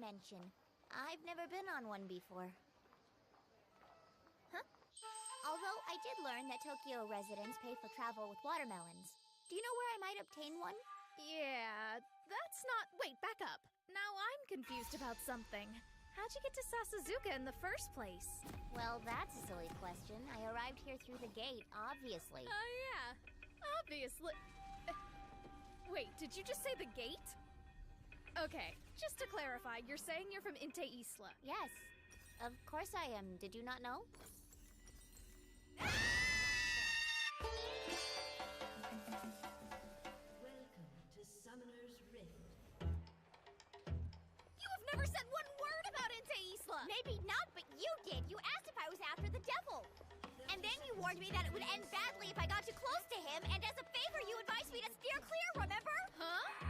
dimension. I've never been on one before. Huh? Although I did learn that Tokyo residents pay for travel with watermelons. Do you know where I might obtain one? Yeah, that's not... Wait, back up. Now I'm confused about something. How'd you get to Sasazuka in the first place? Well, that's a silly question. I arrived here through the gate, obviously. Oh, yeah. Obviously. Wait, did you just say the gate? Okay, just to clarify, you're saying you're from Inte Isla. Yes. Of course I am. Did you not know? Welcome to Summoner's Rift. You have never said one word about Inte Isla! Maybe not, but you did. You asked if I was after the devil. And then you warned me that it would end badly if I got too close to him, and as a favor you advised me to steer clear, remember? Huh?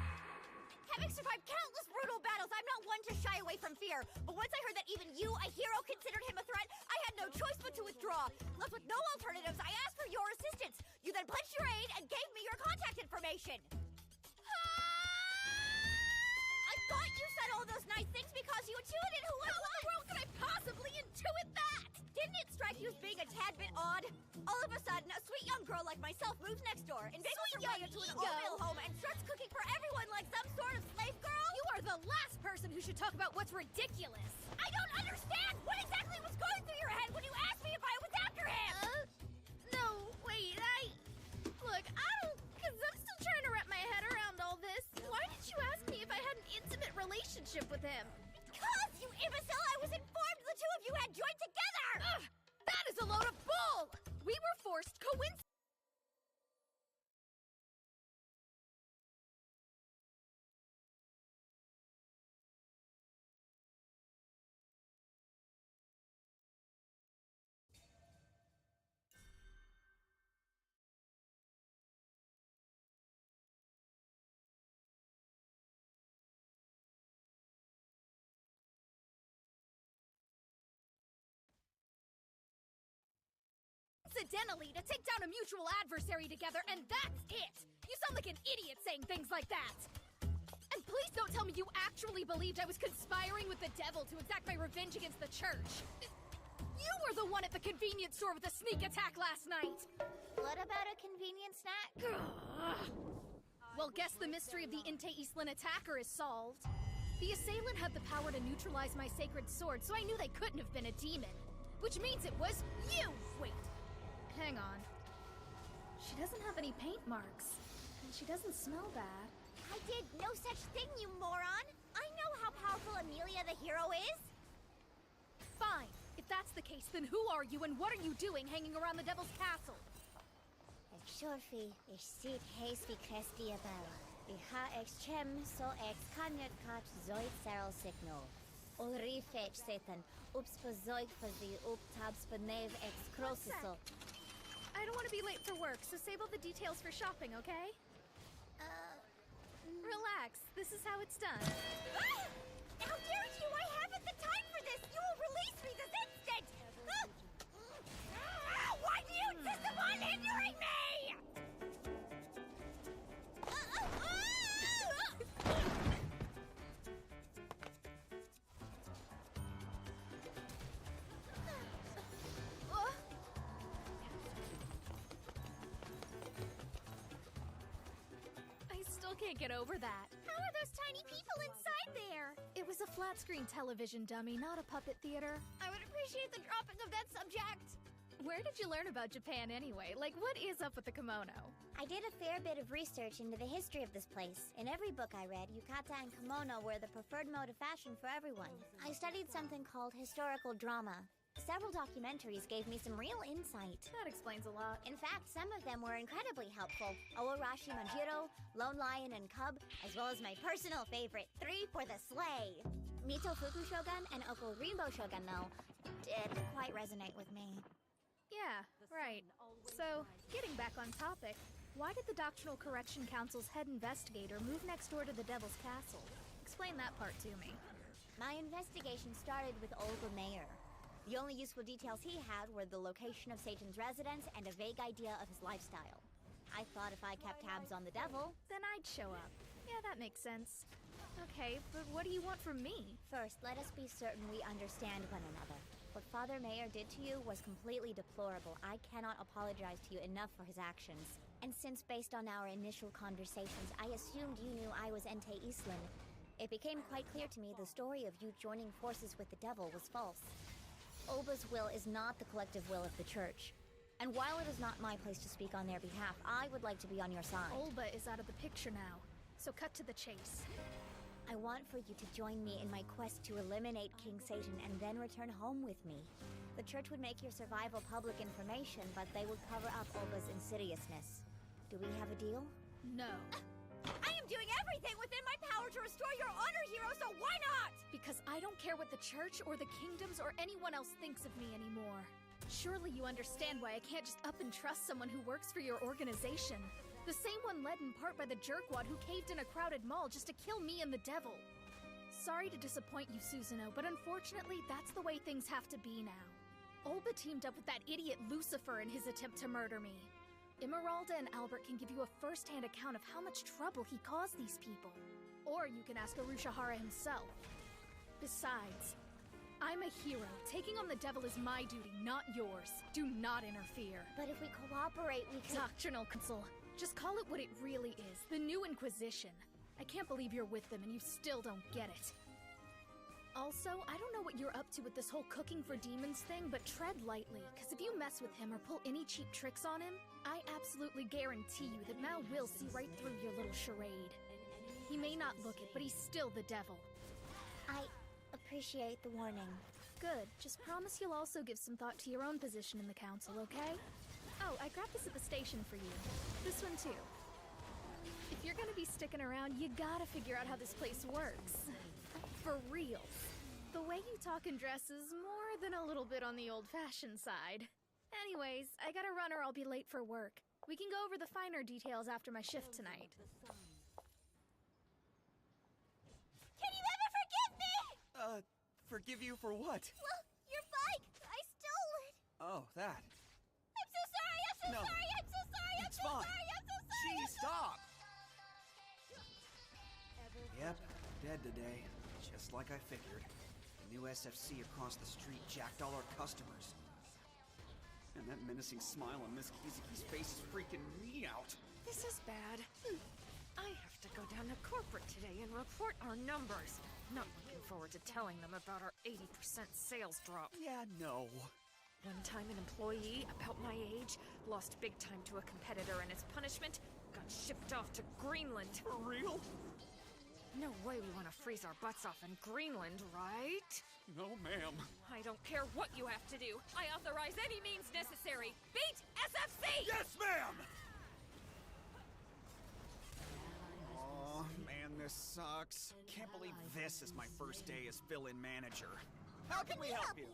Having survived countless brutal battles, I'm not one to shy away from fear. But once I heard that even you, a hero, considered him a threat, I had no choice but to withdraw. Left with no alternatives, I asked for your assistance. You then pledged your aid and gave me your contact information. I thought you said all those nice things because you intuited who I was. How in the world could I possibly intuit that? Didn't it strike you as being a tad bit odd? All of a sudden, a sweet young girl like myself moves next door, inveigles her way into an all-male home, and starts cooking for everyone like some sort of slave girl? You are the last person who should talk about what's ridiculous. I don't understand! What exactly was going through your head when you asked me if I was after him? No, wait, Look, I don't... Because I'm still trying to wrap my head around all this. Why did you ask me if I had an intimate relationship with him? Because, you imbecile, I was informed the two of you had joined together! Ugh! That is a load of bull! We were forced coincidentally. To take down a mutual adversary together, and that's it! You sound like an idiot saying things like that! And please don't tell me you actually believed I was conspiring with the devil to exact my revenge against the church! You were the one at the convenience store with the sneak attack last night! What about a convenient snack? Well, guess the mystery of the Inte Islan attacker is solved. The assailant had the power to neutralize my sacred sword, so I knew they couldn't have been a demon. Which means it was you! Wait. Hang on. She doesn't have any paint marks. And she doesn't smell bad. I did no such thing, you moron! I know how powerful Amelia the hero is! Fine. If that's the case, then who are you and what are you doing hanging around the Devil's Castle? Shorfi, ich sit heis vi Crestia Bella. Vi ha ex chem, so ex kanjet kat zoit seral signal. Ulri fetch Satan, ups for zoik for the up tabs for nave ex crosiso. I don't want to be late for work, so save all the details for shopping, okay? Relax. This is how it's done. How dare you! I haven't the time for this! You will release me this instant! Why do you insist upon hindering me? I still can't get over that. How are those tiny people inside there? It was a flat-screen television dummy, not a puppet theater. I would appreciate the dropping of that subject. Where did you learn about Japan anyway? Like, what is up with the kimono? I did a fair bit of research into the history of this place. In every book I read, yukata and kimono were the preferred mode of fashion for everyone. I studied something called historical drama. Several documentaries gave me some real insight. That explains a lot. In fact, some of them were incredibly helpful. Owarashi Manjiro, Lone Lion and Cub, as well as my personal favorite, 3 for the Sleigh. Mito Fuku Shogun and Oko Rainbow Shogun, though, didn't quite resonate with me. Yeah, right. So, getting back on topic, why did the Doctrinal Correction Council's head investigator move next door to the Devil's Castle? Explain that part to me. My investigation started with Olga Mayer. The only useful details he had were the location of Satan's residence and a vague idea of his lifestyle. I thought if I kept tabs on the devil, then I'd show up. Yeah, that makes sense. Okay, but what do you want from me? First, let us be certain we understand one another. What Father Mayor did to you was completely deplorable. I cannot apologize to you enough for his actions. And since based on our initial conversations, I assumed you knew I was Entei Eastland, it became quite clear to me the story of you joining forces with the devil was false. Olba's will is not the collective will of the church. And while it is not my place to speak on their behalf, I would like to be on your side. Olba is out of the picture now, so cut to the chase. I want for you to join me in my quest to eliminate King Satan and then return home with me. The church would make your survival public information, but they would cover up Olba's insidiousness. Do we have a deal? No. I am doing everything within my power to restore your honor, hero, so why not? Because I don't care what the church or the kingdoms or anyone else thinks of me anymore. Surely you understand why I can't just up and trust someone who works for your organization. The same one led in part by the jerkwad who caved in a crowded mall just to kill me and the devil. Sorry to disappoint you, Susanoo, but unfortunately, that's the way things have to be now. Olba teamed up with that idiot Lucifer in his attempt to murder me. Emeralda and Albert can give you a first-hand account of how much trouble he caused these people. Or you can ask Arushihara himself. Besides, I'm a hero. Taking on the devil is my duty, not yours. Do not interfere. But if we cooperate, we can— Doctrinal Council. Just call it what it really is. The New Inquisition. I can't believe you're with them and you still don't get it. Also, I don't know what you're up to with this whole cooking for demons thing, but tread lightly, because if you mess with him or pull any cheap tricks on him, I absolutely guarantee you that Mao will see right through your little charade. He may not look it, but he's still the devil. I appreciate the warning. Good. Just promise you'll also give some thought to your own position in the council, okay? Oh, I grabbed this at the station for you. This one too. If you're gonna be sticking around, you gotta figure out how this place works. For real. The way you talk and dress is more than a little bit on the old-fashioned side. Anyways, I gotta run or I'll be late for work. We can go over the finer details after my shift tonight. Can you ever forgive me? Forgive you for what? Well, your bike! I stole it! Oh, that. I'm so sorry! I'm so No. sorry! I'm so sorry! I'm It's so fine. sorry! I'm so sorry! Gee, stop! Yep, dead today. Just like I figured. The new SFC across the street jacked all our customers. And that menacing smile on Miss Kizuki's face is freaking me out. This is bad. I have to go down to corporate today and report our numbers. Not looking forward to telling them about our 80% sales drop. Yeah, no. One time an employee, about my age, lost big time to a competitor and as punishment, got shipped off to Greenland. For real? No way we want to freeze our butts off in Greenland, right? No, ma'am. I don't care what you have to do. I authorize any means necessary. Beat SFC! Yes, ma'am! Oh, man, this sucks. Can't believe this is my first day as fill-in manager. How can we help you?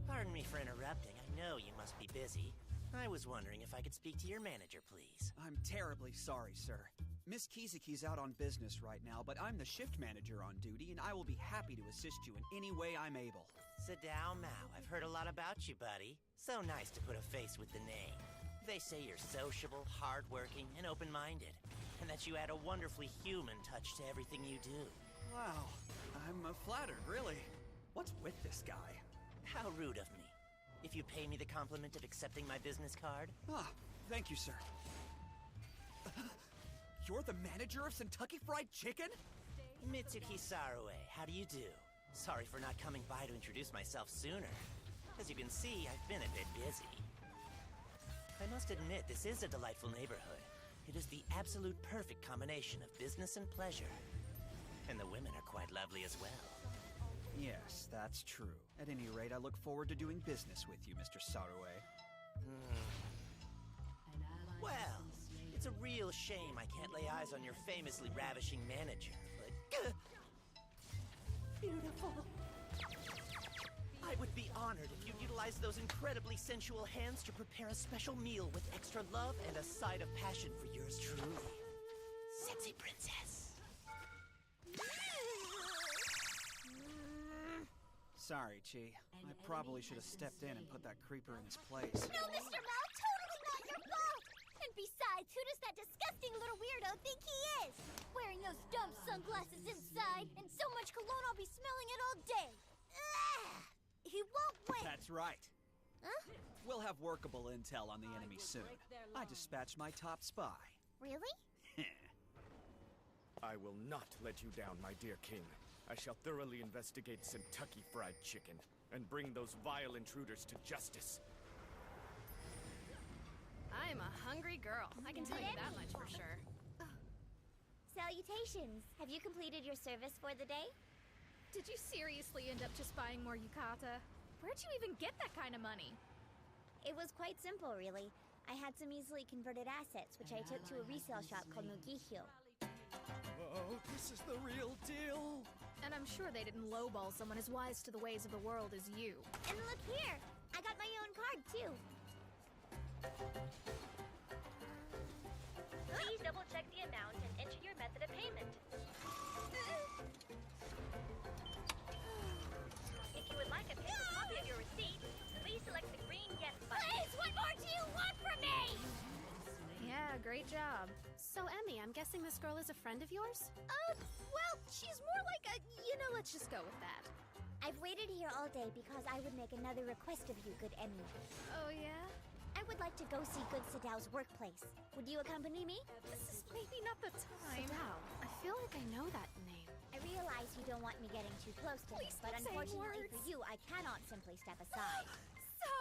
Pardon me for interrupting. I know you must be busy. I was wondering if I could speak to your manager, please. I'm terribly sorry, sir. Miss Kizuki's out on business right now, but I'm the shift manager on duty, and I will be happy to assist you in any way I'm able. Sadao Mao, I've heard a lot about you, buddy. So nice to put a face with the name. They say you're sociable, hardworking, and open-minded, and that you add a wonderfully human touch to everything you do. Wow, I'm flattered, really. What's with this guy? How rude of me. If you pay me the compliment of accepting my business card. Ah, thank you, sir. You're the manager of Kentucky Fried Chicken? Mitsuki Sarue, how do you do? Sorry for not coming by to introduce myself sooner. As you can see, I've been a bit busy. I must admit, this is a delightful neighborhood. It is the absolute perfect combination of business and pleasure. And the women are quite lovely as well. Yes, that's true. At any rate, I look forward to doing business with you, Mr. Sarue. Well, it's a real shame I can't lay eyes on your famously ravishing manager, but... Beautiful. I would be honored if you'd utilize those incredibly sensual hands to prepare a special meal with extra love and a side of passion for yours truly. Sexy princess. Sorry, Chi. I probably should have stepped in and put that creeper in his place. No, Mr. Mao, totally not your fault! And besides, Who does that disgusting little weirdo think he is? Wearing those dumb sunglasses inside, and so much cologne I'll be smelling it all day. Ugh! He won't win. That's right. Huh? We'll have workable intel on the enemy soon. I dispatched my top spy. Really? I will not let you down, my dear king. I shall thoroughly investigate Kentucky Fried Chicken and bring those vile intruders to justice. I'm a hungry girl. I can tell you that much for sure. Salutations. Have you completed your service for the day? Did you seriously end up just buying more yukata? Where'd you even get that kind of money? It was quite simple, really. I had some easily converted assets, which I took to a resale shop called Nogihyo. Oh, this is the real deal! And I'm sure they didn't lowball someone as wise to the ways of the world as you. And look here! I got my own card, too. Please double-check the amount and enter your method of payment. If you would like a paper copy of your receipt, please select the green yes button. Please, what more do you want from me? Yeah, great job. So, Emmy, I'm guessing this girl is a friend of yours? Well, she's more like a, let's just go with that. I've waited here all day because I would make another request of you, good Emmy. Oh, yeah? I would like to go see Good Sadao's workplace. Would you accompany me? This is maybe not the time. Sadao. I feel like I know that name. I realize you don't want me getting too close to Please him, but stop saying unfortunately for words. you, I cannot simply step aside. So,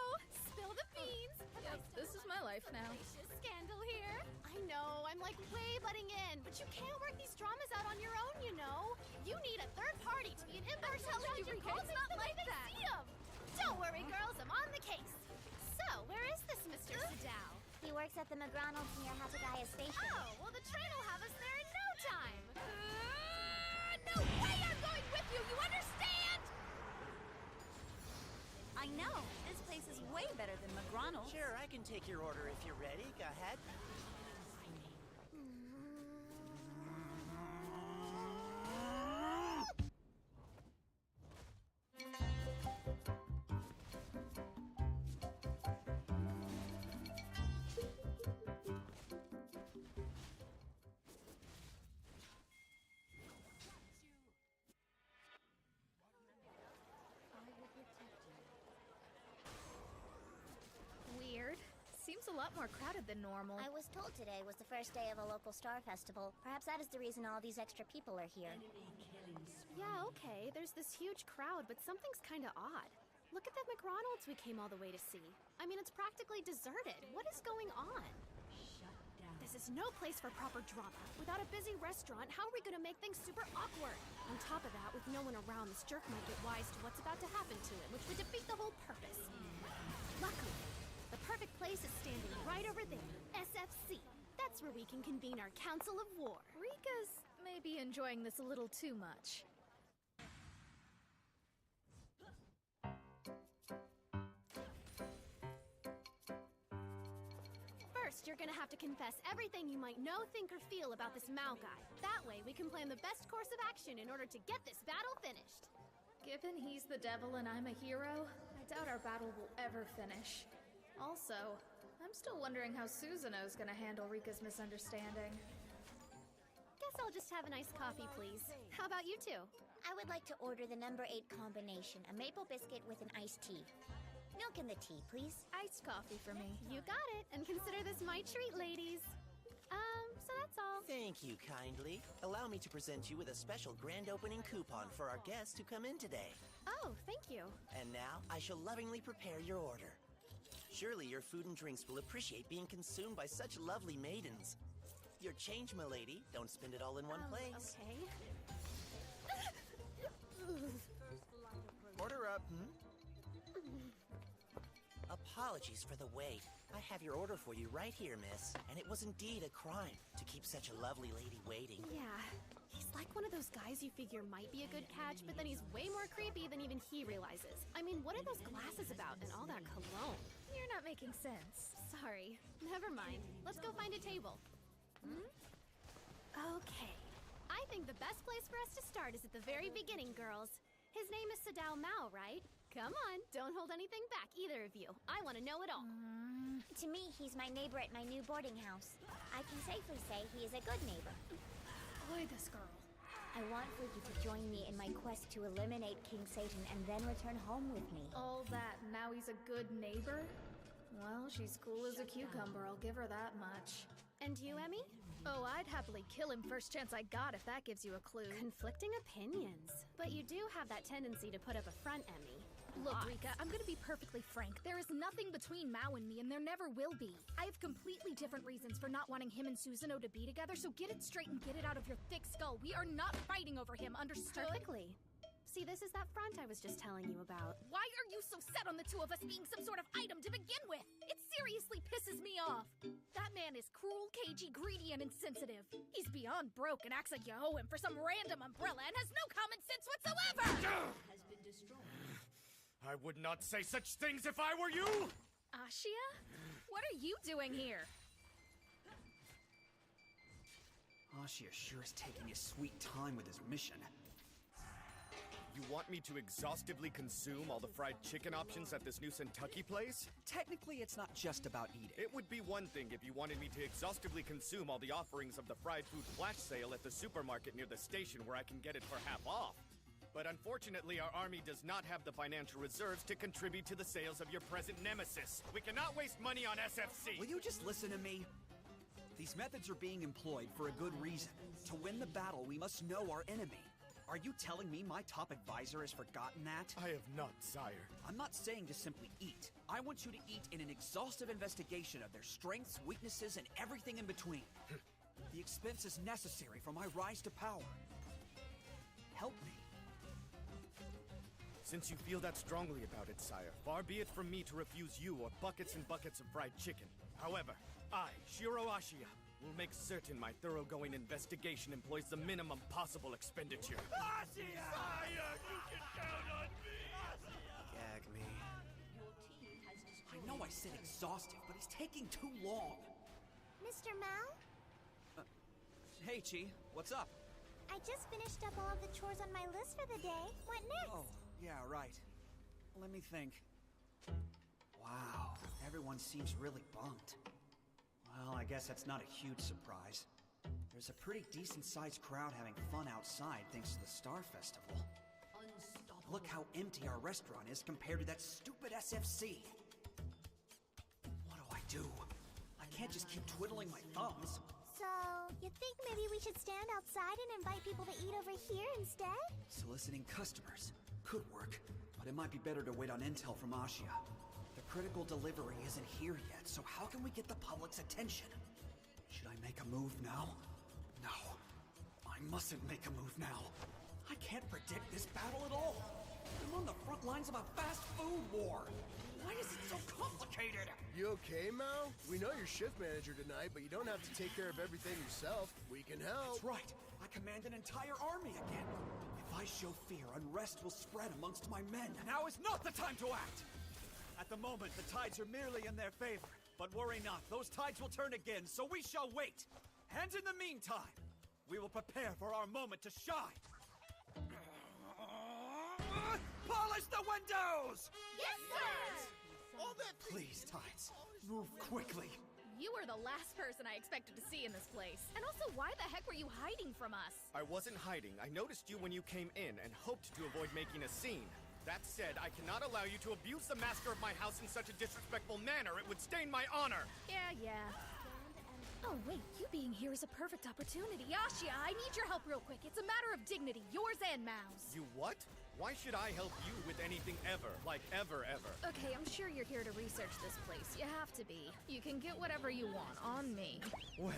spill the beans. Yep, this is my life now. Scandal here. I know, I'm like way butting in, but you can't work these dramas out on your own, you know. You need a third party to be an impartial judge of Rika, it's not the way like they that. see 'em. Don't worry, girls, I'm on the case. So, where is this Mr. Sadao? He works at the McDonald's near Hatagaya Station. Oh, well, the train will have us there in no time. No way I'm going with you, you understand? I know. This place is way better than McDonald's. Sure, I can take your order if you're ready. Go ahead. Weird. Seems a lot more crowded than normal. I was told today was the first day of a local star festival. Perhaps that is the reason all these extra people are here. Yeah, okay, there's this huge crowd, but something's kinda odd. Look at that McDonald's we came all the way to see. I mean, it's practically deserted. What is going on? This is no place for proper drama. Without a busy restaurant, how are we gonna make things super awkward? On top of that, with no one around, this jerk might get wise to what's about to happen to him, which would defeat the whole purpose. Luckily, the perfect place is standing right over there. SFC. That's where we can convene our Council of War. Rika's maybe enjoying this a little too much. First, you're gonna have to confess everything you might know, think, or feel about this Mao guy. That way, we can plan the best course of action in order to get this battle finished. Given he's the devil and I'm a hero, I doubt our battle will ever finish. Also, I'm still wondering how Susanoo's gonna handle Rika's misunderstanding. Guess I'll just have a nice coffee, please. How about you two? I would like to order the number 8 combination, a maple biscuit with an iced tea. Milk in the tea, please. Iced coffee for me. You got it, and consider this my treat, ladies. So that's all. Thank you kindly. Allow me to present you with a special grand opening coupon for our guests who come in today. Oh, thank you. And now, I shall lovingly prepare your order. Surely your food and drinks will appreciate being consumed by such lovely maidens. Your change, milady. Don't spend it all in one place. Okay. Order up. Apologies for the wait. I have your order for you right here, miss. And it was indeed a crime to keep such a lovely lady waiting. Yeah. He's like one of those guys you figure might be a good catch, but then he's way more creepy than even he realizes. I mean, what are those glasses about and all that cologne? You're not making sense. Sorry. Never mind. Let's go find a table. Okay. I think the best place for us to start is at the very beginning, girls. His name is Sadao Mao, right? Come on, don't hold anything back, either of you. I want to know it all. To me, he's my neighbor at my new boarding house. I can safely say he is a good neighbor. Boy, this girl. I want for you to join me in my quest to eliminate King Satan and then return home with me. All that, now he's a good neighbor? Well, she's cool as a cucumber, I'll give her that much. And you, Emmy? Oh, I'd happily kill him first chance I got if that gives you a clue. Conflicting opinions. But you do have that tendency to put up a front, Emmy. Look, Rika, I'm gonna be perfectly frank. There is nothing between Mao and me, and there never will be. I have completely different reasons for not wanting him and Susanoo to be together, so get it straight and get it out of your thick skull. We are not fighting over him, understood? Perfectly. See, this is that front I was just telling you about. Why are you so set on the two of us being some sort of item to begin with? It seriously pisses me off. That man is cruel, cagey, greedy, and insensitive. He's beyond broke and acts like you owe him for some random umbrella and has no common sense whatsoever! Has been destroyed. I would not say such things if I were you! Ashia? What are you doing here? Ashia sure is taking his sweet time with his mission. You want me to exhaustively consume all the fried chicken options at this new Kentucky place? Technically, it's not just about eating. It would be one thing if you wanted me to exhaustively consume all the offerings of the fried food flash sale at the supermarket near the station where I can get it for half off. But unfortunately, our army does not have the financial reserves to contribute to the sales of your present nemesis. We cannot waste money on SFC! Will you just listen to me? These methods are being employed for a good reason. To win the battle, we must know our enemy. Are you telling me my top advisor has forgotten that? I have not, sire. I'm not saying to simply eat. I want you to eat in an exhaustive investigation of their strengths, weaknesses, and everything in between. The expense is necessary for my rise to power. Help me. Since you feel that strongly about it, sire, far be it from me to refuse you or buckets and buckets of fried chicken. However, I, Shiro Ashia, will make certain my thoroughgoing investigation employs the minimum possible expenditure. Ashia! Sire, you can count on me! Gag me. Your team has I destroyed. know I said exhaustive, but he's taking too long. Mr. Mao? Hey, Chi, what's up? I just finished up all of the chores on my list for the day. What next? Oh, yeah, right. Let me think. Wow, everyone seems really bummed. Well, I guess that's not a huge surprise. There's a pretty decent-sized crowd having fun outside thanks to the Star Festival. Unstoppable. Look how empty our restaurant is compared to that stupid SFC. What do? I can't just keep twiddling my thumbs. So, you think maybe we should stand outside and invite people to eat over here instead? Soliciting customers could work, but it might be better to wait on intel from Ashia. The critical delivery isn't here yet, so how can we get the public's attention? Should I make a move now? No. I mustn't make a move now. I can't predict this battle at all. I'm on the front lines of a fast food war. Why is it so complicated? You okay, Mao? We know you're shift manager tonight, but you don't have to take care of everything yourself. We can help. That's right. I command an entire army again. If I show fear, unrest will spread amongst my men. Now is not the time to act! At the moment, the tides are merely in their favor. But worry not, those tides will turn again, so we shall wait. And in the meantime, we will prepare for our moment to shine. Polish the windows! Yes, sir! Please, tides, move quickly. You were the last person I expected to see in this place. And also, why the heck were you hiding from us? I wasn't hiding. I noticed you when you came in and hoped to avoid making a scene. That said, I cannot allow you to abuse the master of my house in such a disrespectful manner. It would stain my honor. Yeah. Oh, wait, you being here is a perfect opportunity. Ashia, I need your help real quick. It's a matter of dignity, yours and Mao's. You what? Why should I help you with anything ever? Like ever? Okay, I'm sure you're here to research this place. You have to be. You can get whatever you want on me. Well,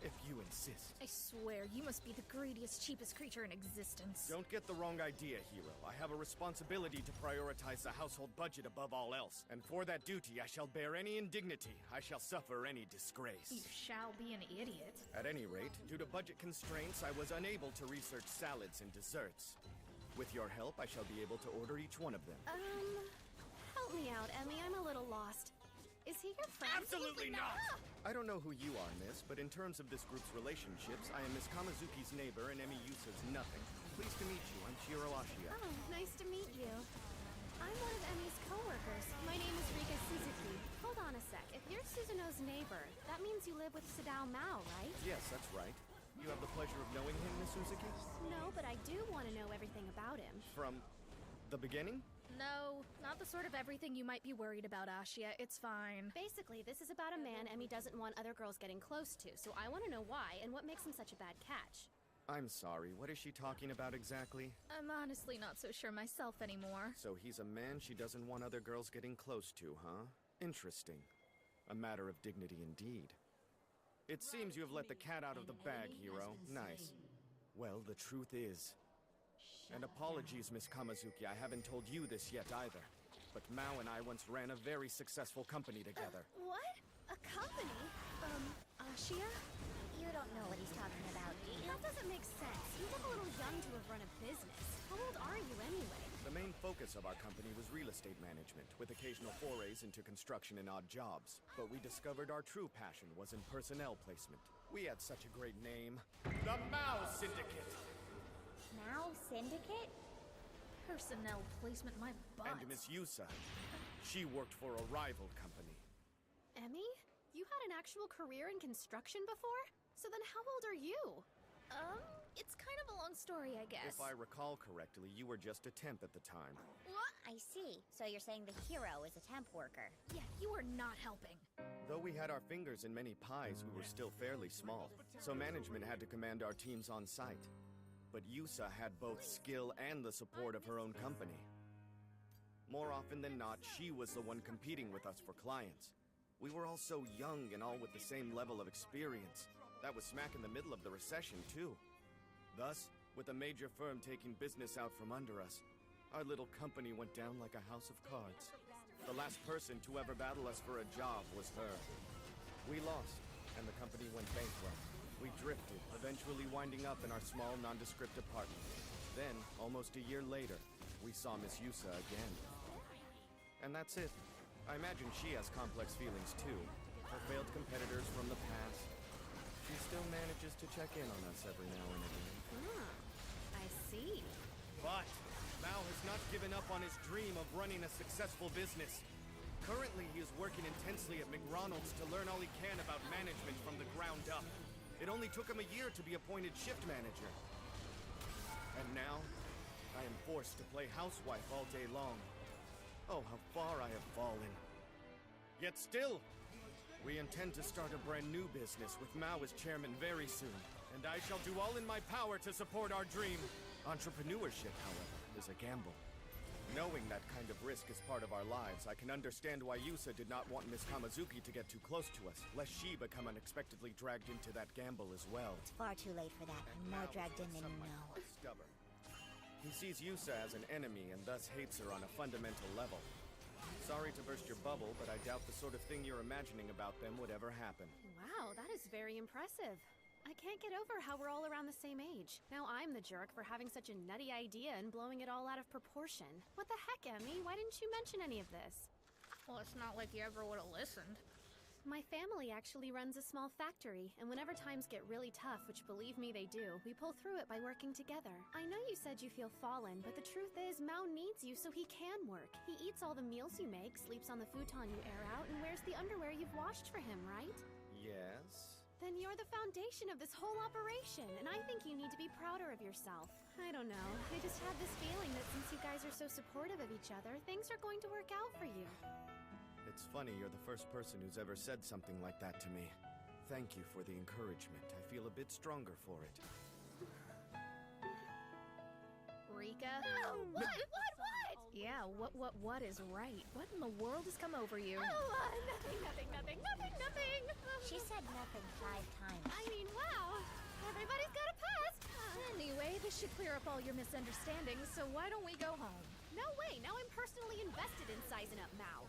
if you insist. I swear, you must be the greediest, cheapest creature in existence. Don't get the wrong idea, hero. I have a responsibility to prioritize the household budget above all else. And for that duty, I shall bear any indignity. I shall suffer any disgrace. You shall be an idiot. At any rate, due to budget constraints, I was unable to research salads and desserts. With your help, I shall be able to order each one of them. Help me out, Emmy. I'm a little lost. Is he your friend? Absolutely not! I don't know who you are, miss, but in terms of this group's relationships, I am Miss Kamazuki's neighbor and Emmy Yusa's nothing. Pleased to meet you. I'm Shiro Ashia. Oh, nice to meet you. I'm one of Emmy's coworkers. My name is Rika Suzuki. Hold on a sec. If you're Suzuno's neighbor, that means you live with Sadao Mao, right? Yes, that's right. You have the pleasure of knowing him, Miss Uzuki? No, but I do want to know everything about him. From the beginning? No, not the sort of everything you might be worried about, Ashia. It's fine. Basically, this is about a man Emmy doesn't want other girls getting close to, so I want to know why and what makes him such a bad catch. I'm sorry, what is she talking about exactly? I'm honestly not so sure myself anymore. So he's a man she doesn't want other girls getting close to, huh? Interesting. A matter of dignity indeed. It seems you have let the cat out of the bag, hero. Nice. Well, the truth is... And apologies, Miss Kamazuki, I haven't told you this yet either. But Mao and I once ran a very successful company together. What? A company? Ashia? You don't know what he's talking about, do you? That doesn't make sense. You look a little young to have run a business. How old are you anyway? The main focus of our company was real estate management, with occasional forays into construction and odd jobs. But we discovered our true passion was in personnel placement. We had such a great name. The Mao Syndicate! Mao Syndicate? Personnel placement, my butt. And Miss Yusa. She worked for a rival company. Emmy? You had an actual career in construction before? So then how old are you? It's kind of a long story, I guess. If I recall correctly, you were just a temp at the time. What? I see. So you're saying the hero is a temp worker. Yeah, you are not helping. Though we had our fingers in many pies, we were still fairly small, so management had to command our teams on site. But Yusa had both skill and the support of her own company. More often than not, she was the one competing with us for clients. We were all so young and all with the same level of experience. That was smack in the middle of the recession, too. Thus, with a major firm taking business out from under us, our little company went down like a house of cards. The last person to ever battle us for a job was her. We lost, and the company went bankrupt. We drifted, eventually winding up in our small, nondescript apartment. Then, almost a year later, we saw Miss Yusa again. And that's it. I imagine she has complex feelings, too. Her failed competitors from the past. She still manages to check in on us every now and again. I see. But Mao has not given up on his dream of running a successful business. Currently, he is working intensely at McDonald's to learn all he can about management from the ground up. It only took him a year to be appointed shift manager. And now, I am forced to play housewife all day long. Oh, how far I have fallen. Yet still, we intend to start a brand new business with Mao as chairman very soon. And I shall do all in my power to support our dream. Entrepreneurship, however, is a gamble. Knowing that kind of risk is part of our lives, I can understand why Yusa did not want Miss Kamazuki to get too close to us, lest she become unexpectedly dragged into that gamble as well. It's far too late for that. I'm more dragged in than you know. Stubborn. He sees Yusa as an enemy and thus hates her on a fundamental level. Sorry to burst your bubble, but I doubt the sort of thing you're imagining about them would ever happen. Wow, that is very impressive. I can't get over how we're all around the same age. Now I'm the jerk for having such a nutty idea and blowing it all out of proportion. What the heck, Emmy? Why didn't you mention any of this? Well, it's not like you ever would have listened. My family actually runs a small factory, and whenever times get really tough, which believe me they do, we pull through it by working together. I know you said you feel fallen, but the truth is Mao needs you so he can work. He eats all the meals you make, sleeps on the futon you air out, and wears the underwear you've washed for him, right? Yes? Then you're the foundation of this whole operation, and I think you need to be prouder of yourself. I don't know, I just have this feeling that since you guys are so supportive of each other, things are going to work out for you. It's funny you're the first person who's ever said something like that to me. Thank you for the encouragement. I feel a bit stronger for it. Rika? What? Yeah, what is right? What in the world has come over you? Nothing. She said nothing 5 times. I mean, wow, everybody's got a pass. Anyway, this should clear up all your misunderstandings, so why don't we go home? No way, now I'm personally invested in sizing up Mao.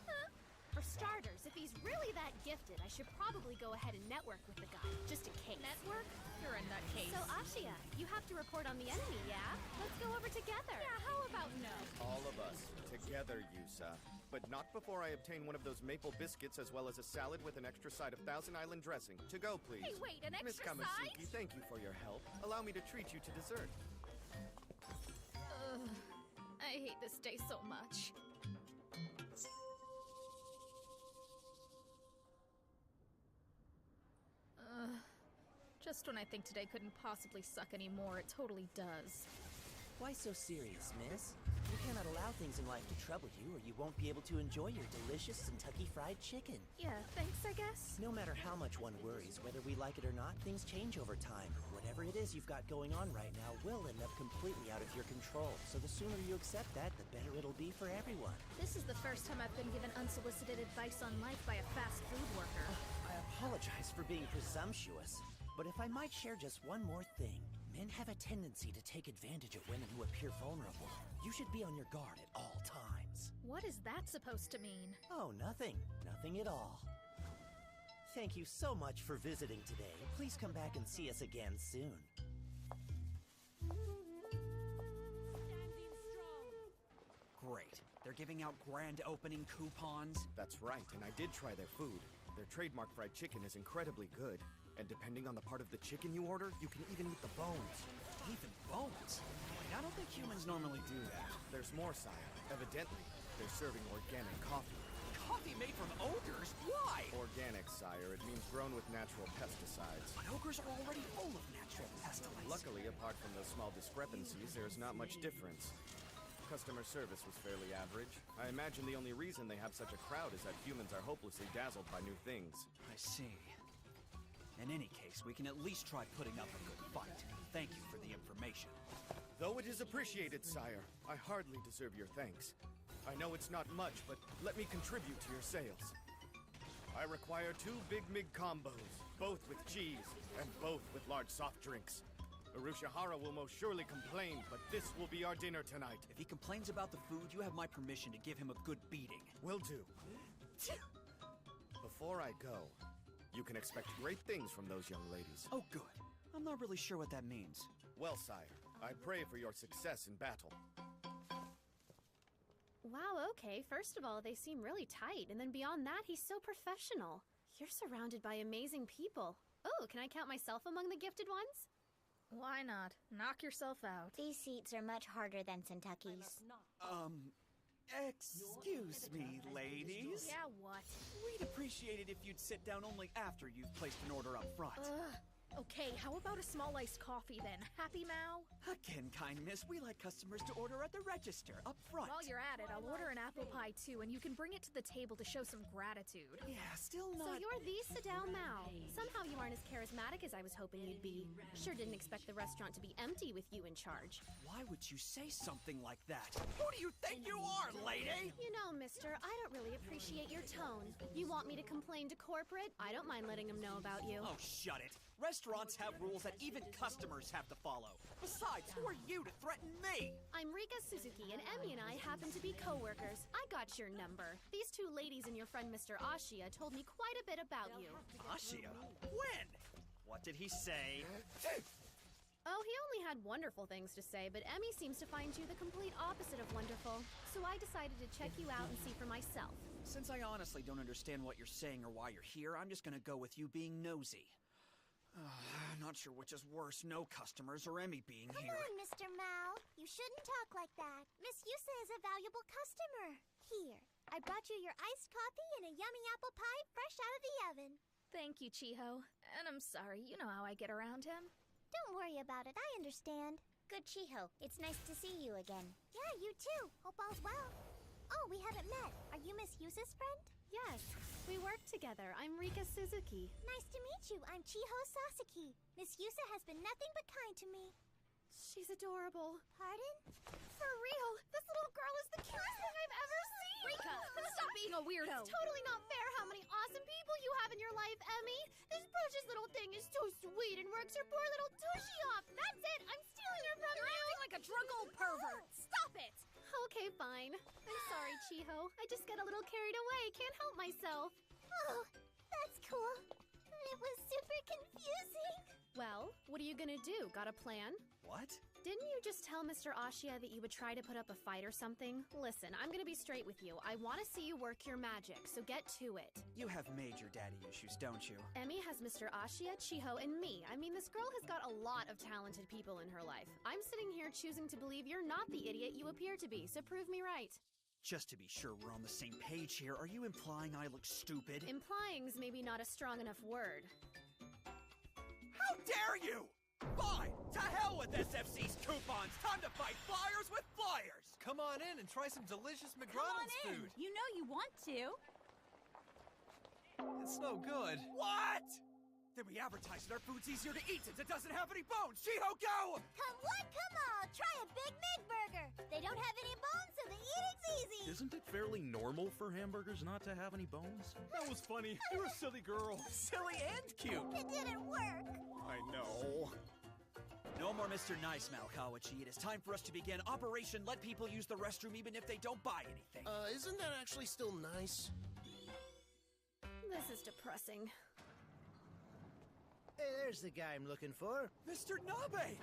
For starters, if he's really that gifted, I should probably go ahead and network with the guy, just in case. Network? You're a nutcase. So, Ashia, you have to report on the enemy, yeah? Let's go over together. Yeah, how about no? All of us, together, Yusa. But not before I obtain one of those maple biscuits as well as a salad with an extra side of Thousand Island dressing. To go, please. Hey, wait, an Miss extra Kamazuki, side? thank you for your help. Allow me to treat you to dessert. I hate this day so much. Just when I think today couldn't possibly suck anymore, it totally does. Why so serious, miss? You cannot allow things in life to trouble you, or you won't be able to enjoy your delicious Kentucky Fried Chicken. Yeah, thanks, I guess. No matter how much one worries, whether we like it or not, things change over time. Whatever it is you've got going on right now will end up completely out of your control. So the sooner you accept that, the better it'll be for everyone. This is the first time I've been given unsolicited advice on life by a fast food worker. I apologize for being presumptuous, but if I might share just one more thing. Men have a tendency to take advantage of women who appear vulnerable. You should be on your guard at all times. What is that supposed to mean? Oh, nothing. Nothing at all. Thank you so much for visiting today. Please come back and see us again soon. Great. They're giving out grand opening coupons. That's right, and I did try their food. Their trademark fried chicken is incredibly good. And depending on the part of the chicken you order, you can even eat the bones. Even bones? Wait, I don't think humans normally do that. There's more, sire. Evidently, they're serving organic coffee. Coffee made from ogres? Why? Organic, sire. It means grown with natural pesticides. But ogres are already full of natural pesticides. Luckily, apart from those small discrepancies, there's not much difference. Customer service was fairly average. I imagine the only reason they have such a crowd is that humans are hopelessly dazzled by new things. I see. In any case, we can at least try putting up a good fight. Thank you for the information. Though it is appreciated, sire, I hardly deserve your thanks. I know it's not much, but let me contribute to your sales. I require 2 Big Mig combos, both with cheese, and both with large soft drinks. Urushihara will most surely complain, but this will be our dinner tonight. If he complains about the food, you have my permission to give him a good beating. Will do. Before I go, you can expect great things from those young ladies. Oh, good. I'm not really sure what that means. Well, sire, I pray for your success in battle. Wow, okay. First of all, they seem really tight, and then beyond that, he's so professional. You're surrounded by amazing people. Oh, can I count myself among the gifted ones? Why not? Knock yourself out. These seats are much harder than Kentucky's. Excuse me, ladies. Yeah, what? We'd appreciate it if you'd sit down only after you've placed an order up front. Okay, how about a small iced coffee then? Happy, Mao? Again, kind miss, we like customers to order at the register, up front. While you're at it, I'll order an apple pie too, and you can bring it to the table to show some gratitude. Yeah, still So not... you're the Sadao Mao. Somehow you aren't as charismatic as I was hoping you'd be. Sure didn't expect the restaurant to be empty with you in charge. Why would you say something like that? Who do you think you are, lady? You know, mister, I don't really appreciate your tone. You want me to complain to corporate? I don't mind letting them know about you. Oh, shut it. Restaurants have rules that even customers have to follow. Besides, who are you to threaten me? I'm Rika Suzuki, and Emmy and I happen to be co-workers. I got your number. These 2 ladies and your friend Mr. Ashia told me quite a bit about you. Ashia? When? What did he say? Oh, he only had wonderful things to say, but Emmy seems to find you the complete opposite of wonderful. So I decided to check you out and see for myself. Since I honestly don't understand what you're saying or why you're here, I'm just gonna go with you being nosy. I'm not sure which is worse, no customers or Emmy being here. Come on, Mr. Mao. You shouldn't talk like that. Miss Yusa is a valuable customer. Here, I brought you your iced coffee and a yummy apple pie fresh out of the oven. Thank you, Chiho. And I'm sorry, you know how I get around him. Don't worry about it, I understand. Good, Chiho. It's nice to see you again. Yeah, you too. Hope all's well. Oh, we haven't met. Are you Miss Yusa's friend? Yes, we work together. I'm Rika Suzuki. Nice to meet you. I'm Chiho Sasaki. Miss Yusa has been nothing but kind to me. She's adorable. Pardon? For real, this little girl is the cutest thing I've ever seen! Rika, stop being a weirdo! It's totally not fair how many awesome people you have in your life, Emmy! This precious little thing is so sweet and works her poor little tushy off! That's it! I'm stealing her from You're you! acting like a drunk old pervert! Stop it! Okay, fine. I'm sorry, Chiho. I just get a little carried away. Can't help myself. Oh, that's cool. It was super confusing. Well, what are you gonna do? Got a plan? What? Didn't you just tell Mr. Ashia that you would try to put up a fight or something? Listen, I'm gonna be straight with you. I want to see you work your magic, so get to it. You have major daddy issues, don't you? Emmy has Mr. Ashia, Chiho, and me. I mean, this girl has got a lot of talented people in her life. I'm sitting here choosing to believe you're not the idiot you appear to be, so prove me right. Just to be sure we're on the same page here, are you implying I look stupid? Implying's maybe not a strong enough word. How dare you? Fine! To hell with SFC's coupons! Time to fight flyers with flyers! Come on in and try some delicious Come on McDonald's in. food. You know you want to. It's no good. What? Then we advertise that our food's easier to eat since it doesn't have any bones! Shiho, go! Come what? Come on! Try a Big Mac burger! They don't have any bones, so the eating's easy! Isn't it fairly normal for hamburgers not to have any bones? That was funny. You're a silly girl. Silly and cute. It didn't work! I know. No more Mr. Nice, Malkawachi. It is time for us to begin Operation Let People Use the Restroom even if they don't buy anything. Isn't that actually still nice? This is depressing. Hey, there's the guy I'm looking for. Mr. Nabe!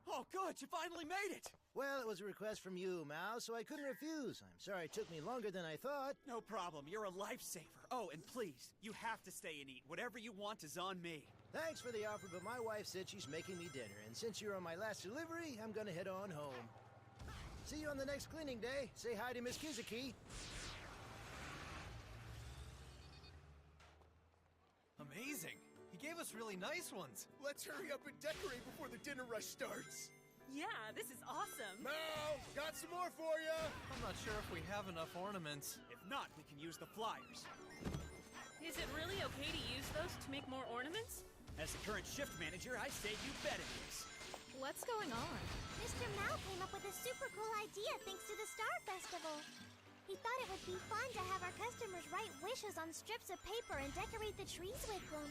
Oh, good, you finally made it! Well, it was a request from you, Mao, so I couldn't refuse. I'm sorry it took me longer than I thought. No problem, you're a lifesaver. Oh, and please, you have to stay and eat. Whatever you want is on me. Thanks for the offer, but my wife said she's making me dinner, and since you're on my last delivery, I'm gonna head on home. See you on the next cleaning day. Say hi to Miss Kizuki. Amazing. He gave us really nice ones. Let's hurry up and decorate before the dinner rush starts. Yeah, this is awesome. Mal, got some more for you. I'm not sure if we have enough ornaments. If not, we can use the flyers. Is it really okay to use those to make more ornaments? As the current shift manager, I say you bet it is. What's going on? Mr. Mao came up with a super cool idea thanks to the Star Festival. He thought it would be fun to have our customers write wishes on strips of paper and decorate the trees with them.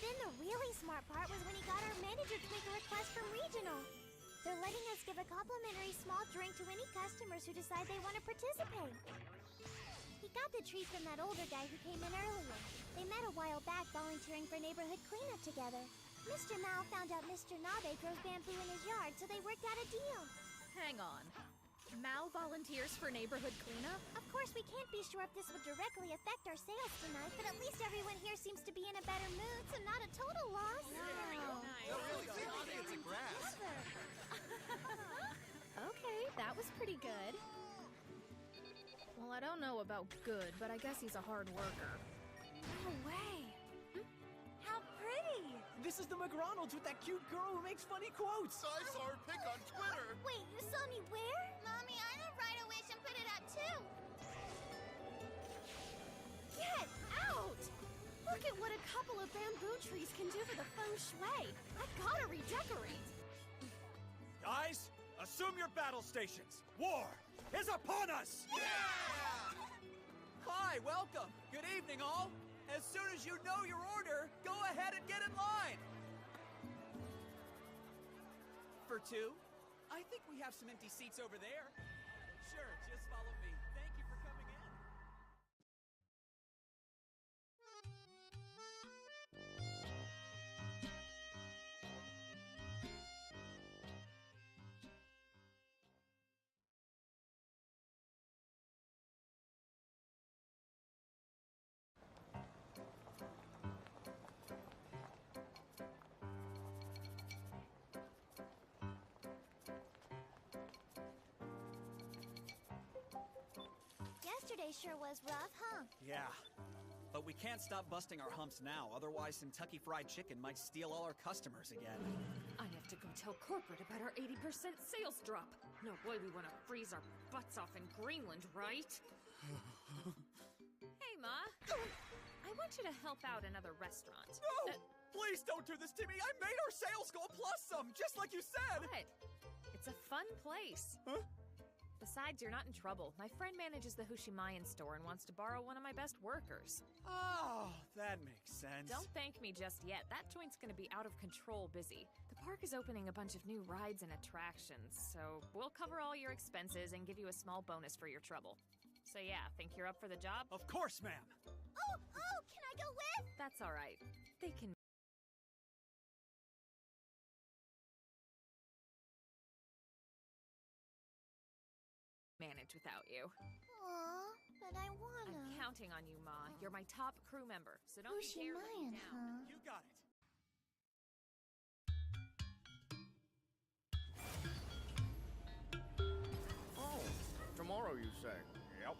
Then the really smart part was when he got our manager to make a request from Regional. They're letting us give a complimentary small drink to any customers who decide they want to participate. He got the trees from that older guy who came in earlier. They met a while back volunteering for neighborhood cleanup together. Mr. Mao found out Mr. Nabe grows bamboo in his yard, so they worked out a deal. Hang on. Mao volunteers for neighborhood cleanup? Of course, we can't be sure if this would directly affect our sales tonight, but at least everyone here seems to be in a better mood, so not a total loss. It's a grass. Okay, that was pretty good. Well, I don't know about good, but I guess he's a hard worker. No way. How pretty. This is the McDonald's with that cute girl who makes funny quotes. I saw her pic on Twitter. Wait, you saw me where? Mommy, I'm gonna write a wish and put it up too. Get out! Look at what a couple of bamboo trees can do for the feng shui. I gotta redecorate. Guys, assume your battle stations. War is upon us! Yeah! Hi, welcome. Good evening, all. As soon as you know your order, go ahead and get in line. For two? I think we have some empty seats over there. Sure, just follow me. Thank you for coming in. Yesterday sure was rough, huh? Yeah, but we can't stop busting our humps now, otherwise Kentucky Fried Chicken might steal all our customers again. I have to go tell corporate about our 80% sales drop. No way we want to freeze our butts off in Greenland, right? Hey, Ma. I want you to help out another restaurant. No! Please don't do this to me! I made our sales goal plus some, just like you said! What? It's a fun place. Huh? Besides, you're not in trouble. My friend manages the Hushimayan store and wants to borrow one of my best workers. Oh, that makes sense. Don't thank me just yet. That joint's gonna be out of control busy. The park is opening a bunch of new rides and attractions, so we'll cover all your expenses and give you a small bonus for your trouble. So yeah, think you're up for the job? Of course, ma'am! Oh, can I go with? That's all right. They can manage without you. Aw, but I wanna. I'm counting on you, Ma. You're my top crew member, so don't be scared to let me Hushimayan, down. huh? You got it. Oh, tomorrow you say? Yep.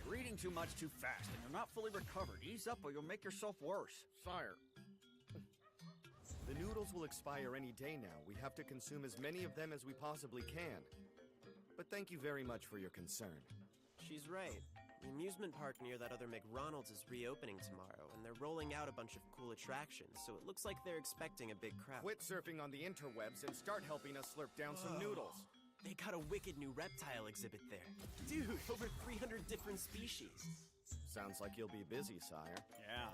You're eating too much too fast, and you're not fully recovered. Ease up or you'll make yourself worse. Sire, The noodles will expire any day now. We have to consume as many of them as we possibly can. But thank you very much for your concern. She's right. The amusement park near that other McRonald's is reopening tomorrow, and they're rolling out a bunch of cool attractions, so it looks like they're expecting a big crowd. Quit surfing on the interwebs and start helping us slurp down some noodles. They got a wicked new reptile exhibit there. Dude, over 300 different species. Sounds like you'll be busy, sire. Yeah.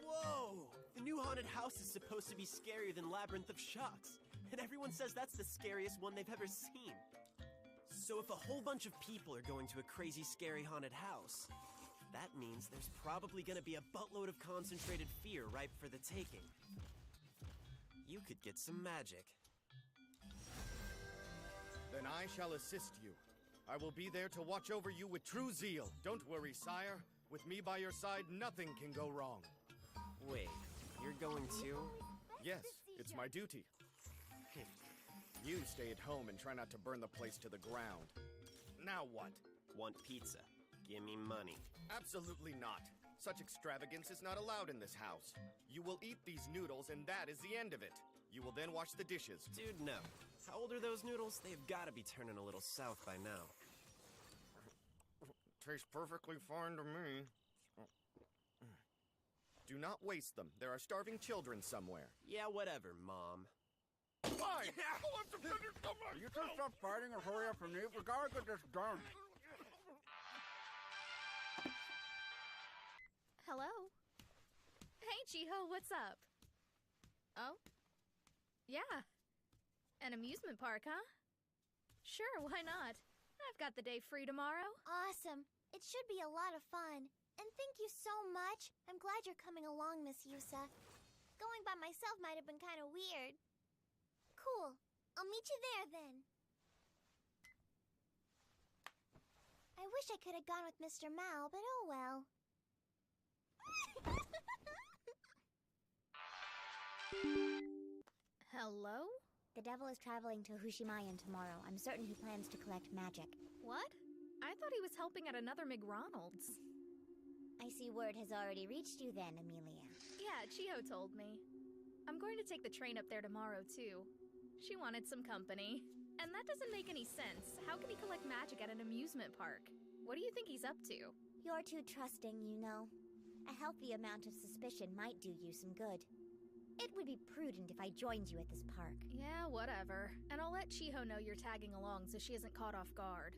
Whoa! The new haunted house is supposed to be scarier than Labyrinth of Shocks, and everyone says that's the scariest one they've ever seen. So if a whole bunch of people are going to a crazy, scary haunted house, that means there's probably gonna be a buttload of concentrated fear ripe for the taking. You could get some magic. Then I shall assist you. I will be there to watch over you with true zeal. Don't worry, sire. With me by your side, nothing can go wrong. Wait, you're going to? Yes, it's my duty. You stay at home and try not to burn the place to the ground. Now what? Want pizza. Give me money. Absolutely not. Such extravagance is not allowed in this house. You will eat these noodles and that is the end of it. You will then wash the dishes. Dude, no. How old are those noodles? They've gotta be turning a little south by now. Tastes perfectly fine to me. Do not waste them. There are starving children somewhere. Yeah, whatever, Mom. Why? You two stop fighting and hurry up and eat. We gotta get this done. Hello? Hey, Chiho, what's up? Oh? Yeah. An amusement park, huh? Sure, why not? I've got the day free tomorrow. Awesome. It should be a lot of fun. And thank you so much. I'm glad you're coming along, Miss Yusa. Going by myself might have been kind of weird. Cool. I'll meet you there then. I wish I could have gone with Mr. Mao, but oh well. Hello? The devil is traveling to Hushimayan tomorrow. I'm certain he plans to collect magic. What? I thought he was helping at another McRonald's. I see word has already reached you then, Amelia. Yeah, Chiho told me. I'm going to take the train up there tomorrow, too. She wanted some company. And that doesn't make any sense. How can he collect magic at an amusement park? What do you think he's up to? You're too trusting, you know. A healthy amount of suspicion might do you some good. It would be prudent if I joined you at this park. Yeah, whatever. And I'll let Chiho know you're tagging along so she isn't caught off guard.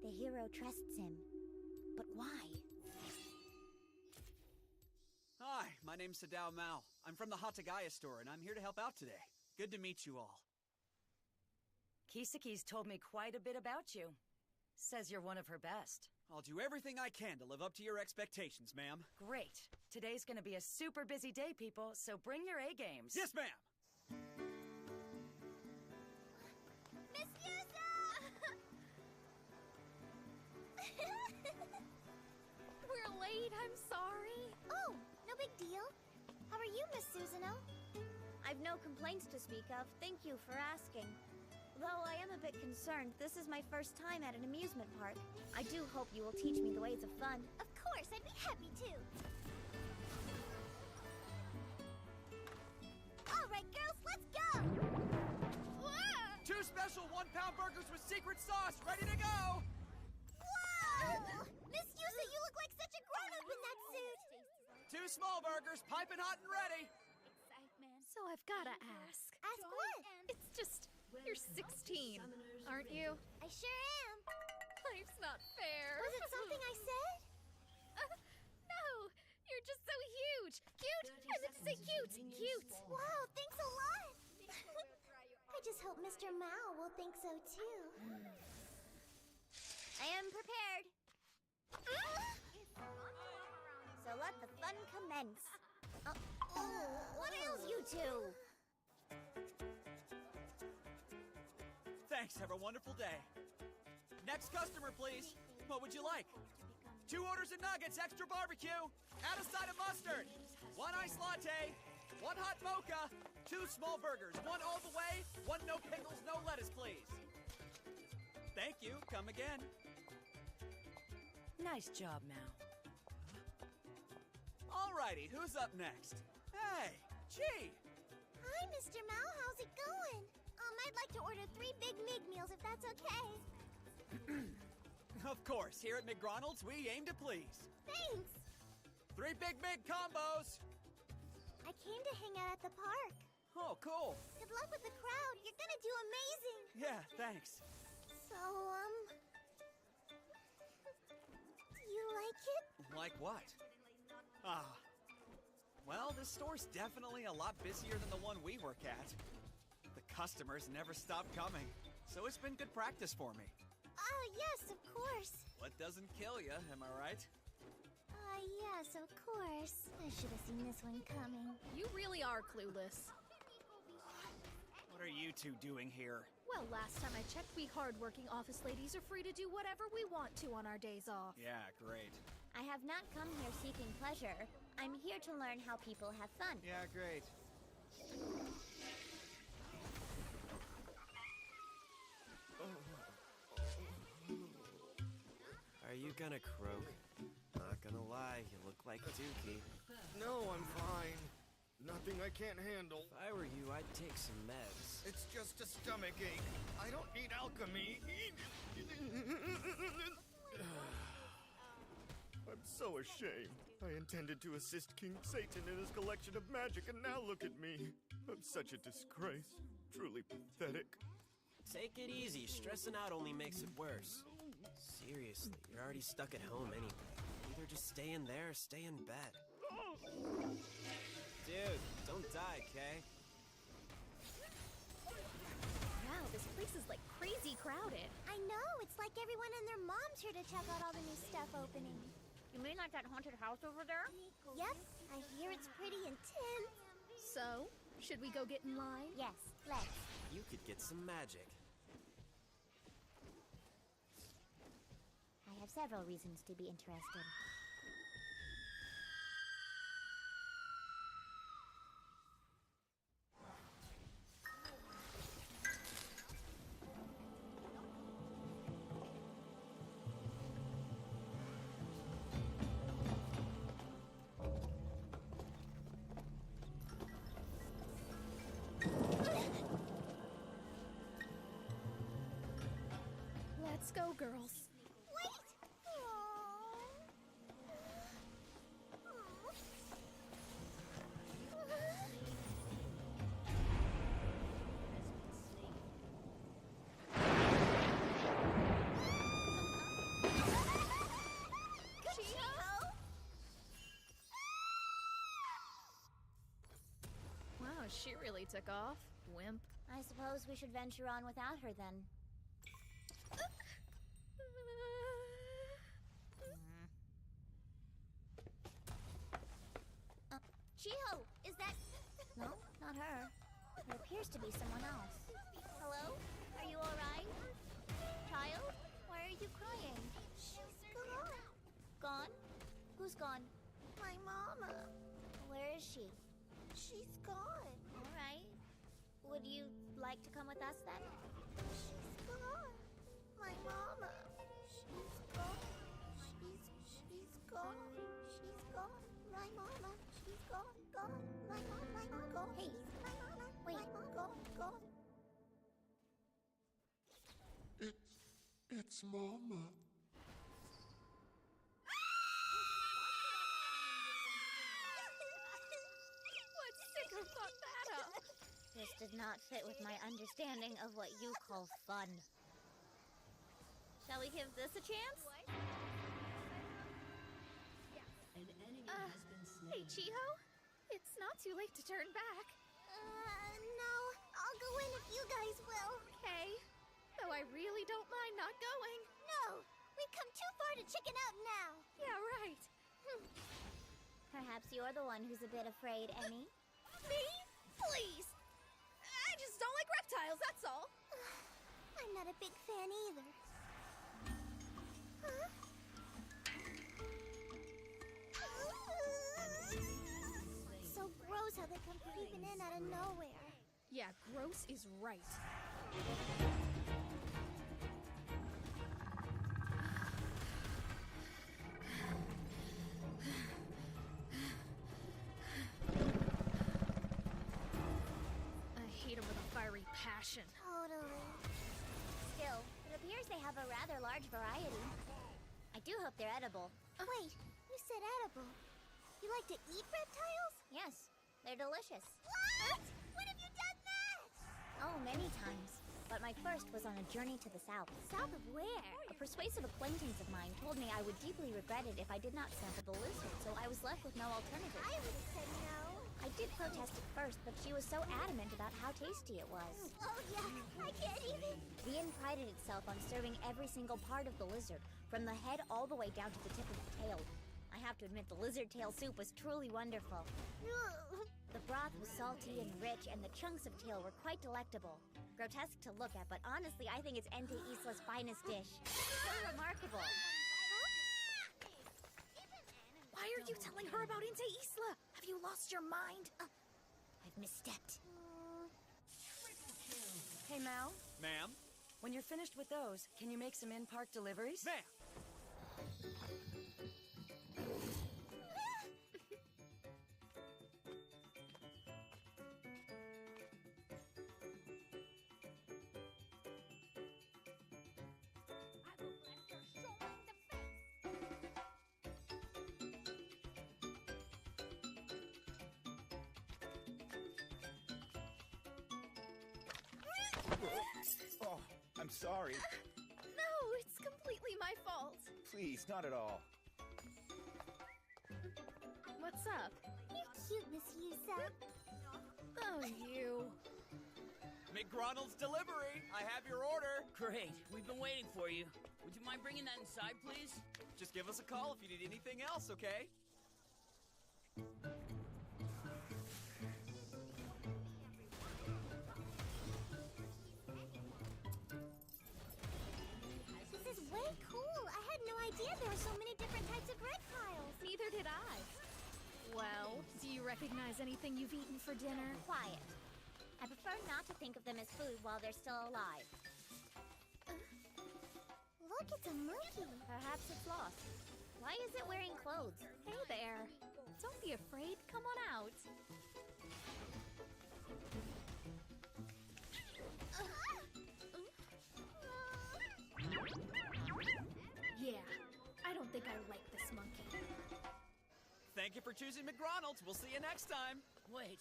The hero trusts him. But why? Hi, my name's Sadao Mao. I'm from the Hatagaya store, and I'm here to help out today. Good to meet you all. Kisaki's told me quite a bit about you. Says you're one of her best. I'll do everything I can to live up to your expectations, ma'am. Great. Today's gonna be a super busy day, people, so bring your A-games. Yes, ma'am! Miss Yusa! We're late, I'm sorry. Oh, no big deal. How are you, Miss Susanoo? I've no complaints to speak of. Thank you for asking. Though I am a bit concerned, this is my first time at an amusement park. I do hope you will teach me the ways of fun. Of course, I'd be happy to. All right, girls, let's go! Whoa! 2 special 1-pound burgers with secret sauce, ready to go! Whoa! Miss Yusa, you look like such a grown-up in that suit! 2 small burgers, piping hot and ready! So I've gotta ask. Ask what? It's just, you're 16, aren't you? I sure am. Life's not fair. Was it something I said? No, you're just so huge. Cute? I meant to say cute. Cute. Wow, thanks a lot. I just hope Mr. Mao will think so too. I am prepared. So let the fun commence. What ails you two? Thanks, have a wonderful day. Next customer, please. What would you like? 2 orders of nuggets, extra barbecue, add a side of mustard, 1 iced latte, 1 hot mocha, 2 small burgers, 1 all the way, 1 no pickles, no lettuce, please. Thank you, come again. Nice job, Mao. Alrighty, who's up next? Hey, Chi! Hi, Mr. Mao. How's it going? I'd like to order 3 Big Mig meals if that's okay. Of course, here at McDonald's, we aim to please. Thanks. 3 Big Mig combos! I came to hang out at the park. Oh, cool. Good luck with the crowd. You're gonna do amazing. Yeah, thanks. So, do you like it? Like what? Well, this store's definitely a lot busier than the one we work at. The customers never stop coming, so it's been good practice for me. Yes, of course. What doesn't kill you, am I right? Yes, of course. I should have seen this one coming. You really are clueless. What are you two doing here? Well, last time I checked, we hardworking office ladies are free to do whatever we want to on our days off. Yeah, great. I have not come here seeking pleasure. I'm here to learn how people have fun. Yeah, great. Are you gonna croak? Not gonna lie, you look like Dookie. No, I'm fine. Nothing I can't handle. If I were you, I'd take some meds. It's just a stomach ache. I don't need alchemy. I'm so ashamed. I intended to assist King Satan in his collection of magic, and now look at me. I'm such a disgrace. Truly pathetic. Take it easy. Stressing out only makes it worse. Seriously, you're already stuck at home anyway. Either just stay in there or stay in bed. Dude, don't die, okay? Wow, this place is like crazy crowded. I know. It's like everyone and their mom's here to check out all the new stuff opening. You mean like that haunted house over there? Yep. I hear it's pretty intense. So, should we go get in line? Yes, let's. You could get some magic. I have several reasons to be interested. Let's go, girls. Wait! Wow, she really took off. Wimp. I suppose we should venture on without her then. Chiho, is that... No, not her. There appears to be someone else. Hello? Are you alright? Child? Why are you crying? She's gone. Gone? Who's gone? My mama. Where is she? She's gone. Alright. Would you like to come with us then? She's gone. My mama. She's gone. She's gone. She's gone. My mama. She's gone. Gone. My mama. Gone. Hey. My mama. Wait. Gone. Gone. It's Mama. What sicker thought that up? This did not fit with my understanding of what you call fun. Shall we give this a chance? Hey, Chiho? It's not too late to turn back. No. I'll go in if you guys will. Okay. Though I really don't mind not going. No. We've come too far to chicken out now. Yeah, right. Perhaps you're the one who's a bit afraid, Emmy. Me? Please! I just don't like reptiles, that's all. I'm not a big fan either. Huh? So gross how they come creeping in out of nowhere. Yeah, gross is right. passion. Totally. Still, it appears they have a rather large variety. I do hope they're edible. Wait, you said edible. You like to eat reptiles? Yes, they're delicious. What? When have you done that? Oh, many times. But my first was on a journey to the south. South of where? A persuasive acquaintance of mine told me I would deeply regret it if I did not sample the lizard, so I was left with no alternative. I would have said no. I did protest at first, but she was so adamant about how tasty it was. Oh yeah, I can't even. The inn prided itself on serving every single part of the lizard, from the head all the way down to the tip of the tail. I have to admit, the lizard tail soup was truly wonderful. The broth was salty and rich, and the chunks of tail were quite delectable. Grotesque to look at, but honestly, I think it's Ente Isla's finest dish. So remarkable. Why are you telling her about Ente Isla? Have you lost your mind? I've misstepped. Hey, Mal, Ma'am? when you're finished with those, can you make some in-park deliveries? Ma'am! Oh, I'm sorry. No, it's completely my fault. Please, not at all. What's up? You're cute, Miss Yusa. Oh, you. McGronald's delivery! I have your order! Great. We've been waiting for you. Would you mind bringing that inside, please? Just give us a call if you need anything else, okay? This is way cool. I had no idea there were so many different types of reptiles. Neither did I. Well, do you recognize anything you've eaten for dinner? Quiet. I prefer not to think of them as food while they're still alive. Look, it's a monkey. Perhaps it's lost. Why is it wearing clothes? Hey there. Don't be afraid. Come on out. Yeah, I don't think I like this monkey. Thank you for choosing McGronald's. We'll see you next time. Wait.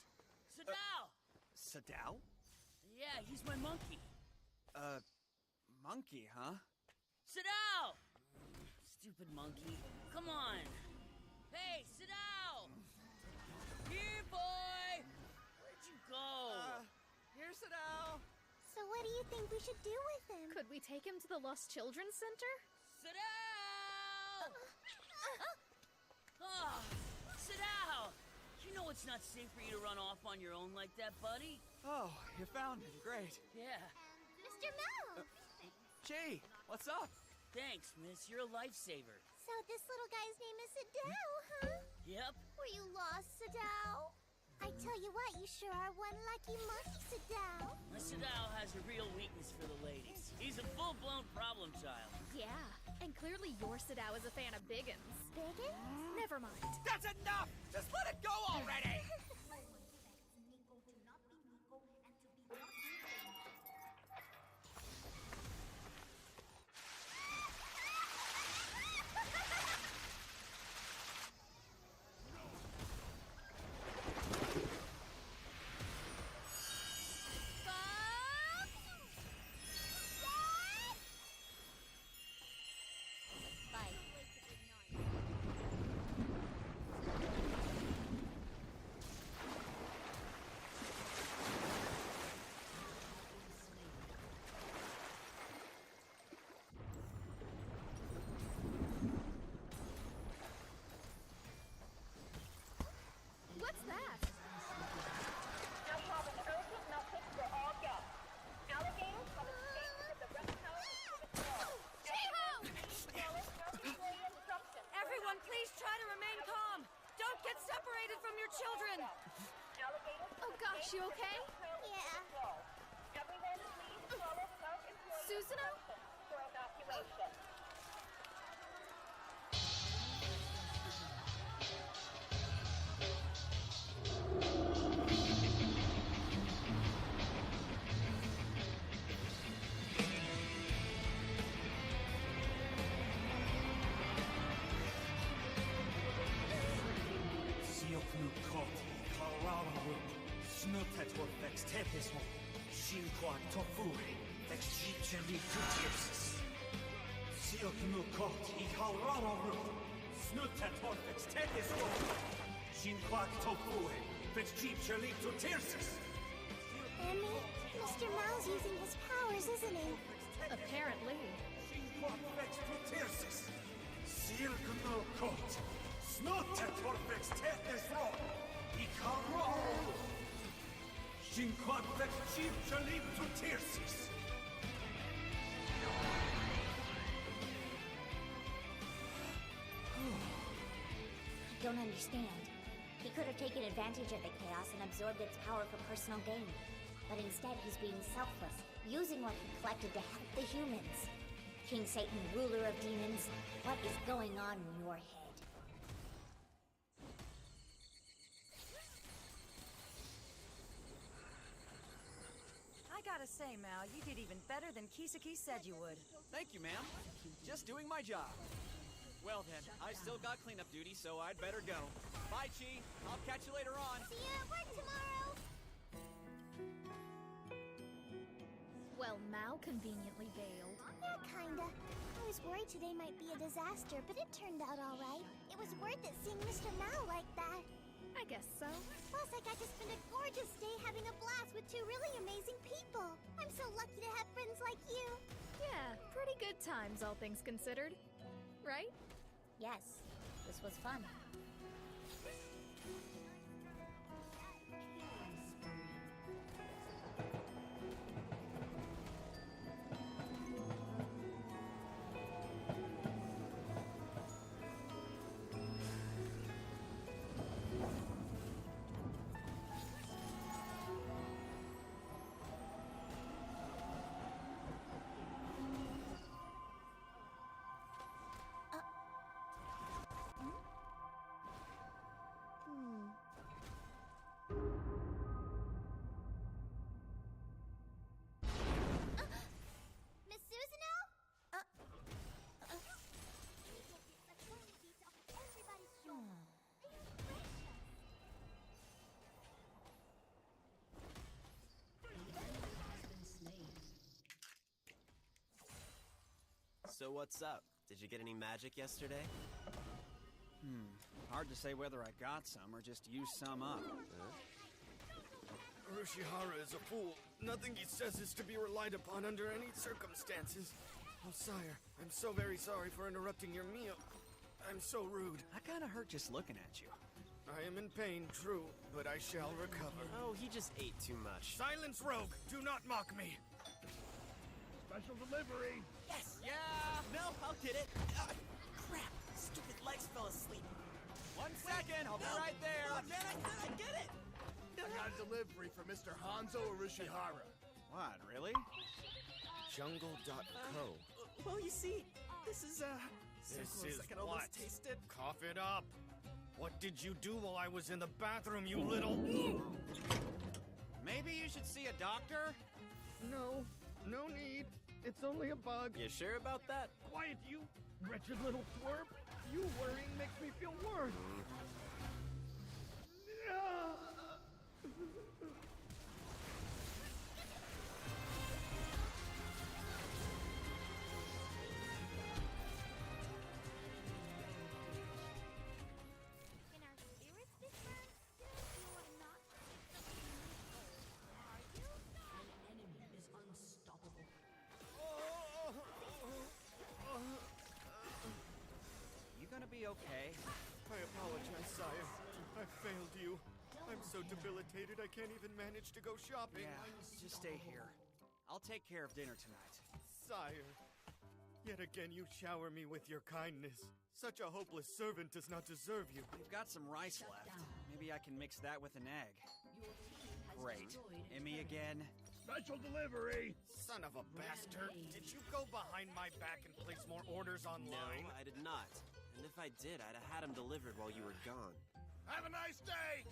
Sadao! Sadao? Yeah, he's my monkey. Monkey, huh? Sadao! Stupid monkey. Come on. Hey, Sadao! Here, boy! Where'd you go? Here's Sadao. So what do you think we should do with him? Could we take him to the Lost Children's Center? Sadao! Oh, Sadao! You know it's not safe for you to run off on your own like that, buddy. Oh, you found him. Great. Yeah. Mr. Mel! Gee, what's up? Thanks, miss. You're a lifesaver. So this little guy's name is Sadao, huh? Yep. Were you lost, Sadao? I tell you what, you sure are one lucky monkey, Sadao. My Sadao has a real weakness for the ladies. He's a full-blown problem child. Yeah, and clearly your Sadao is a fan of Biggins. Biggins? Never mind. That's enough! Just let it go already! Tepismo, Shinquan Tofue, Exchipcheli Tutipsis. Silk Nukot, Ikalrama Root, Snutetorfix Tepismo, Shinquan Tofue, Exchipcheli Tutipsis. Emmy, Mr. Mao's using his powers, isn't he? Apparently. Shinquan Tutipsis. Silk Nukot, Snutetorfix Tepismo, Ikalrama Root. Shinquan Exchipcheli Tutipsis. I don't understand. He could have taken advantage of the chaos and absorbed its power for personal gain. But instead, he's being selfless, using what he collected to help the humans. King Satan, ruler of demons, what is going on in your head? I gotta say, Mal, you did even better than Kisaki said you would. Thank you, ma'am. Just doing my job. Well then, I still got cleanup duty, so I'd better go. Bye, Chi. I'll catch you later on. See you at work tomorrow! Well, Mao conveniently bailed. Yeah, kinda. I was worried today might be a disaster, but it turned out all right. It was worth it seeing Mr. Mao like that. I guess so. Plus, I got to spend a gorgeous day having a blast with two really amazing people. I'm so lucky to have friends like you. Yeah, pretty good times, all things considered. Right? Yes, this was fun. Miss Susanoo? So what's up? Did you get any magic yesterday? Hard to say whether I got some or just used some up. Urushihara is a fool. Nothing he says is to be relied upon under any circumstances. Oh, sire, I'm so very sorry for interrupting your meal. I'm so rude. I kinda hurt just looking at you. I am in pain, true, but I shall recover. Oh, he just ate too much. Silence, rogue! Do not mock me! Special delivery! Yes! Yeah! No, I'll get it! Crap! Stupid legs fell asleep. 1 second, I'll be right there. Come on, man, I get it! I got a delivery for Mr. Hanzo Urushihara. What, really? Jungle.co. Well, you see, this is, so This close is I can what? almost taste it. Cough it up! What did you do while I was in the bathroom, you little... Maybe you should see a doctor? No, no need. It's only a bug. You sure about that? Quiet, you wretched little twerp. You worrying makes me feel worse. Can our spirits be friends? You are not are you? An enemy is unstoppable. You gonna be okay? I apologize, sire. I failed you. I'm so debilitated I can't even manage to go shopping. Yeah, just stay here. I'll take care of dinner tonight. Sire, yet again you shower me with your kindness. Such a hopeless servant does not deserve you. We've got some rice left. Maybe I can mix that with an egg. Great. Emmy again. Special delivery! Son of a bastard! Did you go behind my back and place more orders online? No, I did not. And if I did, I'd have had him delivered while you were gone. Have a nice day!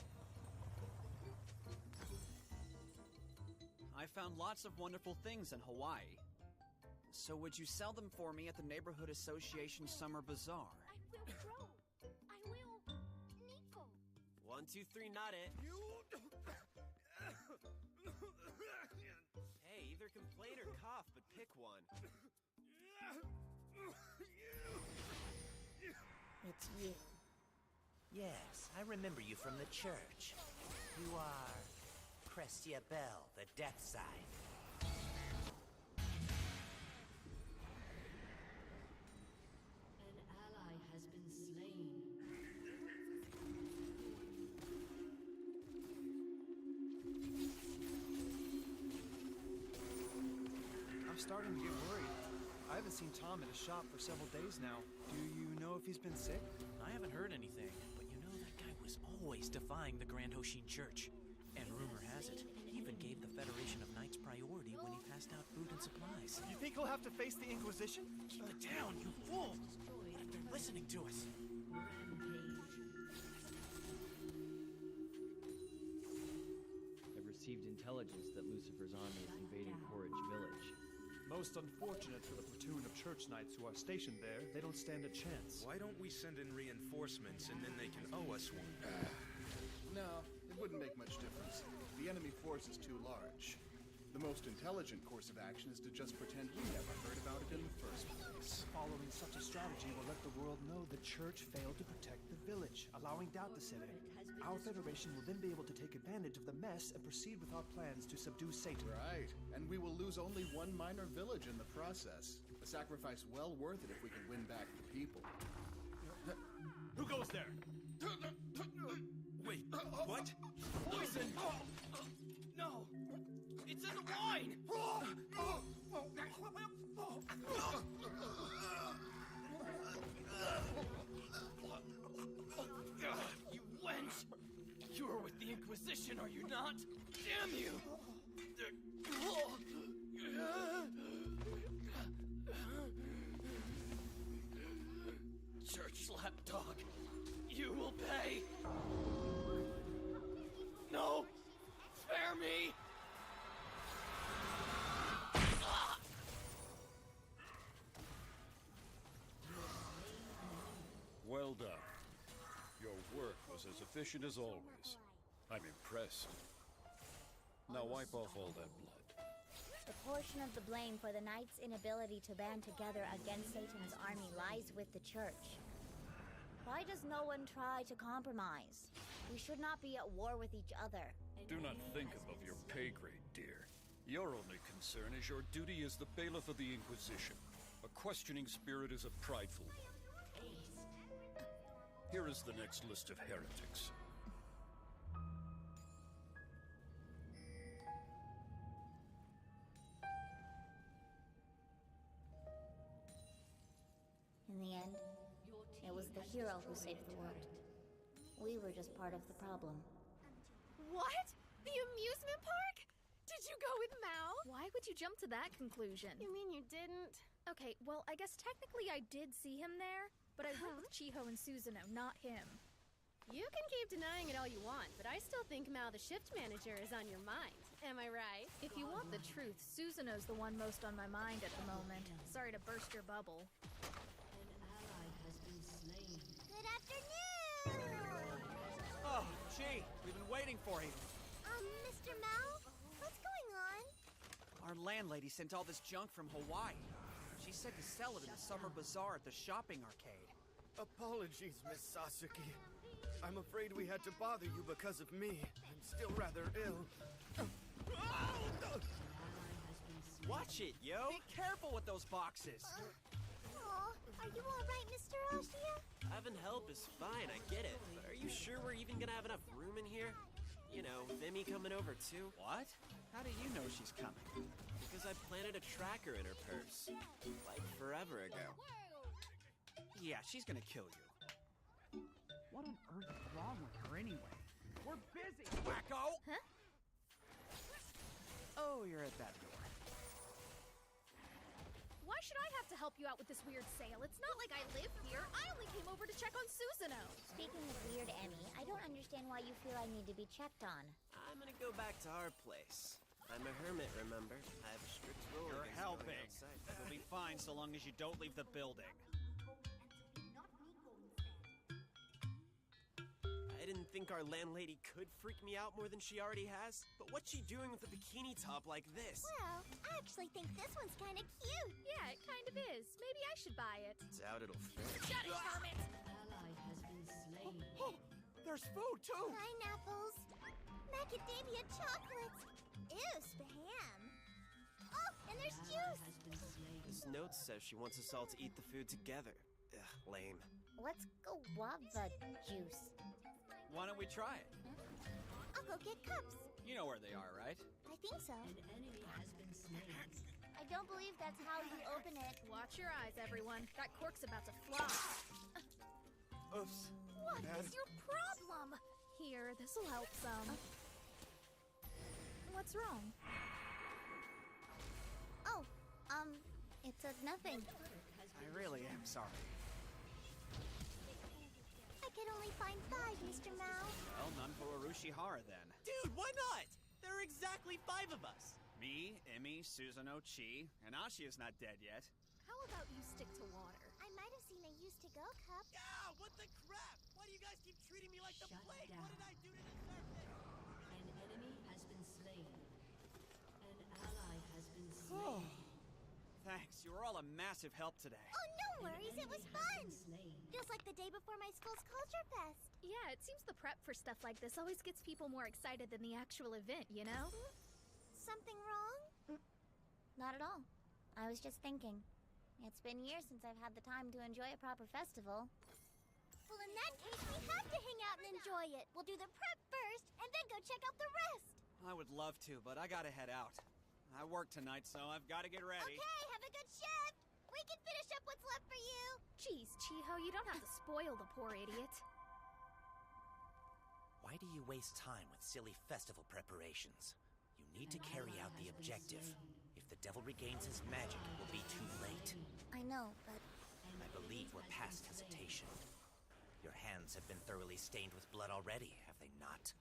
I found lots of wonderful things in Hawaii. So would you sell them for me at the Neighborhood Association Summer Bazaar? I will grow. I will. Nico. 1, 2, 3, not it. You... one. It's you. Yes, I remember you from the church. You are Crestia Bell, the Death Side. An ally has been slain. I'm starting to get worried. I haven't seen Tom at his shop for several days now. Do you know if he's been sick? I haven't heard anything, but you know that guy was always defying the Grand Hoshin Church. And rumor has it, he even gave the Federation of Knights priority when he passed out food and supplies. You think he'll have to face the Inquisition? Keep it down, you fool! What if they're listening to us? I've received intelligence that Lucifer's army is invading Porridge Village. Most unfortunate for the platoon of church knights who are stationed there. They don't stand a chance. Why don't we send in reinforcements and then they can owe us one? No, it wouldn't make much difference. The enemy force is too large. The most intelligent course of action is to just pretend we never heard about it in the first place. Following such a strategy will let the world know the church failed to protect the village, allowing doubt to set in. Our Federation will then be able to take advantage of the mess and proceed with our plans to subdue Satan. Right, and we will lose only one minor village in the process. A sacrifice well worth it if we can win back the people. Who goes there? Wait, what? Poison! No! It's in the wine! You wench! You are with the Inquisition, are you not? Damn you! Church lapdog, you will pay! No! Spare me! Well done. Your work was as efficient as always. I'm impressed. Now wipe off all that blood. The portion of the blame for the Knights' inability to band together against Satan's army lies with the Church. Why does no one try to compromise? We should not be at war with each other. Do not think above your pay grade, dear. Your only concern is your duty as the bailiff of the Inquisition. A questioning spirit is a prideful one. Here is the next list of heretics. In the end, it was the hero who saved the world. We were just part of the problem. What? The amusement park? Did you go with Mao? Why would you jump to that conclusion? You mean you didn't? Okay, well, I guess technically I did see him there, but I went with Chiho and Susanoo, not him. You can keep denying it all you want, but I still think Mao the shift manager is on your mind. Am I right? If you want the truth, Susanoo's the one most on my mind at the moment. Sorry to burst your bubble. An ally has been slain. Good afternoon! Oh, Chi, we've been waiting for you. Mr. Mao? What's going on? Our landlady sent all this junk from Hawaii. She said to sell it in the summer bazaar at the shopping arcade. Apologies, Miss Sasuke. I'm afraid we had to bother you because of me. I'm still rather ill. Watch it, yo! Be careful with those boxes! Aw, are you alright, Mr. Ashia? Having help is fine, I get it. But are you sure we're even gonna have enough room in here? You know, Vimy coming over too? What? How do you know she's coming? Because I planted a tracker in her purse. Like forever ago. Yeah, she's gonna kill you. What on earth is wrong with her anyway? We're busy! Wacko! Huh? Oh, you're at that door. Why should I have to help you out with this weird sale? It's not like I live here. I only came over to check on Susanoo. Speaking of weird, Emmy, I don't understand why you feel I need to be checked on. I'm gonna go back to our place. I'm a hermit, remember? I have a strict rule You're against helping. going outside. You'll be fine so long as you don't leave the building. I didn't think our landlady could freak me out more than she already has, but what's she doing with a bikini top like this? Well, I actually think this one's kind of cute. Yeah, it kind of is. Maybe I should buy it. Doubt it'll fit. Shut it, Hermit! Ally has been slain. Oh, there's food too! Pineapples. Macadamia chocolates. Ew, spam. Oh, and there's juice. This note says she wants us all to eat the food together. Ugh, lame. What's guava juice? Why don't we try it? I'll go get cups. You know where they are, right? I think so. An enemy has been slain. I don't believe that's how you open it. Watch your eyes, everyone. That cork's about to fly. Oops. What is your problem? Here, this'll help some. What's wrong? Oh, it's nothing. I really am sorry. I could only find 5, Mr. Mao. Well, none for Urushihara then. Dude, why not? There are exactly 5 of us. Me, Emmy, Susanoo, Chi, and Ashi is not dead yet. How about you stick to water? I might have seen a used-to-go cup. Yeah, what the crap? Why do you guys keep treating me like the plague? down. What did I do to deserve this? An enemy has been slain. An ally has been slain. Thanks, you were all a massive help today. Oh, no worries. It was fun. Feels like the day before my school's Culture Fest. Yeah, it seems the prep for stuff like this always gets people more excited than the actual event, you know? Something wrong? Not at all. I was just thinking. It's been years since I've had the time to enjoy a proper festival. Well, in that case, we have to hang out and enjoy it. We'll do the prep first, and then go check out the rest. I would love to, but I gotta head out. I work tonight, so I've gotta get ready. Okay, have a good shift. We can finish up what's left for you. Jeez, Chiho, you don't have to spoil the poor idiot. Why do you waste time with silly festival preparations? You need to carry out the objective. If the devil regains his magic, it will be too late. I know, but... I believe we're past hesitation. Your hands have been thoroughly stained with blood already, have they not?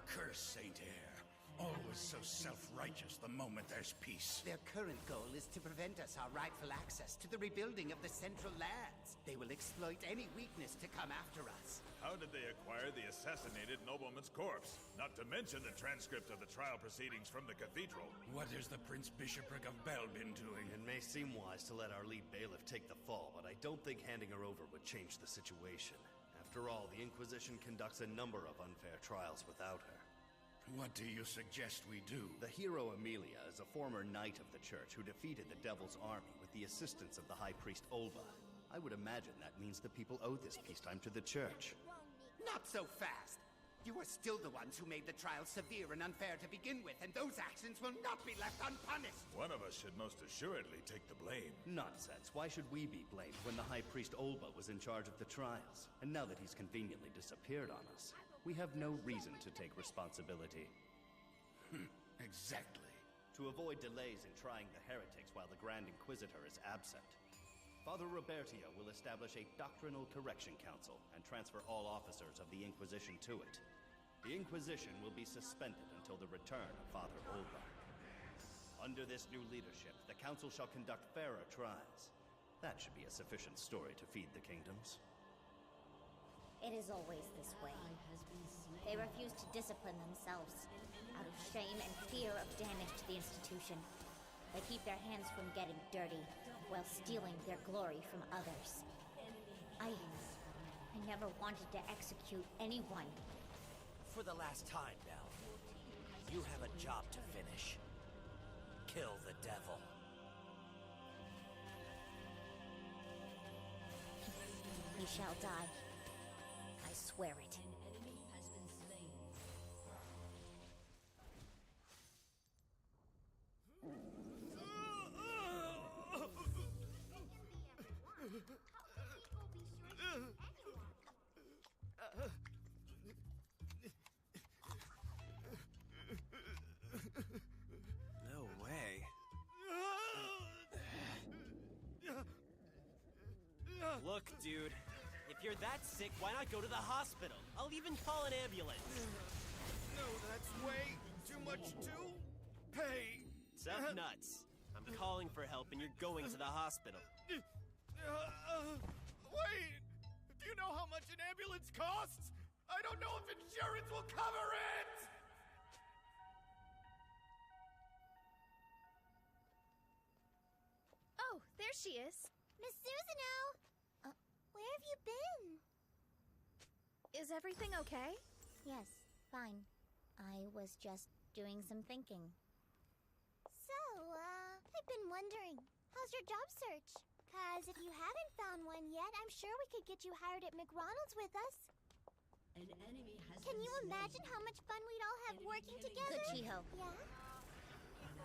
Curse Saint Air. Always so self-righteous the moment there's peace. Their current goal is to prevent us our rightful access to the rebuilding of the Central Lands. They will exploit any weakness to come after us. How did they acquire the assassinated nobleman's corpse? Not to mention the transcript of the trial proceedings from the cathedral. What has the Prince Bishopric of Bell been doing? It may seem wise to let our lead bailiff take the fall, but I don't think handing her over would change the situation. After all, the Inquisition conducts a number of unfair trials without her. What do you suggest we do? The hero Amelia is a former knight of the church who defeated the Devil's army with the assistance of the High Priest Olva. I would imagine that means the people owe this peacetime to the church. Not so fast! You are still the ones who made the trial severe and unfair to begin with, and those actions will not be left unpunished! One of us should most assuredly take the blame. Nonsense. Why should we be blamed when the High Priest Olva was in charge of the trials? And now that he's conveniently disappeared on us, we have no reason to take responsibility. Exactly. To avoid delays in trying the heretics while the Grand Inquisitor is absent, Father Robertio will establish a Doctrinal Correction Council and transfer all officers of the Inquisition to it. The Inquisition will be suspended until the return of Father Olva. Under this new leadership, the Council shall conduct fairer trials. That should be a sufficient story to feed the kingdoms. It is always this way. They refuse to discipline themselves out of shame and fear of damage to the institution. They keep their hands from getting dirty while stealing their glory from others. I never wanted to execute anyone. For the last time, Belle, you have a job to finish. Kill the devil. He shall die. I swear it. An enemy has been slain. No way. Look, dude. If you're that sick, why not go to the hospital? I'll even call an ambulance. No, that's way too much too. Hey! Tough nuts. I'm calling for help and you're going to the hospital. Wait! Do you you know how much an ambulance costs? I don't know if insurance will cover it! Oh, there she is. Miss Susano! Where have you been? Is everything okay? Yes, fine. I was just doing some thinking. So, I've been wondering, how's your job search? 'Cause if you haven't found one yet, I'm sure we could get you hired at McDonald's with us. An enemy has Can been you slain. imagine how much fun we'd all have working together? Good, Chiho. Yeah?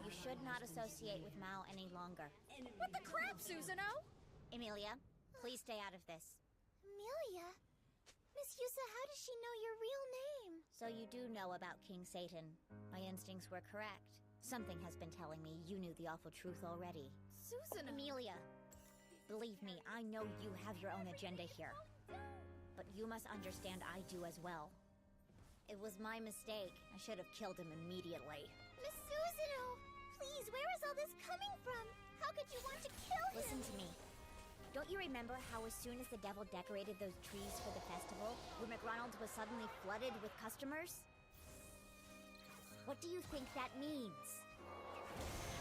You should not associate with Mao any longer. What the crap, Susano? Emilia, please stay out of this. Amelia? Miss Yusa, how does she know your real name? So you do know about King Satan. My instincts were correct. Something has been telling me you knew the awful truth already. Susano! Emilia, believe me, I know you have your own agenda here. But you must understand I do as well. It was my mistake. I should have killed him immediately. Miss Susano! Please, where is all this coming from? How could you want to kill him? Listen to me. Don't you remember how as soon as the devil decorated those trees for the festival, where McDonald's was suddenly flooded with customers? What do you think that means?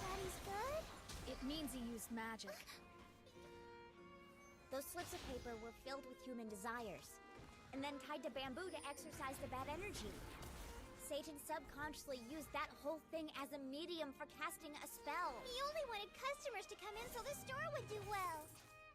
That he's good? It means he used magic. Those slips of paper were filled with human desires, and then tied to bamboo to exorcise the bad energy. Satan subconsciously used that whole thing as a medium for casting a spell. He only wanted customers to come in so the store would do well.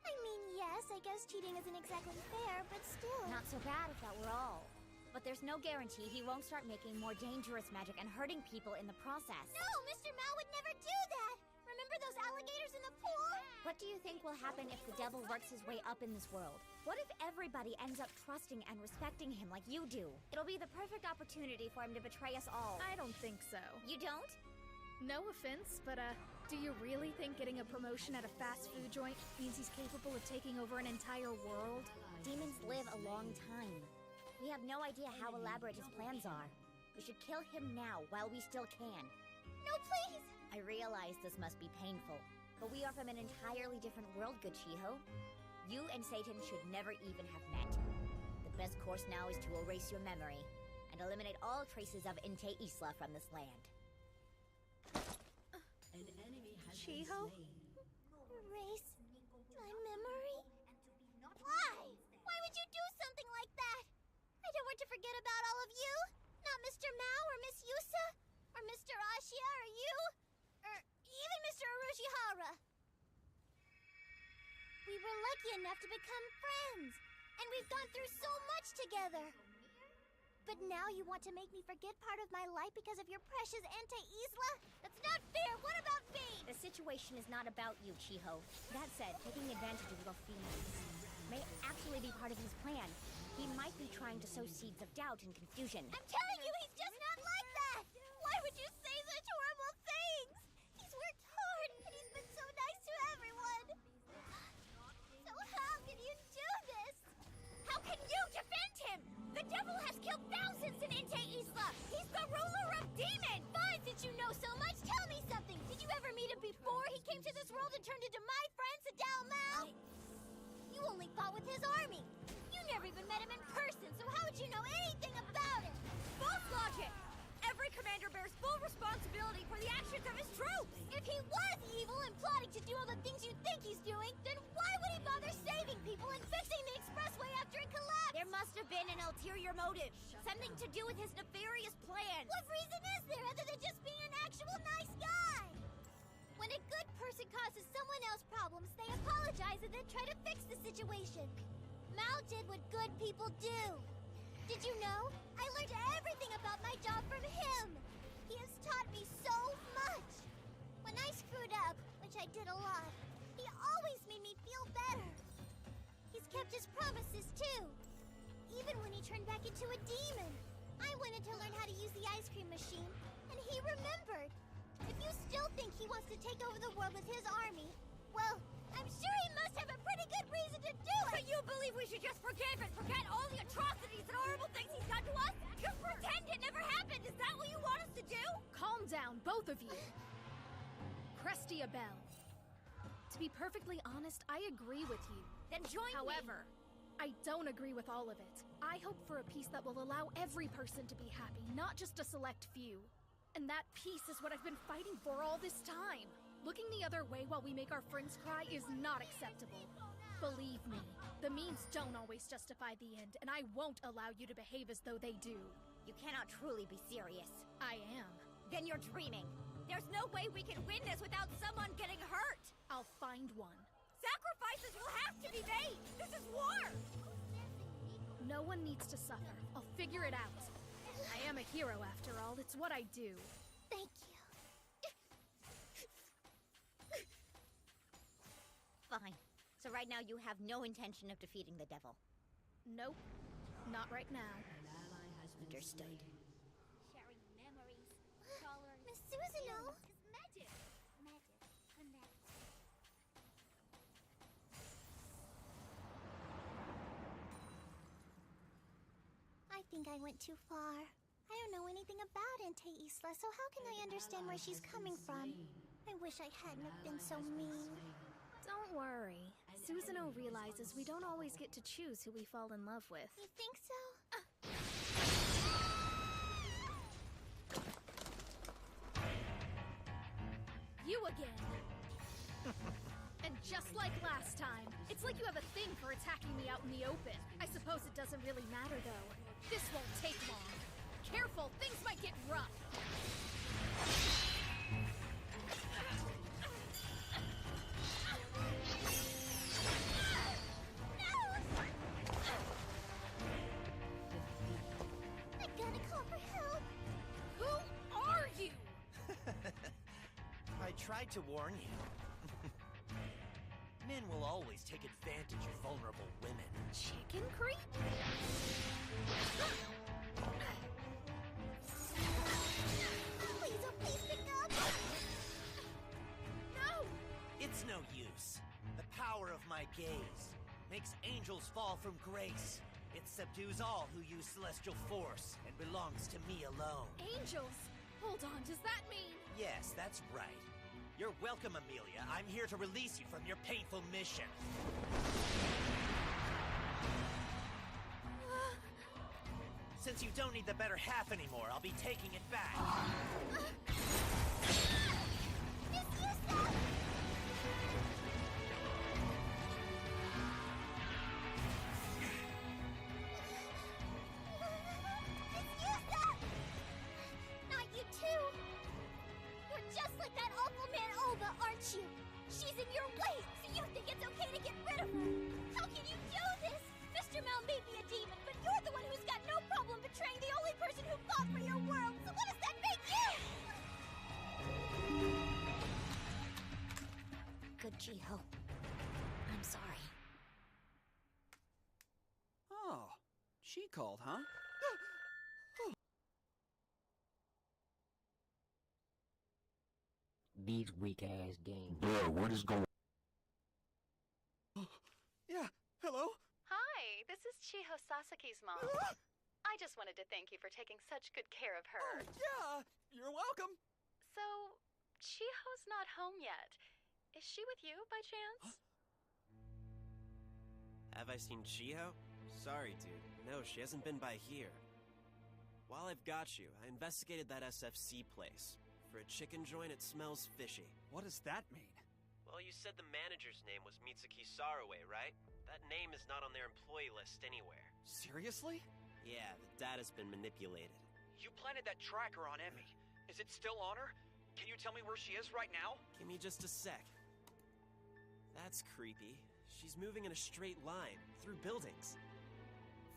I mean, yes, I guess cheating isn't exactly fair, but still. Not so bad if that were all. But there's no guarantee he won't start making more dangerous magic and hurting people in the process. No, Mr. Mao would never do that! Remember those alligators in the pool? What do you think will happen if the devil works his way up in this world? What if everybody ends up trusting and respecting him like you do? It'll be the perfect opportunity for him to betray us all. I don't think so. You don't? No offense, but do you really think getting a promotion at a fast food joint means he's capable of taking over an entire world? Demons live a long time. We have no idea how elaborate his plans are. We should kill him now while we still can. No, please! I realize this must be painful, but we are from an entirely different world, good Chiho. You and Satan should never even have met. The best course now is to erase your memory and eliminate all traces of Inte Isla from this land. An enemy has Chiho? been slain. Erase my memory? Why? Why would you do something like that? I don't want to forget about all of you. Not Mr. Mao or Miss Yusa, or Mr. Ashia or you, or even Mr. Urushihara. We were lucky enough to become friends, and we've gone through so much together. But now you want to make me forget part of my life because of your precious Ente Isla? That's not fair! What about me? The situation is not about you, Chiho. That said, taking advantage of your feelings may actually be part of his plan. He might be trying to sow seeds of doubt and confusion. I'm telling you, he's just not like that! Why would you say such horrible things? He's worked hard, and he's been so nice to everyone. So how can you do this? How can you defend him? The devil has killed thousands in Inte Isla! He's the ruler of demons! Fine, since you know so much, tell me something! Did you ever meet him before he came to this world and turned into my friend, Sadao Mao? You only fought with his army. You never even met him in person, so how would you know anything about him? False logic! Every commander bears full responsibility for the actions of his troops! If he was evil and plotting to do all the things you think he's doing, then why would he bother saving people and fixing the expressway after it collapsed? There must have been an ulterior motive. Something to do with his nefarious plans. What reason is there other than just being an actual nice guy? When a good person causes someone else problems, they apologize and then try to fix the situation. Mao did what good people do. Did you know? I learned everything about my job from him. He has taught me so much. When I screwed up, which I did a lot, he always made me feel better. He's kept his promises too. Even when he turned back into a demon. I wanted to learn how to use the ice cream machine, and he remembered. If you still think he wants to take over the world with his army, well, I'm sure he must have a pretty good reason to do it! So you believe we should just forgive and forget all the atrocities and horrible things he's done to us? Just pretend it never happened? Is that what you want us to do? Calm down, both of you. Crestia Bell. To be perfectly honest, I agree with you. Then join me. However, I don't agree with all of it. I hope for a peace that will allow every person to be happy, not just a select few. And that peace is what I've been fighting for all this time. Looking the other way while we make our friends cry is not acceptable. Believe me, the means don't always justify the end, and I won't allow you to behave as though they do. You cannot truly be serious. I am. Then you're dreaming. There's no way we can win this without someone getting hurt. I'll find one. Sacrifices will have to be made. This is war. No one needs to suffer. I'll figure it out. I am a hero after all. It's what I do. Thank you. Fine. So right now you have no intention of defeating the devil. Nope. Not right now. Understood. Sharing memories, Miss Susanoo! Magic. I think I went too far. I don't know anything about Entei Isla, so how can I understand where she's coming from? I wish I hadn't have been so mean. Don't worry. Susanoo realizes we don't always get to choose who we fall in love with. You think so? You again! And just like last time, it's like you have a thing for attacking me out in the open. I suppose it doesn't really matter, though. This won't take long. Careful, things might get rough. I gotta call for help! Who are you? I tried to warn you. Men will always take advantage of vulnerable women. Chicken creep? Please, oh please pick up! No! It's no use. The power of my gaze makes angels fall from grace. It subdues all who use celestial force and belongs to me alone. Angels? Hold on, does that mean... Yes, that's right. You're welcome, Amelia. I'm here to release you from your painful mission. Since you don't need the better half anymore, I'll be taking it back. Miss Yusa! Miss Yusa! Not you too! You're just like that awful man Oba, aren't you? She's in your way, so you think it's okay to get rid of her! How can you do this? Mr. Mel may be a demon, but you're the one who's got no problem betraying the only person who fought for your world, so what does that make you? Good, Jiho. I'm sorry. Oh, she called, huh? These weak-ass games. Bro, what is going Yeah, hello? Hi, this is Chiho Sasaki's mom. I just wanted to thank you for taking such good care of her. Yeah, you're welcome. So, Chiho's not home yet. Is she with you, by chance? Have I seen Chiho? Sorry, dude. No, she hasn't been by here. While I've got you, I investigated that SFC place. For a chicken joint, it smells fishy. What does that mean? Well, you said the manager's name was Mitsuki Sarue, right? That name is not on their employee list anywhere. Seriously? Yeah, the data's been manipulated. You planted that tracker on Emmy. Is it still on her? Can you tell me where she is right now? Give me just a sec. That's creepy. She's moving in a straight line, through buildings.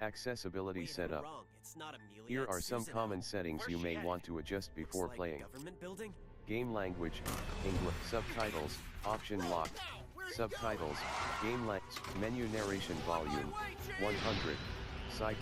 Accessibility Wait, setup. I'm wrong. It's not Amelia, Here are it's some Susanoo. common settings you may want to adjust before Looks like playing. Government building? Game language, English, subtitles, option locked, subtitles, game length, menu narration volume, 100, site.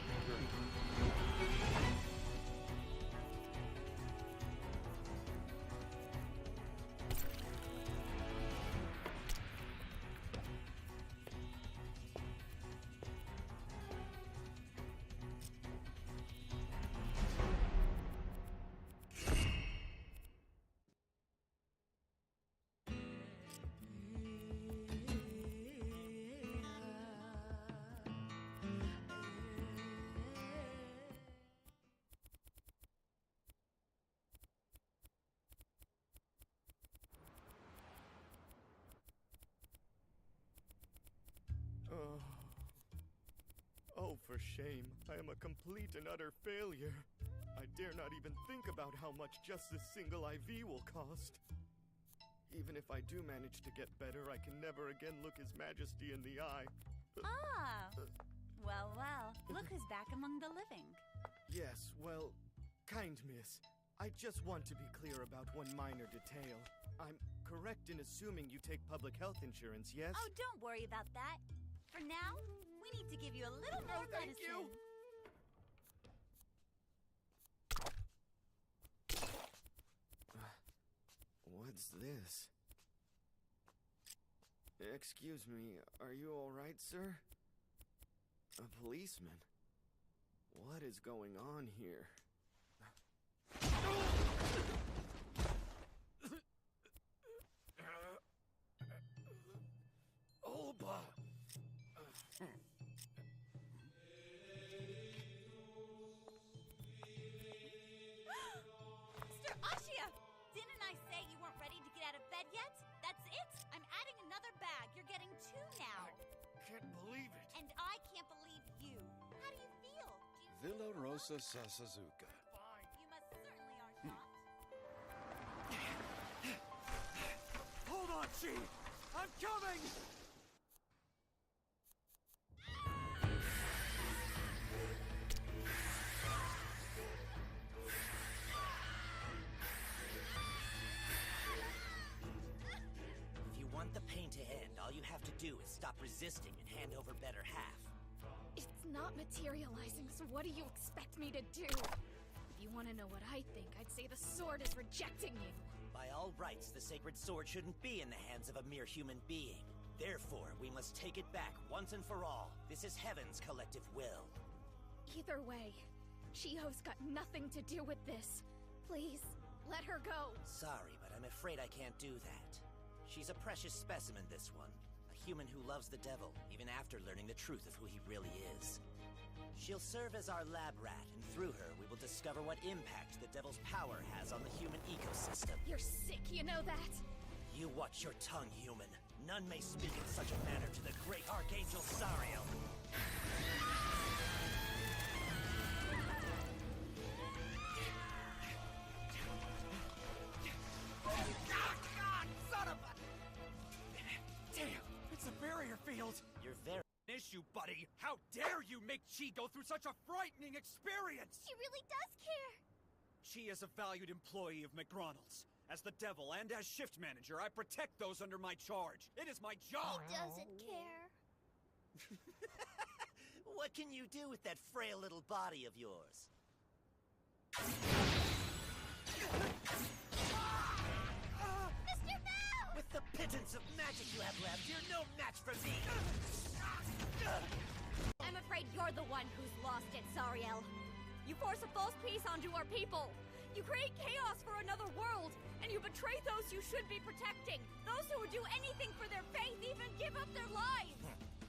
For shame, I am a complete and utter failure. I dare not even think about how much just this single IV will cost. Even if I do manage to get better, I can never again look His Majesty in the eye. Ah! Well, well, look who's back among the living. Yes, well, kind miss. I just want to be clear about one minor detail. I'm correct in assuming you take public health insurance, yes? Oh, don't worry about that. For now, we need to give you a little more thank medicine. you. What's this? Excuse me, are you alright, sir? A policeman? What is going on here? Oba! Mr. Ashia! Didn't I say you weren't ready to get out of bed yet? That's it! I'm adding another bag. You're getting 2 now. Can't believe it. And I can't believe you. How do you feel? Villa Rosa Sasazuka. You most certainly are shocked. Hold on, Chi! I'm coming! If you want the pain to end, all you have to do is stop resisting and hand over better half. It's not materializing, so what do you expect me to do? If you want to know what I think, I'd say the sword is rejecting you. By all rights, the sacred sword shouldn't be in the hands of a mere human being. Therefore, we must take it back once and for all. This is Heaven's collective will. Either way, Chiho's got nothing to do with this. Please, let her go. Sorry, but I'm afraid I can't do that. She's a precious specimen, this one. A human who loves the devil, even after learning the truth of who he really is. She'll serve as our lab rat, and through her, we will discover what impact the devil's power has on the human ecosystem. You're sick, you know that? You watch your tongue, human. None may speak in such a manner to the great Archangel Sariel. God, son of a... Damn, it's a barrier field. You're very... Issue, buddy. How dare you make Chi go through such a frightening experience? She really does care. Chi is a valued employee of McDonald's. As the devil and as shift manager, I protect those under my charge. It is my job. He doesn't care. What can you do with that frail little body of yours? Mr. Bell! With the pittance of magic you have left, you're no match for me! I'm afraid you're the one who's lost it, Sariel. You force a false peace onto our people. You create chaos for another world, and you betray those you should be protecting. Those who would do anything for their faith, even give up their lives.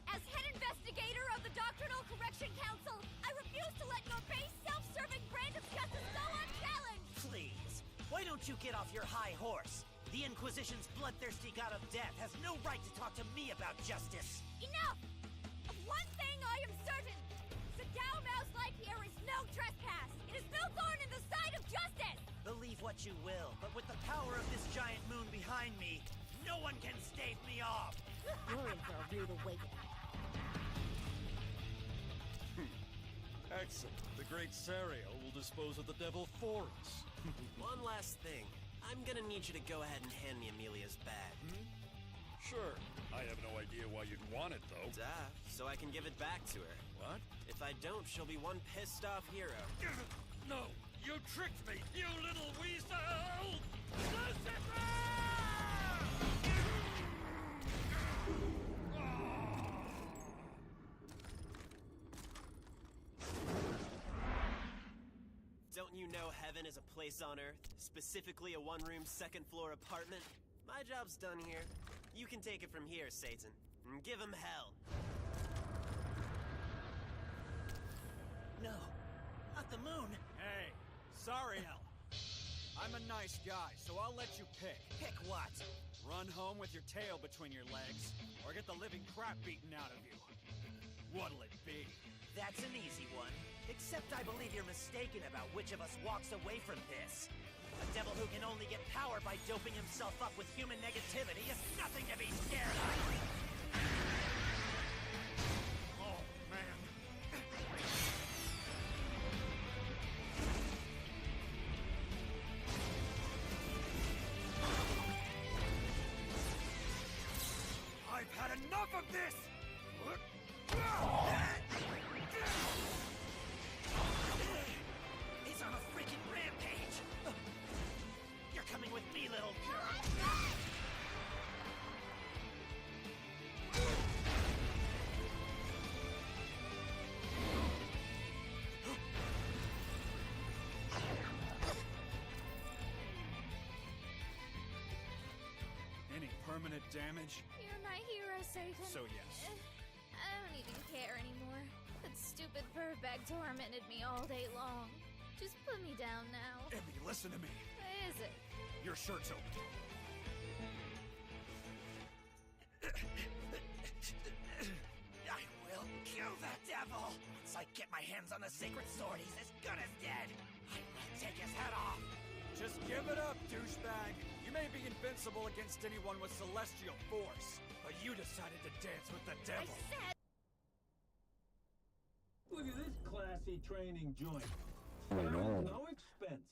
As head investigator of the Doctrinal Correction Council, I refuse to let your base, self-serving brand of justice go unchallenged! Please, why don't you get off your high horse? The Inquisition's bloodthirsty god of death has no right to talk to me about justice! Enough! Of one thing I am certain! Sadao Mao's life here is no trespass! It is no thorn in the side of justice! Believe what you will, but with the power of this giant moon behind me, no one can stave me off! You're in for a rude awakening. Excellent. The great Sariel will dispose of the devil for us. One last thing. I'm gonna need you to go ahead and hand me Amelia's bag. Sure. I have no idea why you'd want it, though. Duh, so I can give it back to her. What? If I don't, she'll be one pissed-off hero. No! You tricked me, you little weasel! Lucifer! Don't you know heaven is a place on Earth? Specifically a one-room, second-floor apartment? My job's done here. You can take it from here, Satan. And give him hell. No, not the moon. Hey, Sariel. I'm a nice guy, so I'll let you pick. Pick what? Run home with your tail between your legs, or get the living crap beaten out of you. What'll it be? That's an easy one. Except I believe you're mistaken about which of us walks away from this. A devil who can only get power by doping himself up with human negativity is nothing to be scared of! Oh, man. I've had enough of this! He's on a freaking rampage! You're coming with me, little girl! Any permanent damage? You're my hero, Satan. So yes. I don't even care anymore. That stupid fur-bag tormented me all day long. Just put me down now. Emmy, listen to me. What is it? Your shirt's open. I will kill that devil! Once I get my hands on the sacred sword, he's as good as dead! I will take his head off! Just give it up, douchebag! You may be invincible against anyone with celestial force, but you decided to dance with the devil. I said... Look at this classy training joint. No expense.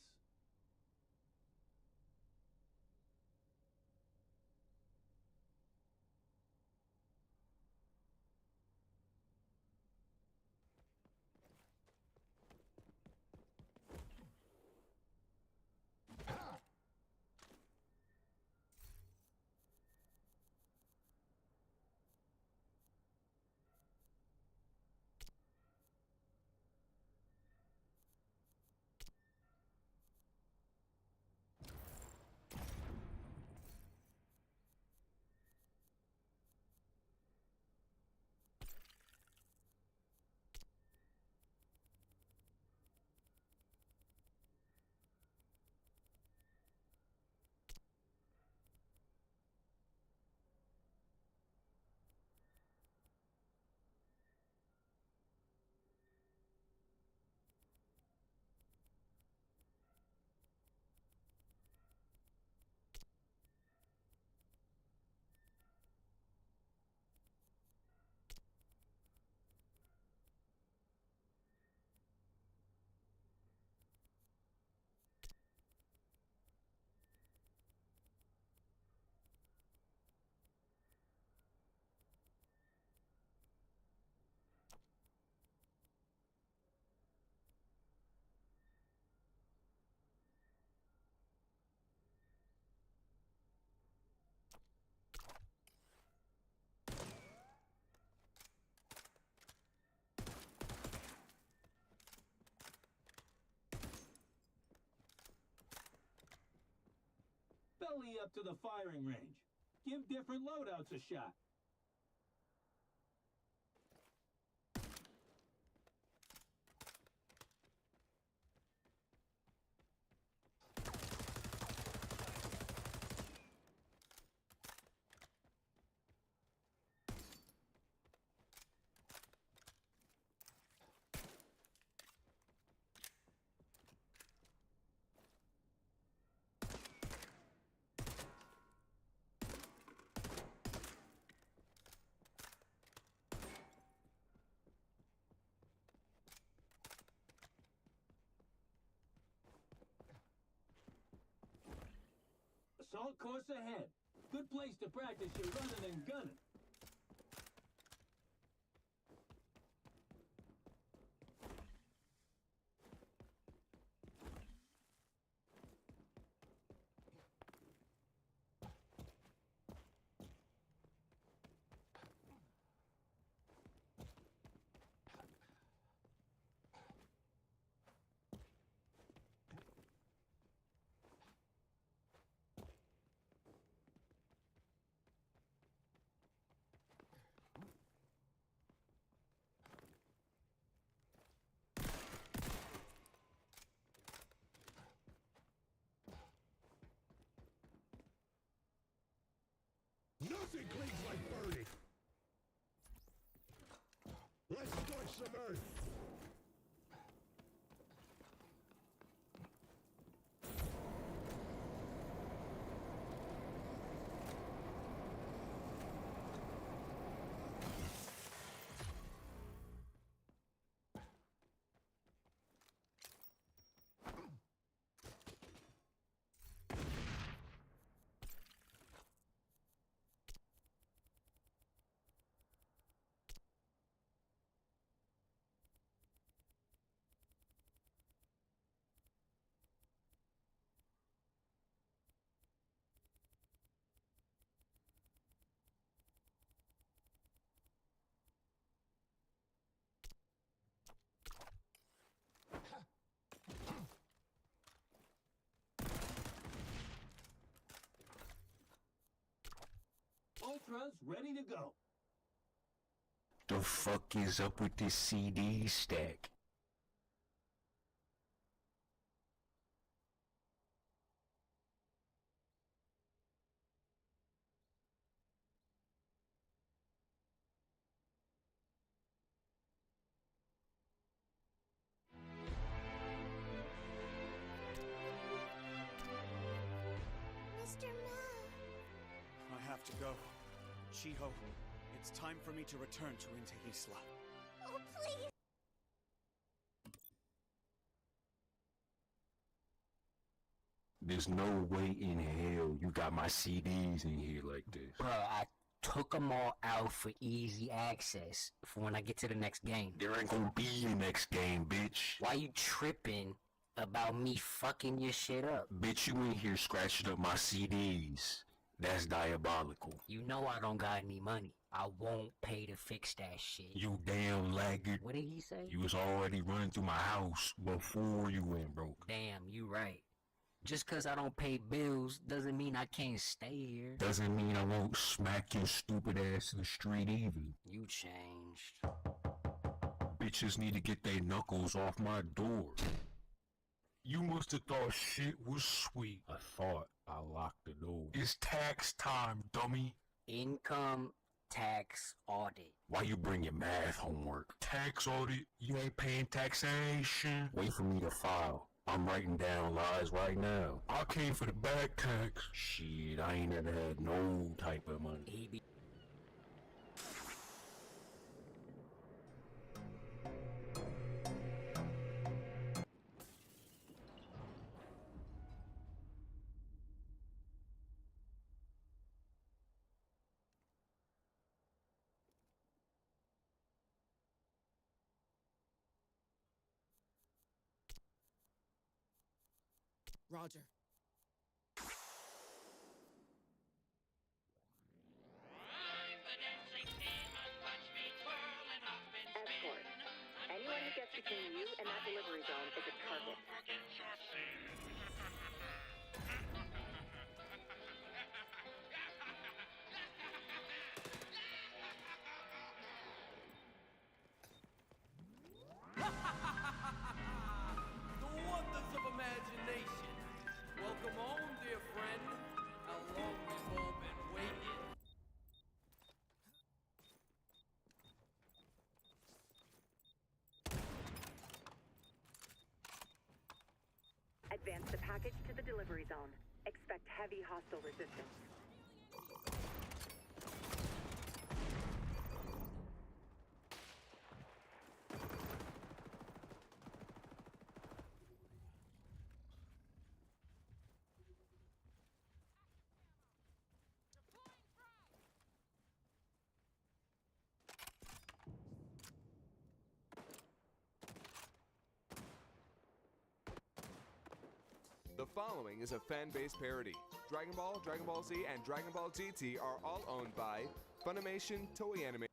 Belly up to the firing range. Give different loadouts a shot. Assault course ahead. Good place to practice your running and gunning. ready to go. The fuck is up with this CD stack? Mr. Mao. I have to go. Chiho, it's time for me to return to Inte Isla. Oh, please. There's no way in hell you got my CDs in here like this. Bruh, I took them all out for easy access for when I get to the next game. There ain't gonna be a next game, bitch. Why you tripping about me fucking your shit up? Bitch, you in here scratching up my CDs. That's diabolical. You know I don't got any money. I won't pay to fix that shit. You damn laggard. What did he say? You was already running through my house before you went broke. Damn, you right. Just cause I don't pay bills doesn't mean I can't stay here. Doesn't mean I won't smack your stupid ass in the street either. You changed. Bitches need to get their knuckles off my door. You must have thought shit was sweet. I thought I locked the door. It's tax time, dummy. Income tax audit. Why you bring your math homework? Tax audit? You ain't paying taxation? Wait for me to file. I'm writing down lies right now. I came for the back tax. Shit, I ain't never had no type of money. Roger. Escort. Anyone who gets between you and that delivery zone is a target. The wonders of imagination. Welcome home, dear friend. How long we've all been waiting. Advance the package to the delivery zone. Expect heavy hostile resistance. The following is a fan-based parody. Dragon Ball, Dragon Ball Z, and Dragon Ball GT are all owned by Funimation, Toei Animation.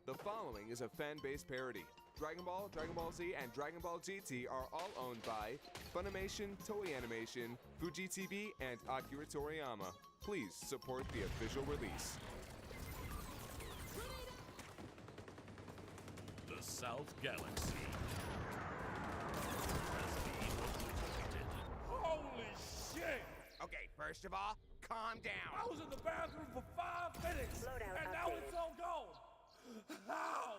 The following is a fan-based parody. Dragon Ball, Dragon Ball Z, and Dragon Ball GT are all owned by Funimation, Toei Animation, Fuji TV, and Akira Toriyama. Please support the official release. The South Galaxy. Holy shit! Okay, first of all, calm down. I was in the bathroom for 5 minutes, and now it's all gone. How?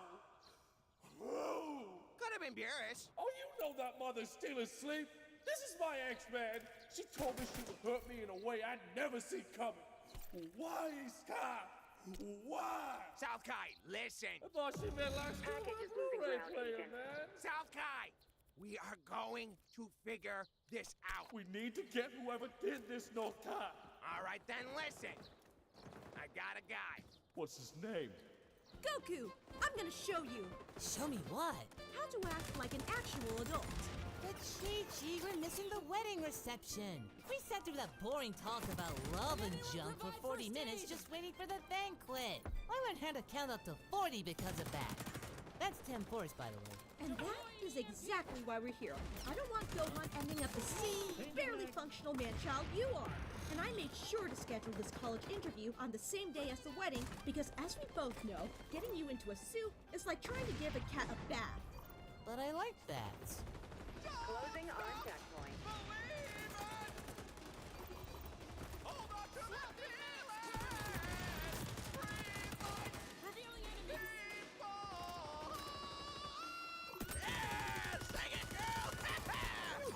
Who? Could have been Beerus. Oh, you know that mother's still asleep. This is my ex, man. She told me she would hurt me in a way I never see coming. Why, Sky? Why? South Kai, listen. I thought she meant like she was a Blu-ray player, man. South Kai, we are going to figure this out. We need to get whoever did this, North Kai. All right, then listen. I got a guy. What's his name? Goku, I'm gonna show you. Show me what? How to act like an actual adult. But Chi-Chi, we're missing the wedding reception. We sat through that boring talk about love and junk for 40 minutes just waiting for the banquet. I went hand to count up to 40 because of that. That's 10 fours, by the way. And that is exactly why we're here. I don't want Gohan ending up the same barely functional man-child you are. And I made sure to schedule this college interview on the same day as the wedding because, as we both know, getting you into a suit is like trying to give a cat a bath. But I like that. Closing our checkpoint.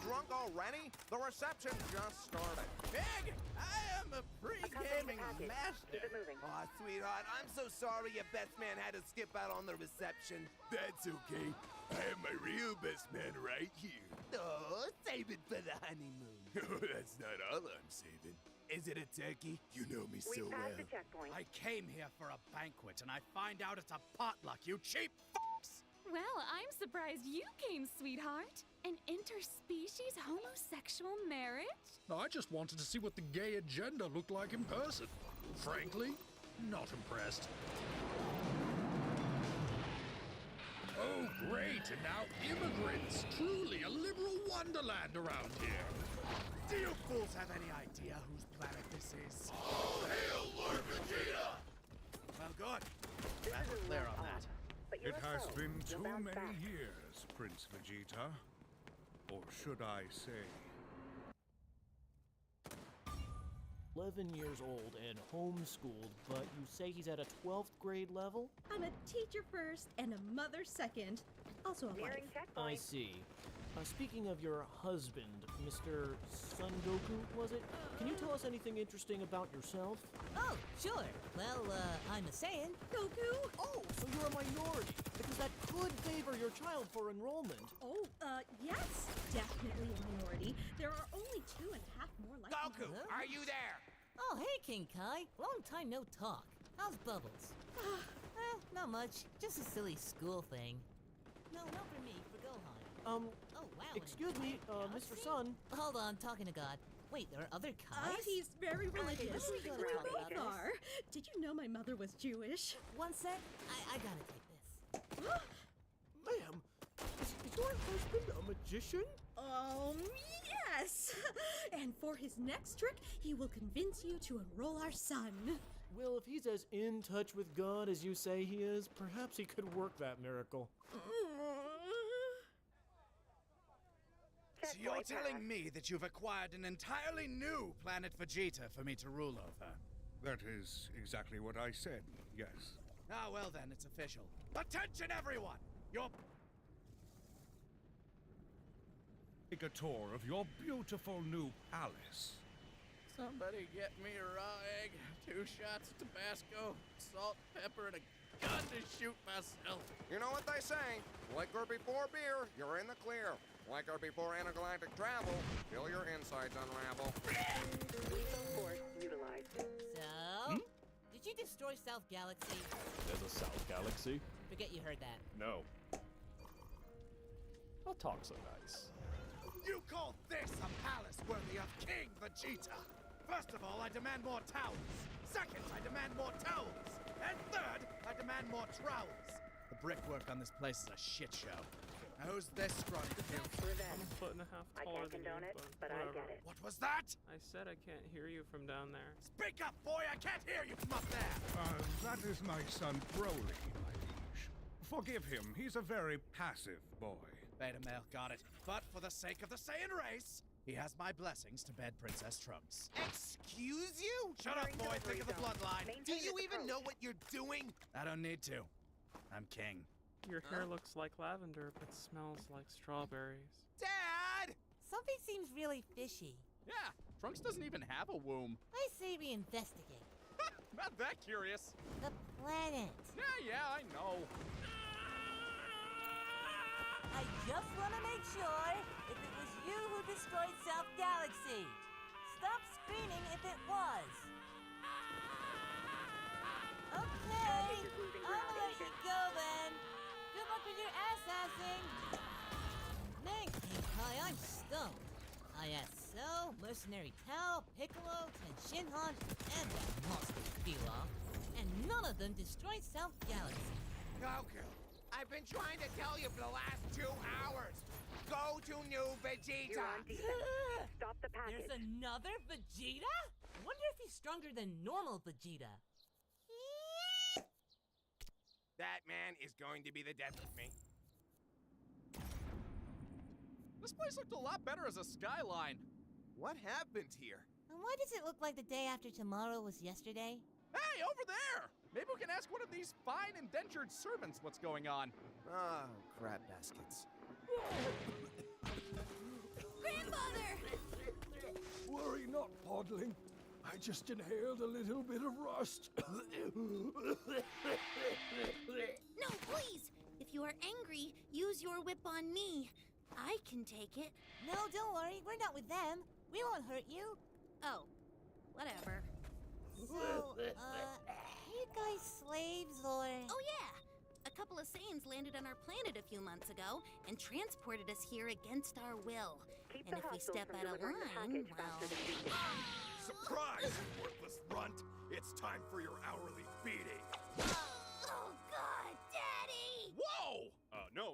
Drunk already? The reception just started. Big! I am a pre-gaming master. Aw, sweetheart, I'm so sorry your best man had to skip out on the reception. That's okay. I have my real best man right here. Oh, save it for the honeymoon. That's not all I'm saving. Is it a turkey? You know me so well. I came here for a banquet, and I find out it's a potluck, you cheap fucks! Well, I'm surprised you came, sweetheart. An interspecies homosexual marriage? I just wanted to see what the gay agenda looked like in person. Frankly, not impressed. Oh, great, and now immigrants. Truly a liberal wonderland around here. Do you fools have any idea whose planet this is? Hail, Lord Vegeta! Well, good. Glad we're clear on that. It has been too many years, Prince Vegeta. Or should I say... 11 years old and homeschooled, but you say he's at a 12th grade level? I'm a teacher first and a mother second. Also a wife. I see. Speaking of your husband, Mr. Son Goku, was it? Can you tell us anything interesting about yourself? Oh, sure. Well, I'm a Saiyan. Goku? Oh, so you're a minority, because that could favor your child for enrollment. Oh, yes. Definitely a minority. There are only 2.5 more like Goku, are you there? Oh, hey, King Kai. Long time no talk. How's Bubbles? Not much. Just a silly school thing. No, not for me, for Gohan. Oh, wow. Excuse me, Mr. Sun. Hold on, talking to God. Wait, there are other Kais? He's very religious. We We gotta talk both about this. are. Did you know my mother was Jewish? One sec. I gotta take this. Ma'am, is your husband a magician? Yes! And for his next trick, he will convince you to enroll our son. Well, if he's as in touch with God as you say he is, perhaps he could work that miracle. So you're telling me that you've acquired an entirely new planet Vegeta for me to rule over? That is exactly what I said, yes. Ah, well then, it's official. Attention, everyone! You're... Take a tour of your beautiful new palace. Somebody get me a raw egg, 2 shots of Tabasco, salt, pepper, and a gun to shoot myself. You know what they say, liquor before beer, you're in the clear. Liquor before intergalactic travel, till your insides unravel. Lethal force utilized. So, did you destroy South Galaxy? There's a South Galaxy? Forget you heard that. No. I'll talk so nice. You call this a palace worthy of King Vegeta? First of all, I demand more towels. Second, I demand more towels. And third, I demand more trowels. The brickwork on this place is a shit show. Now who's this scrawny kid? Revenge. I'm a foot and a half I taller can't than condone you, it, but I whatever. get it. What was that? I said I can't hear you from down there. Speak up, boy! I can't hear you from up there! That is my son Broly, my liege. Forgive him, he's a very passive boy. Beta male, got it. But for the sake of the Saiyan race, he has my blessings to bed Princess Trunks. Excuse you? Shut up, boy! Think of the bloodline! Do you even know what you're doing? I don't need to. I'm king. Your hair looks like lavender, but smells like strawberries. Dad! Something seems really fishy. Yeah, Trunks doesn't even have a womb. I say we investigate. Not that curious. The planet. Yeah, I know. I just want to make sure if it was you who destroyed South Galaxy. Stop screaming if it was. Okay, I'll let you go then. Good luck with your ass-assing. Man, King Kai, I'm stoked. I have Cell, Mercenary Tao, Piccolo, Tenshinhan, and that monster Pilaf. And none of them destroyed South Galaxy. Goku, I've been trying to tell you for the last 2 hours. Go to New Vegeta. You're on defense. Stop the package. There's another Vegeta? Wonder if he's stronger than normal Vegeta. That man is going to be the death of me. This place looked a lot better as a skyline. What happened here? And why does it look like the day after tomorrow was yesterday? Hey, over there! Maybe we can ask one of these fine indentured servants what's going on. Oh, crab baskets. Grandfather! Worry not, Podling. I just inhaled a little bit of rust. No, please! If you are angry, use your whip on me. I can take it. No, don't worry. We're not with them. We won't hurt you. Oh, whatever. So, are you guys slaves or... Oh, yeah! A couple of Saiyans landed on our planet a few months ago and transported us here against our will. Keep And the if we hostiles step from out of delivering the line, package well... faster than we can. Surprise, you worthless runt! It's time for your hourly beating. Oh, God, Daddy! Whoa! No.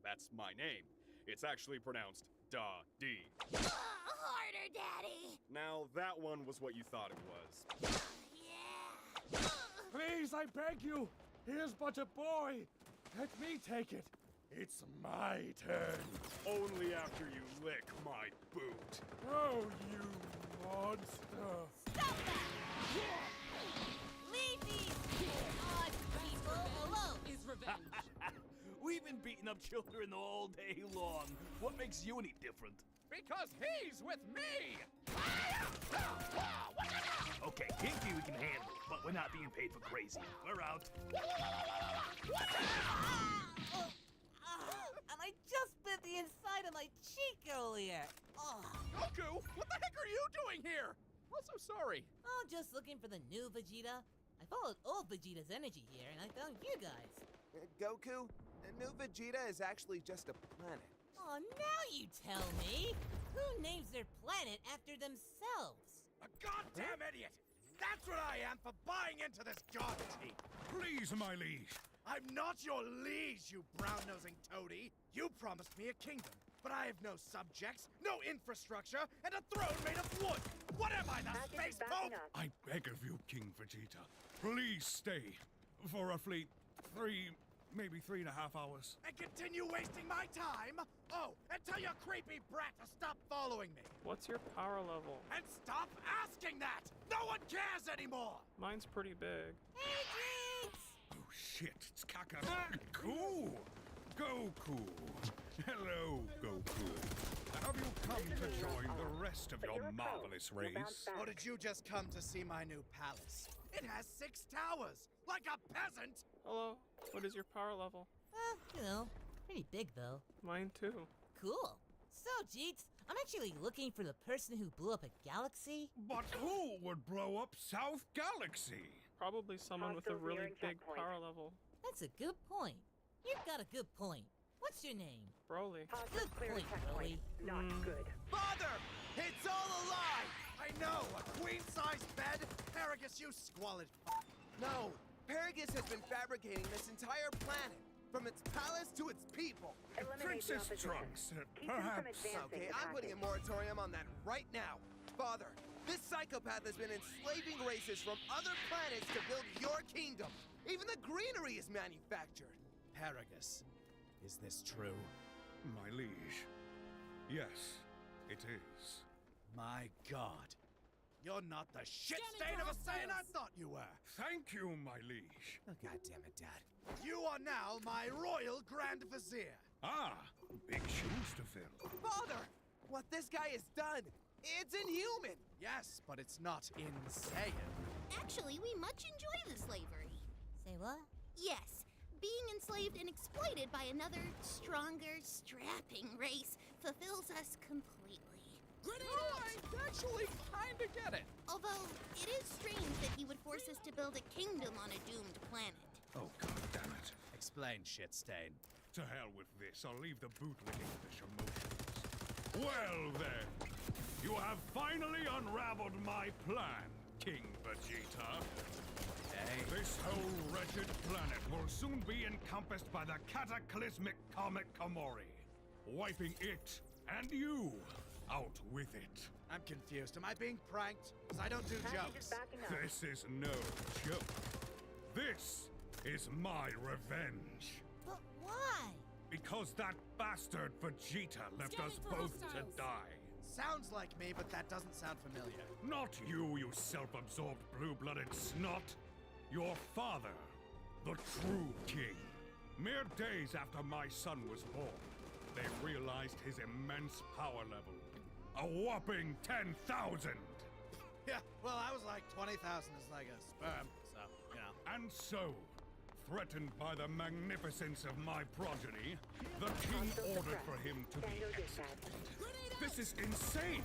That's my name. It's actually pronounced Da-Dee. Harder, Daddy! Now, that one was what you thought it was. Yeah! Please, I beg you! Here's but a boy! Let me take it! It's my turn! Only after you lick my boot. Oh, you monster! Stop that! Leave these odd people alone! Is revenge. We've been beating up children all day long. What makes you any different? Because he's with me! Okay, kinky we can handle, but we're not being paid for crazy. We're out. And I just bit the inside of my cheek earlier. Oh. Goku, what the heck are you doing here? I'm so sorry. Oh, just looking for the new Vegeta. I followed old Vegeta's energy here, and I found you guys. Goku, New Vegeta is actually just a planet. Oh, now you tell me! Who names their planet after themselves? A goddamn idiot! That's what I am for buying into this garbage heap! Please, my liege. I'm not your liege, you brown-nosing toady! You promised me a kingdom, but I have no subjects, no infrastructure, and a throne made of wood! What am I, the space pope? I beg of you, King Vegeta. Please stay for roughly maybe 3.5 hours. And continue wasting my time? Oh, and tell your creepy brat to stop following me! What's your power level? And stop asking that! No one cares anymore! Mine's pretty big. Hey, Jinx! Oh shit, it's Goku! Goku! Hello, Goku. Have you come to join the rest of your marvelous race? Or did you just come to see my new palace? It has 6 towers, like a peasant! Hello, what is your power level? You know, pretty big though. Mine too. Cool. So, Jeets, I'm actually looking for the person who blew up a galaxy. But who would blow up South Galaxy? Probably someone with a really big power level. That's a good point. You've got a good point. What's your name? Broly. Good point, Broly. Not good. Father! It's all a lie! I know, a queen-sized bed? Paragus, you squalid No, Paragus has been fabricating this entire planet, from its palace to its people. Princess Trunks, perhaps. Okay, I'm putting a moratorium on that right now. Father, this psychopath has been enslaving races from other planets to build your kingdom. Even the greenery is manufactured. Paragus, is this true? My liege, yes, it is. My God. You're not the shit stain of a Saiyan I thought you were. Thank you, my liege. Oh, God damn it, Dad. You are now my royal Grand Vizier. Ah, big shoes to fill. Father, what this guy has done, it's inhuman. Yes, but it's not insane. Actually, we much enjoy the slavery. Say what? Yes, being enslaved and exploited by another, stronger, strapping race fulfills us completely. I actually kinda get it. Although, it is strange that he would force us to build a kingdom on a doomed planet. Oh, God damn it. Explain, shitstain. To hell with this. I'll leave the bootlicking to Shamotions. Well, then. You have finally unraveled my plan, King Vegeta. Hey. This whole wretched planet will soon be encompassed by the cataclysmic Comet Komori, wiping it and you Out with it. I'm confused. Am I being pranked? Because I don't do jokes. This is no joke. This is my revenge. But why? Because that bastard Vegeta left us both to die. Sounds like me, but that doesn't sound familiar. Not you, you self-absorbed blue-blooded snot. Your father, the true king. Mere days after my son was born, they realized his immense power level. A whopping 10,000! Yeah, well, I was like 20,000 is like a sperm, so, you know. And so, threatened by the magnificence of my progeny, the king ordered for him to be executed. This is insane!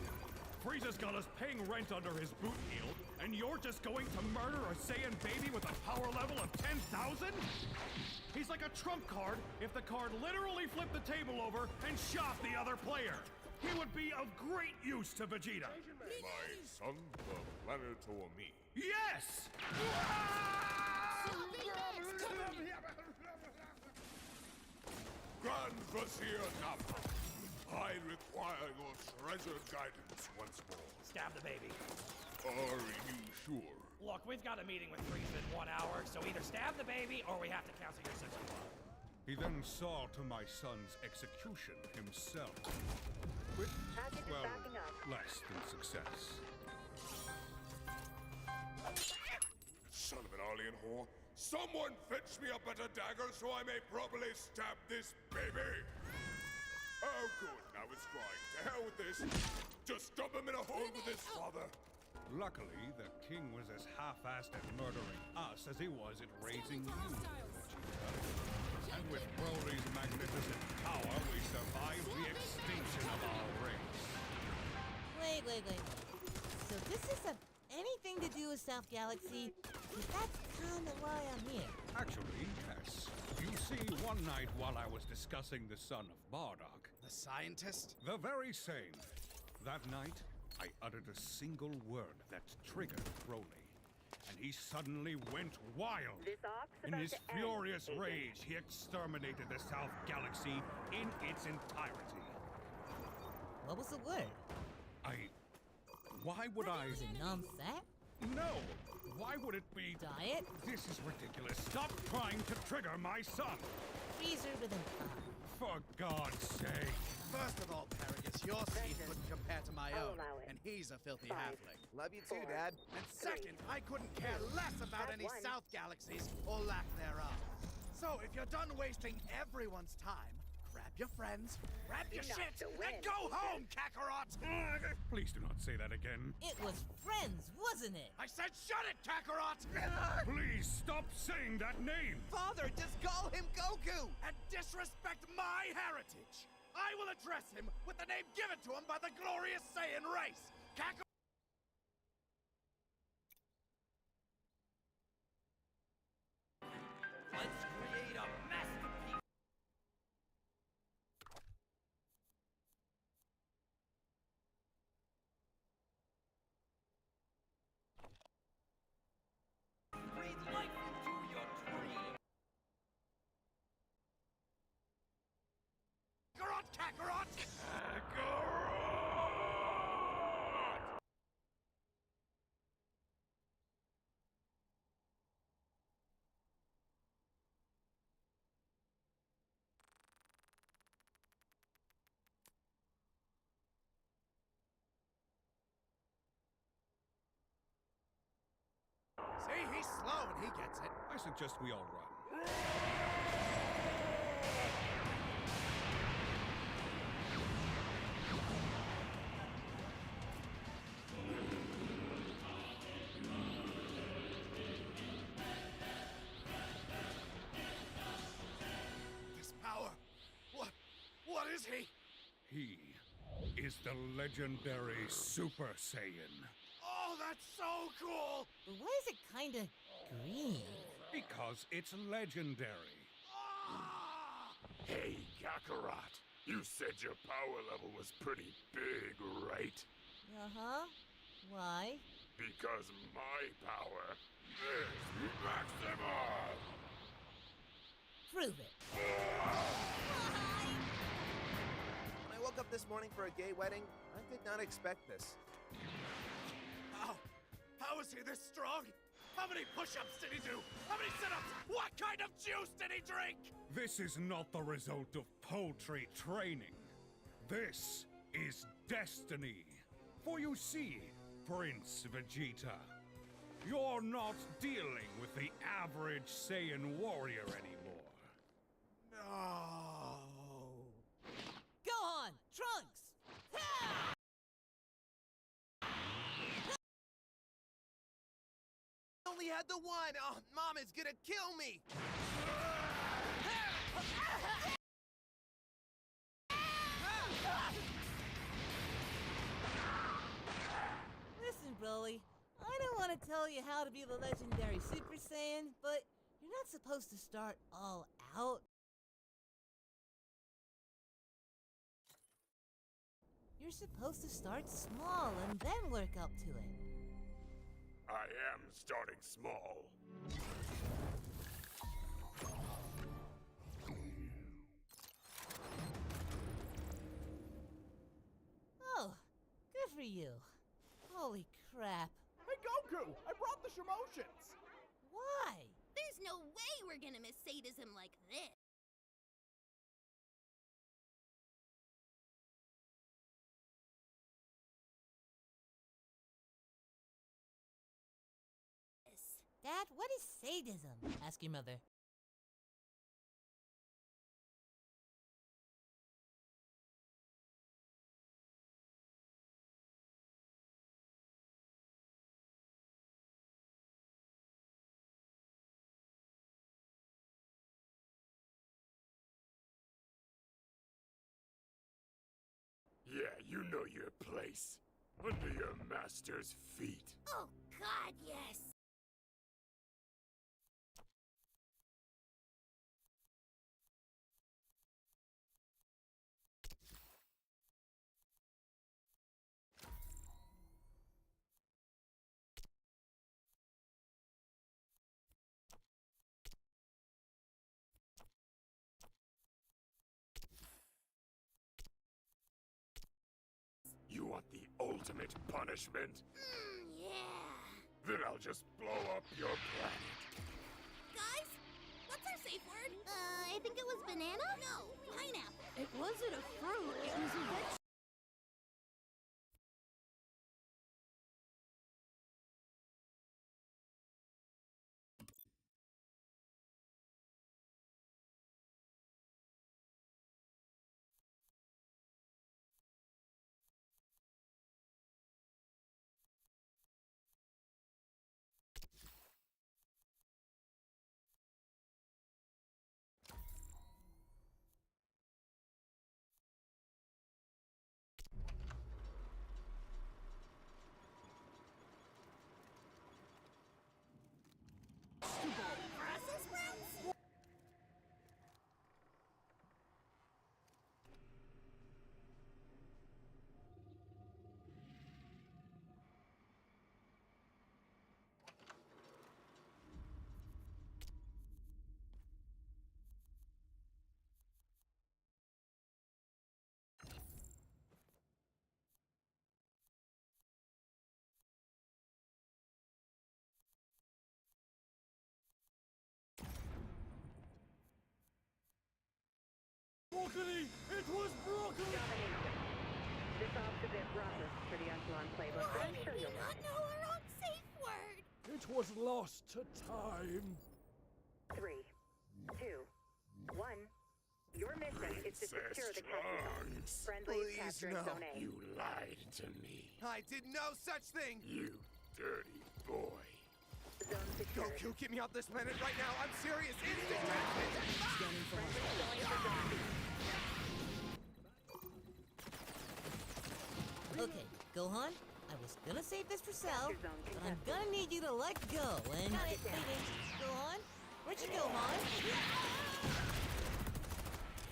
Frieza's got us paying rent under his boot heel, and you're just going to murder a Saiyan baby with a power level of 10,000? He's like a trump card if the card literally flipped the table over and shot the other player. He would be of great use to Vegeta. My son, the planet or me? Yes! Grand Vizier Nappa, I require your treasured guidance once more. Stab the baby. Are you sure? Look, we've got a meeting with Frieza in 1 hour, so either stab the baby or we have to cancel your session. He then saw to my son's execution himself. With, well, less than success. Son of an alien whore! Someone fetch me a better dagger so I may properly stab this baby! Oh, good. Now it's dry. To hell with this. Just dump him in a hole with his father. Luckily, the king was as half-assed at murdering us as he was at raising you, Vegeta. And with Broly's magnificent power, we survived the extinction of our race. Wait. So this isn't anything to do with South Galaxy? 'Cause that's kinda why I'm here. Actually, yes. You see, one night while I was discussing the son of Bardock... The scientist? The very same. That night, I uttered a single word that triggered Broly. And he suddenly went wild. In his furious rage, he exterminated the South Galaxy in its entirety. What was the word? Why would I... Is it non-fat? No! Why would it be... Diet? This is ridiculous. Stop trying to trigger my son! Freezer with an eye. For God's sake! First of all, Paragus, your teeth wouldn't compare to my own, and he's a filthy halfling. Love you too, Dad. And second, I couldn't care less about any South Galaxies or lack thereof. So if you're done wasting everyone's time, grab your friends, grab your shit, and go home, Kakarot! Please do not say that again. It was friends, wasn't it? I said shut it, Kakarot! Please stop saying that name! Father, just call him Goku! And disrespect my heritage! I will address him with the name given to him by the glorious Saiyan race! Kakarot! Let's create a masterpiece. Breathe life into your dream. Kakarot! See, he's slow and he gets it. I suggest we all run. This power. What is he? He is the legendary Super Saiyan. Oh, that's so cool! But why is it kinda green? Because it's legendary. Hey, Kakarot. You said your power level was pretty big, right? Uh-huh. Why? Because my power is maximum! Prove it. When I woke up this morning for a gay wedding, I did not expect this. How is he this strong? How many push-ups did he do? How many sit-ups? What kind of juice did he drink? This is not the result of paltry training. This is destiny. For you see, Prince Vegeta, you're not dealing with the average Saiyan warrior anymore. No. Gohan! Trunks! Ha! I only had the one! Oh, Mom is gonna kill me! Listen, Broly, I don't want to tell you how to be the legendary Super Saiyan, but you're not supposed to start all out. You're supposed to start small and then work up to it. I am starting small. Oh, good for you. Holy crap. Hey, Goku! I brought the Shimotions! Why? There's no way we're gonna miss sadism like this. Dad, what is sadism? Ask your mother. Yeah, you know your place. Under your master's feet. Oh, God, yes! You want the ultimate punishment? Yeah. Then I'll just blow up your planet. Guys, what's our safe word? I think it was banana? No, pineapple. It wasn't a fruit, it was a vegetable. Brussels sprouts? Broccoli! It was broccoli! Domination. This off's a bit rougher for the Echelon playbook, but I'm sure you'll Not know our own safe word. It was lost to time. 3, 2, 1. Your mission is to secure the capture zone. Friendly Please, capturing no. zone A. You lied to me. I did no such thing! You dirty boy. Zone secured. Goku, get me off this planet right now! I'm serious! Instant transmission! Friendly going for zone B. Okay, Gohan, I was gonna save this for Cell, but I'm gonna need you to let go and... Wait, Gohan? Where'd you go, Han?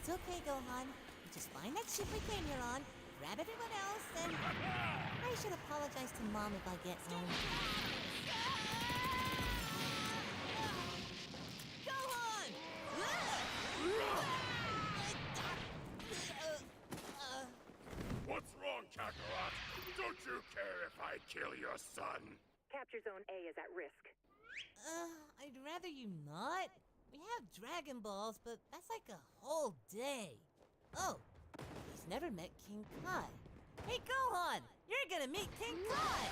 It's okay, Gohan. You just find that ship we came here on, grab everyone else, and... I should apologize to Mom if I get home. Gohan! I kill your son? Capture Zone A is at risk. I'd rather you not. We have Dragon Balls, but that's like a whole day. Oh, he's never met King Kai. Hey, Gohan! You're gonna meet King Kai!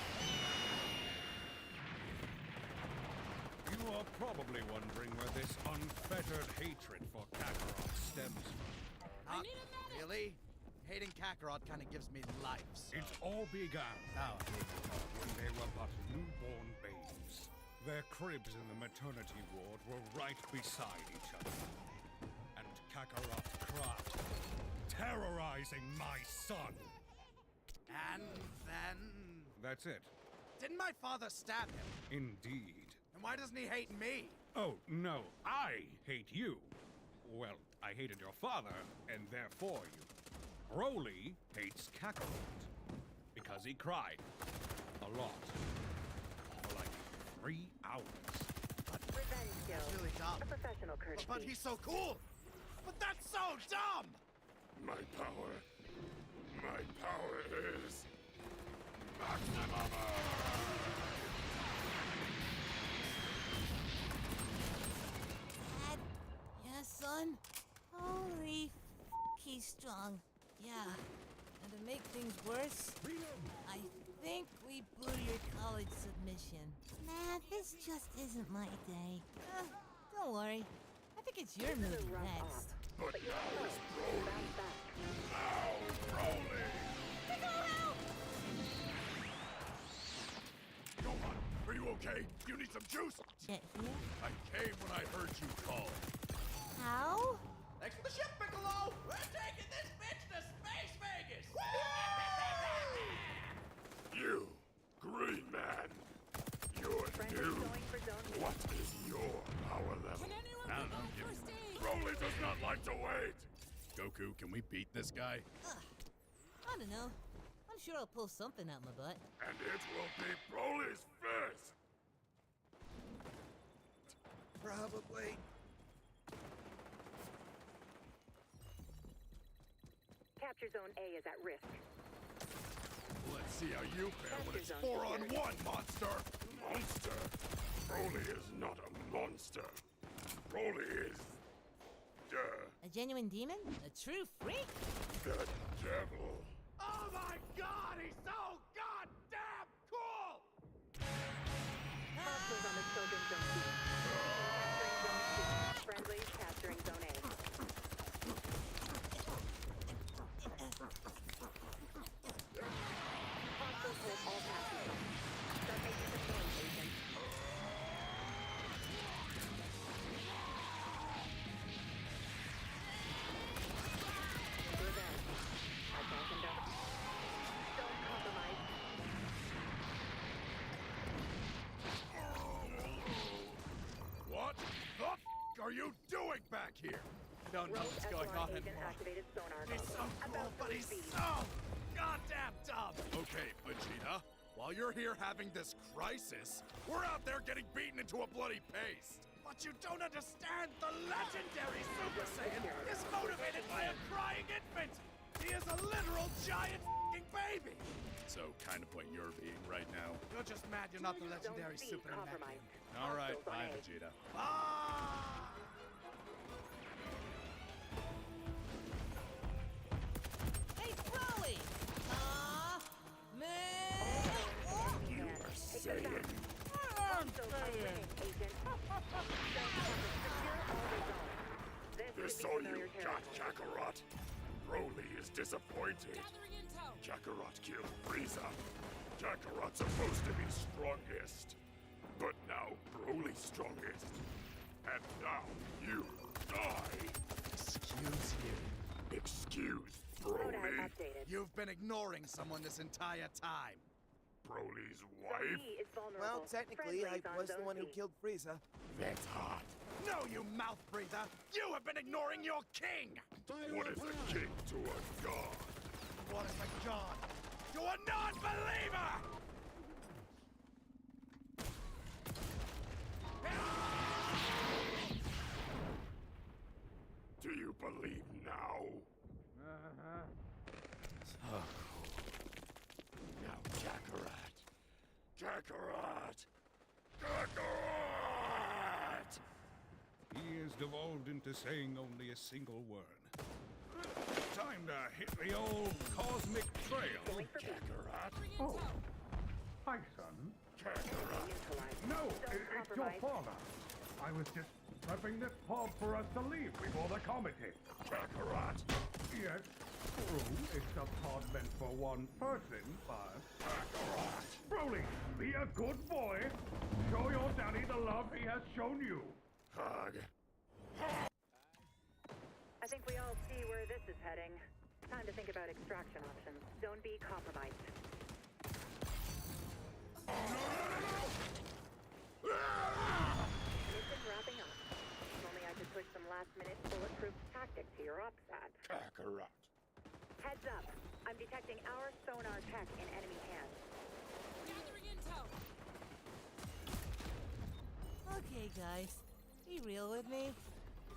You are probably wondering where this unfettered hatred for Kakarot stems from. Not really. Hating Kakarot kind of gives me life, so... It all began Oh. when they were but newborn babes. Their cribs in the maternity ward were right beside each other. And Kakarot cried, terrorizing my son. And then... That's it. Didn't my father stab him? Indeed. And why doesn't he hate me? Oh, no, I hate you. Well, I hated your father, and therefore you. Broly hates Kakarot because he cried a lot for like 3 hours. Revenge skills. That's really dumb. A professional courtesy. But he's so cool! But that's so dumb! My power is maximum. Dad? Yeah, son? Holy he's strong. Yeah. And to make things worse, I think we blew your college submission. Nah, this just isn't my day. Don't worry. I think it's your movie next. But now is Broly. Now, Broly! Gohan, are you okay? Do you need some juice? Get here? I came when I heard you call. How? Thanks for the ship, Piccolo! We're taking this bitch to Space Vegas! You, Green Man. You're new. What is your power level? I don't know. Broly does not like to wait. Goku, can we beat this guy? I don't know. I'm sure I'll pull something out my butt. And it will be Broly's fist. Probably. Capture Zone A is at risk. Let's see how you fare when it's 4-on-1, monster. Monster? Broly is not a monster. Broly is... A genuine demon? A true freak? the devil. Oh my god, he's so goddamn cool! Hostiles on the Children's Zone B. Capturing Zone C. Friendlies capturing Zone A. Hostiles hold all capture zones. Start making deploying agents. Revenge. Attack and don't. Don't compromise. What the f*** are you doing back here? Don't know what's going on Agent anymore. activated sonar He's so cool, but he's so goddamn dumb! Okay, Vegeta. While you're here having this crisis, we're out there getting beaten into a bloody paste. But you don't understand! The legendary Super Saiyan is motivated by a crying infant! He is a literal giant f***ing baby! So, kind of what you're being right now. You're just mad you're not the legendary Zone C Super compromised. Namekian. Alright, Hostiles on bye, A. Vegeta. Ah! Hey, Broly! You are saying... This all you got, Kakarot? Broly is disappointed. Kakarot killed Frieza. Kakarot's supposed to be strongest. But now Broly's strongest. And now you die. Excuse you. Excuse Broly. You've been ignoring someone this entire time. Broly's wife? Well, technically, I was the one who killed Frieza. That's hot. No, you mouth breather! You have been ignoring your king! What is a king to a god? What is a god to a non-believer? Do you believe now? Now, Kakarot, Kakarot! Kakarot! He is devolved into saying only a single word. Time to hit the old cosmic trail, Kakarot. Oh. Hi, son. Kakarot. No, it's your father. I was just prepping this pod for us to leave before the comet hit. Kakarot. Yes, true. It's a pod meant for one person, but... Kakarot. Broly, be a good boy. Show your daddy the love he has shown you. Hug. I think we all see where this is heading. Time to think about extraction options. Zone B compromised. Mission wrapping up. If only I could push some last-minute bulletproof tactics to your ops ad. Kakarot. Heads up. I'm detecting our sonar tech in enemy hands. Gathering intel. Okay, guys. Be real with me.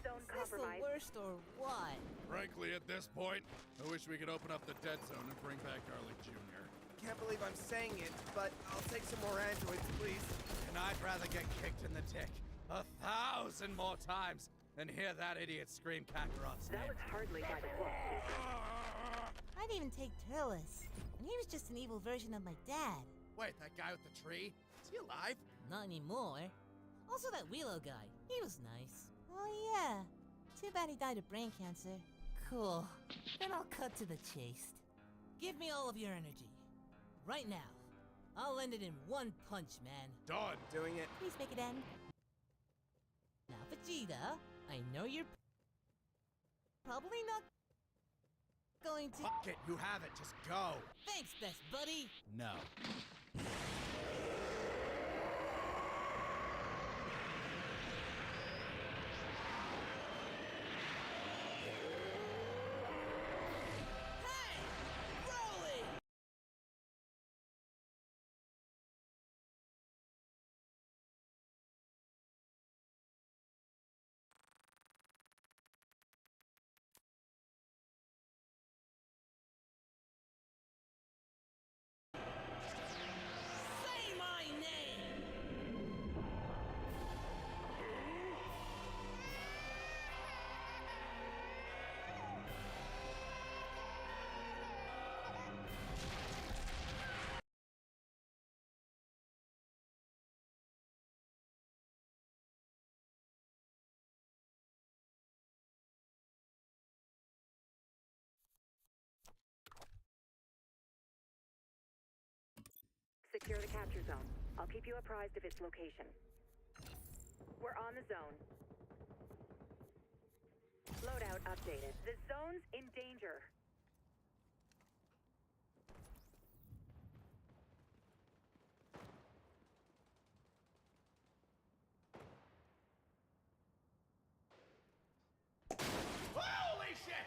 Zone Is this the compromised. worst or what? Frankly, at this point, I wish we could open up the dead zone and bring back Garlic Jr. Can't believe I'm saying it, but I'll take some more androids, please. And I'd rather get kicked in the dick 1,000 more times than hear that idiot scream Kakarot's name. That was hardly by the book. I'd even take Turles. And he was just an evil version of my dad. Wait, that guy with the tree? Is he alive? Not anymore. Also that Willow guy. He was nice. Oh yeah. Too bad he died of brain cancer. Cool. Then I'll cut to the chase. Give me all of your energy. Right now. I'll end it in one punch, man. Done. Doing it. Please make it end. Now, Vegeta, I know you're probably not going to... Fuck it, you have it. Just go. Thanks, best buddy. No. Say my name! Secure the capture zone. I'll keep you apprised of its location. We're on the zone. Loadout updated. The zone's in danger. Holy shit!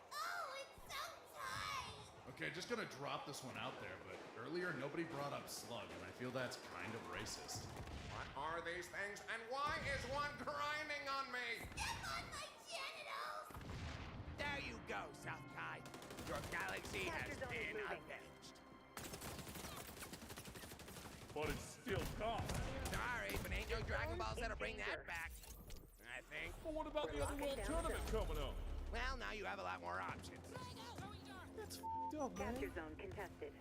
Oh, it's so tight! Okay, just gonna drop this one out there, but earlier nobody brought up Slug, and I feel that's kind of racist. What are these things, and why is one grinding on me? Step on my genitals! There you go, South Kai. Your galaxy has Capture zone is been moving. avenged. But it's still gone. Sorry, but ain't no Dragon Balls that'll bring that back. I think. But what about the We're other world locking down the tournament coming up? Well, now you have a lot more options. That's f***ed up, man. Capture zone contested.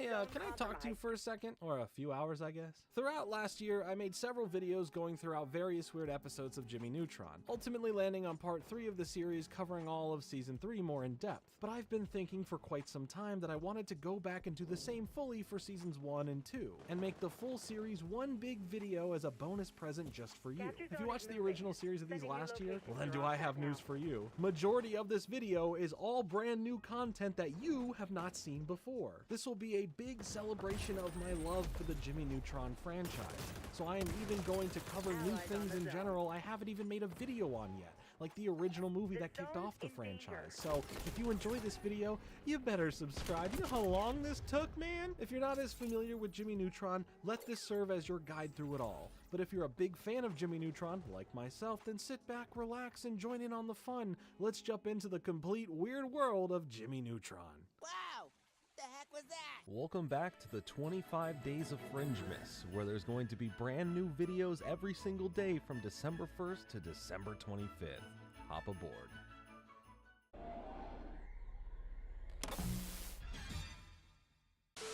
Hey, can I talk to you for a second? Or a few hours, I guess? Throughout last year, I made several videos going throughout various weird episodes of Jimmy Neutron, ultimately landing on part 3 of the series covering all of Season 3 more in depth. But I've been thinking for quite some time that I wanted to go back and do the same fully for Seasons 1 and 2, and make the full series one big video as a bonus present just for you. If you watched the original series of these last year, well then do I have news for you. Majority of this video is all brand new content that you have not seen before. This will be a big celebration of my love for the Jimmy Neutron franchise, so I am even going to cover new things in general I haven't even made a video on yet, like the original movie that kicked off the franchise. So if you enjoy this video, you better subscribe. You know how long this took, man? If you're not as familiar with Jimmy Neutron, let this serve as your guide through it all. But if you're a big fan of Jimmy Neutron, like myself, then sit back, relax, and join in on the fun. Let's jump into the complete weird world of Jimmy Neutron. Wow! The heck was that? Welcome back to the 25 Days of Fringemas, where there's going to be brand new videos every single day from December 1st to December 25th. Hop aboard.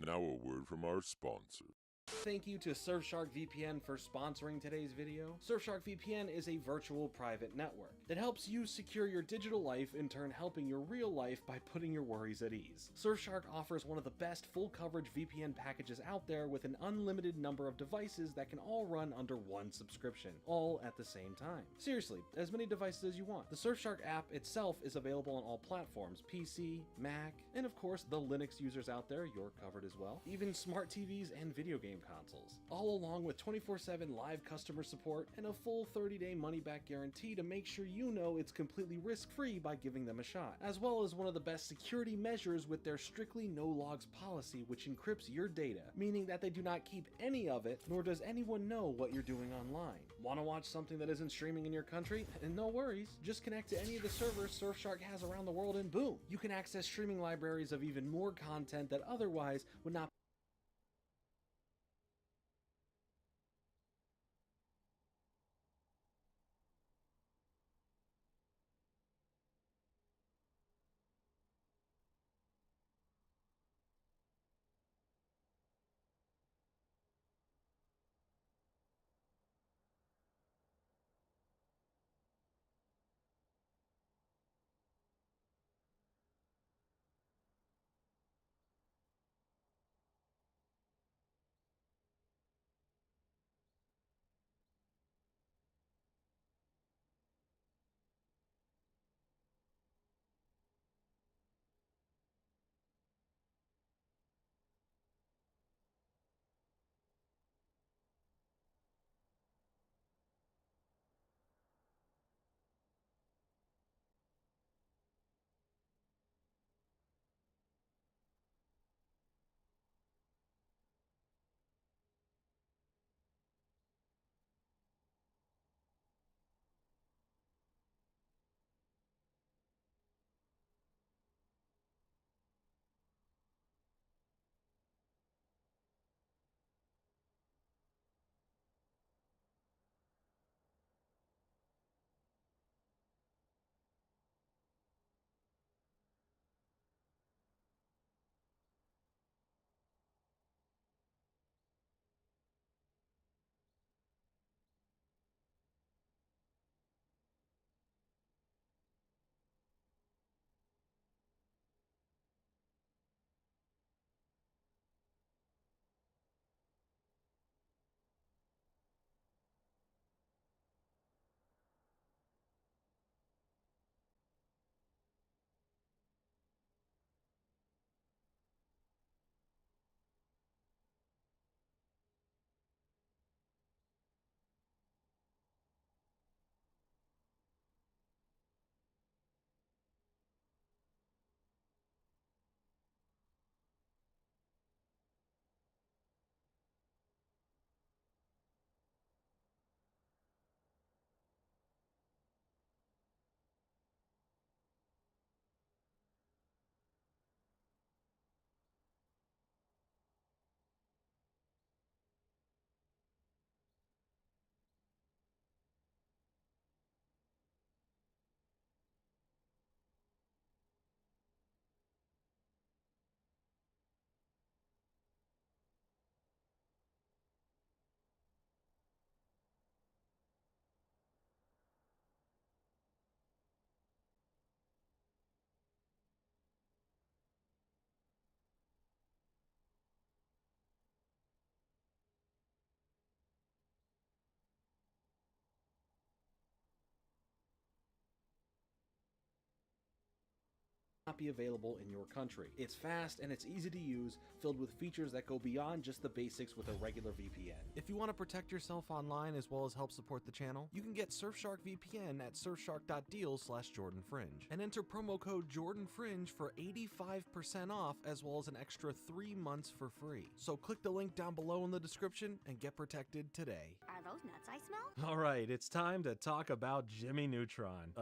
Now a word from our sponsor. Thank you to Surfshark VPN for sponsoring today's video. Surfshark VPN is a virtual private network that helps you secure your digital life, in turn helping your real life by putting your worries at ease. Surfshark offers one of the best full coverage VPN packages out there with an unlimited number of devices that can all run under one subscription, all at the same time. Seriously, as many devices as you want. The Surfshark app itself is available on all platforms, PC, Mac, and of course the Linux users out there, you're covered as well, even smart TVs and video game consoles, all along with 24/7 live customer support and a full 30-day money-back guarantee to make sure you know it's completely risk-free by giving them a shot, as well as one of the best security measures with their strictly no logs policy, which encrypts your data, meaning that they do not keep any of it, nor does anyone know what you're doing online. Want to watch something that isn't streaming in your country? And no worries, just connect to any of the servers Surfshark has around the world and boom, you can access streaming libraries of even more content that otherwise would not not be available in your country. It's fast and it's easy to use, filled with features that go beyond just the basics with a regular VPN. If you want to protect yourself online as well as help support the channel, you can get Surfshark VPN at surfshark.deal/JordanFringe and enter promo code JordanFringe for 85% off as well as an extra 3 months for free. So click the link down below in the description and get protected today. Are those nuts I smell? All right, it's time to talk about Jimmy Neutron.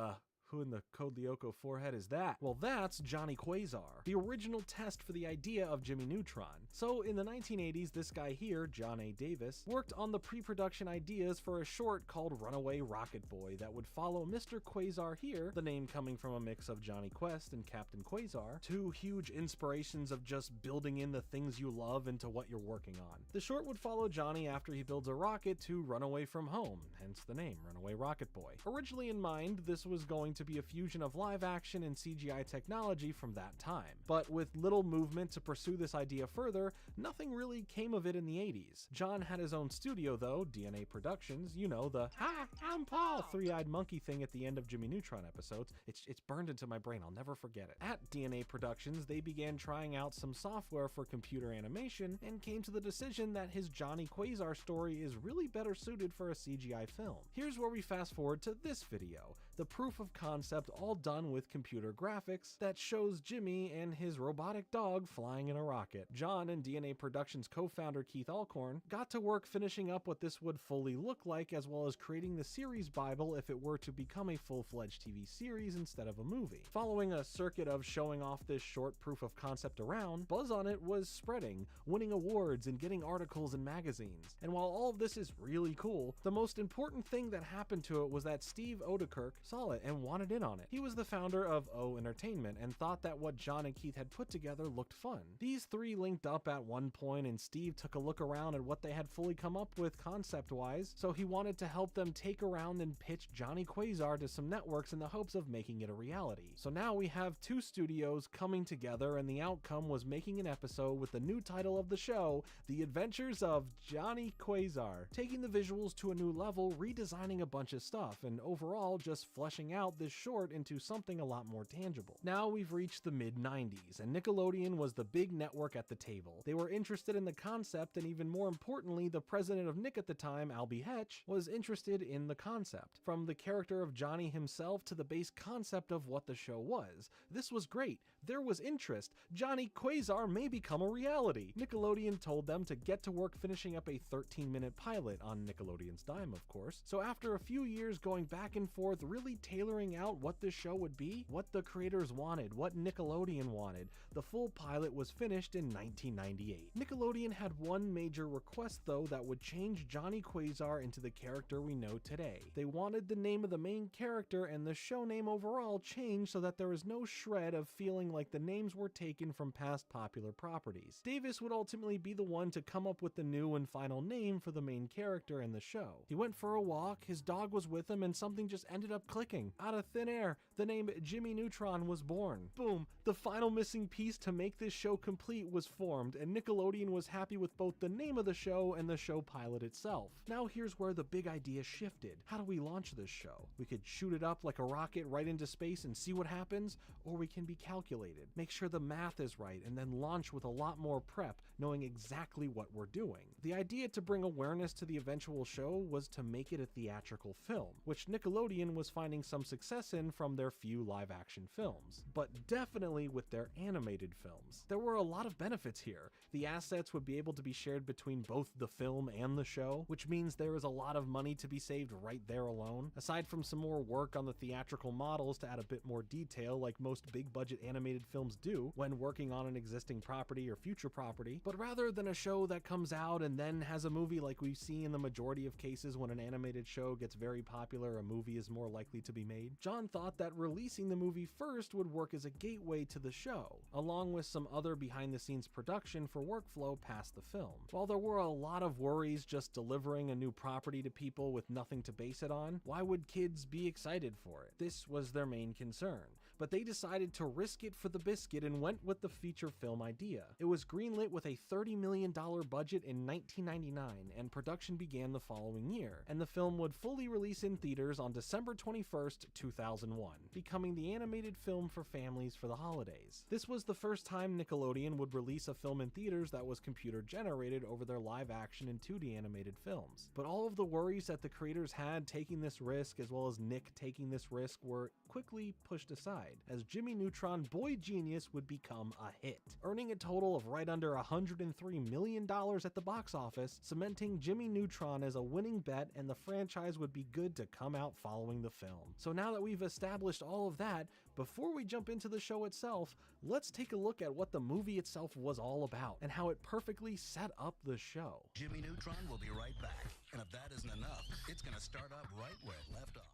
Who in the Code Lyoko forehead is that? Well, that's Johnny Quasar, the original test for the idea of Jimmy Neutron. So in the 1980s, this guy here, John A. Davis, worked on the pre-production ideas for a short called Runaway Rocket Boy that would follow Mr. Quasar here, the name coming from a mix of Johnny Quest and Captain Quasar, two huge inspirations of just building in the things you love into what you're working on. The short would follow Johnny after he builds a rocket to run away from home, hence the name, Runaway Rocket Boy. Originally in mind, this was going to be a fusion of live action and CGI technology from that time. But with little movement to pursue this idea further, nothing really came of it in the 80s. John had his own studio though, DNA Productions, you know, the "Hi, I'm Paul" three-eyed monkey thing at the end of Jimmy Neutron episodes. It's burned into my brain, I'll never forget it. At DNA Productions, they began trying out some software for computer animation and came to the decision that his Johnny Quasar story is really better suited for a CGI film. Here's where we fast forward to this video, the proof of concept all done with computer graphics that shows Jimmy and his robotic dog flying in a rocket. John and DNA Productions co-founder Keith Alcorn got to work finishing up what this would fully look like, as well as creating the series Bible if it were to become a full-fledged TV series instead of a movie. Following a circuit of showing off this short proof of concept around, buzz on it was spreading, winning awards and getting articles in magazines. And while all of this is really cool, the most important thing that happened to it was that Steve Odekirk saw it and wanted in on it. He was the founder of O Entertainment and thought that what John and Keith had put together looked fun. These three linked up at one point and Steve took a look around at what they had fully come up with concept-wise, so he wanted to help them take around and pitch Johnny Quasar to some networks in the hopes of making it a reality. So now we have two studios coming together and the outcome was making an episode with the new title of the show, The Adventures of Johnny Quasar, taking the visuals to a new level, redesigning a bunch of stuff, and overall just fleshing out this short into something a lot more tangible. Now we've reached the mid-90s, and Nickelodeon was the big network at the table. They were interested in the concept, and even more importantly, the president of Nick at the time, Albie Hetch, was interested in the concept. From the character of Johnny himself to the base concept of what the show was. This was great. There was interest. Johnny Quasar may become a reality. Nickelodeon told them to get to work finishing up a 13-minute pilot, on Nickelodeon's dime of course. So after a few years going back and forth, really tailoring out what this show would be, what the creators wanted, what Nickelodeon wanted, the full pilot was finished in 1998. Nickelodeon had one major request though that would change Johnny Quasar into the character we know today. They wanted the name of the main character and the show name overall changed so that there was no shred of feeling like the names were taken from past popular properties. Davis would ultimately be the one to come up with the new and final name for the main character in the show. He went for a walk, his dog was with him, and something just ended up clicking. Out of thin air, the name Jimmy Neutron was born. Boom, the final missing piece to make this show complete was formed, and Nickelodeon was happy with both the name of the show and the show pilot itself. Now here's where the big idea shifted. How do we launch this show? We could shoot it up like a rocket right into space and see what happens, or we can be calculated, make sure the math is right, and then launch with a lot more prep, knowing exactly what we're doing. The idea to bring awareness to the eventual show was to make it a theatrical film, which Nickelodeon was finding some success in from their few live-action films, but definitely with their animated films. There were a lot of benefits here. The assets would be able to be shared between both the film and the show, which means there is a lot of money to be saved right there alone. Aside from some more work on the theatrical models to add a bit more detail like most big-budget animated films do when working on an existing property or future property, but rather than a show that comes out and then has a movie like we see in the majority of cases when an animated show gets very popular, a movie is more likely to be made, John thought that releasing the movie first would work as a gateway to the show, along with some other behind-the-scenes production for workflow past the film. While there were a lot of worries just delivering a new property to people with nothing to base it on, why would kids be excited for it? This was their main concern. but they decided to risk it for the biscuit and went with the feature film idea. It was greenlit with a $30 million budget in 1999, and production began the following year, and the film would fully release in theaters on December 21st, 2001, becoming the animated film for families for the holidays. This was the first time Nickelodeon would release a film in theaters that was computer generated over their live action and 2D animated films. But all of the worries that the creators had taking this risk, as well as Nick taking this risk, were quickly pushed aside, as Jimmy Neutron Boy Genius would become a hit, earning a total of right under $103 million at the box office, cementing Jimmy Neutron as a winning bet, and the franchise would be good to come out following the film. So now that we've established all of that, before we jump into the show itself, let's take a look at what the movie itself was all about and how it perfectly set up the show. Jimmy Neutron will be right back, and if that isn't enough, it's gonna start up right where it left off.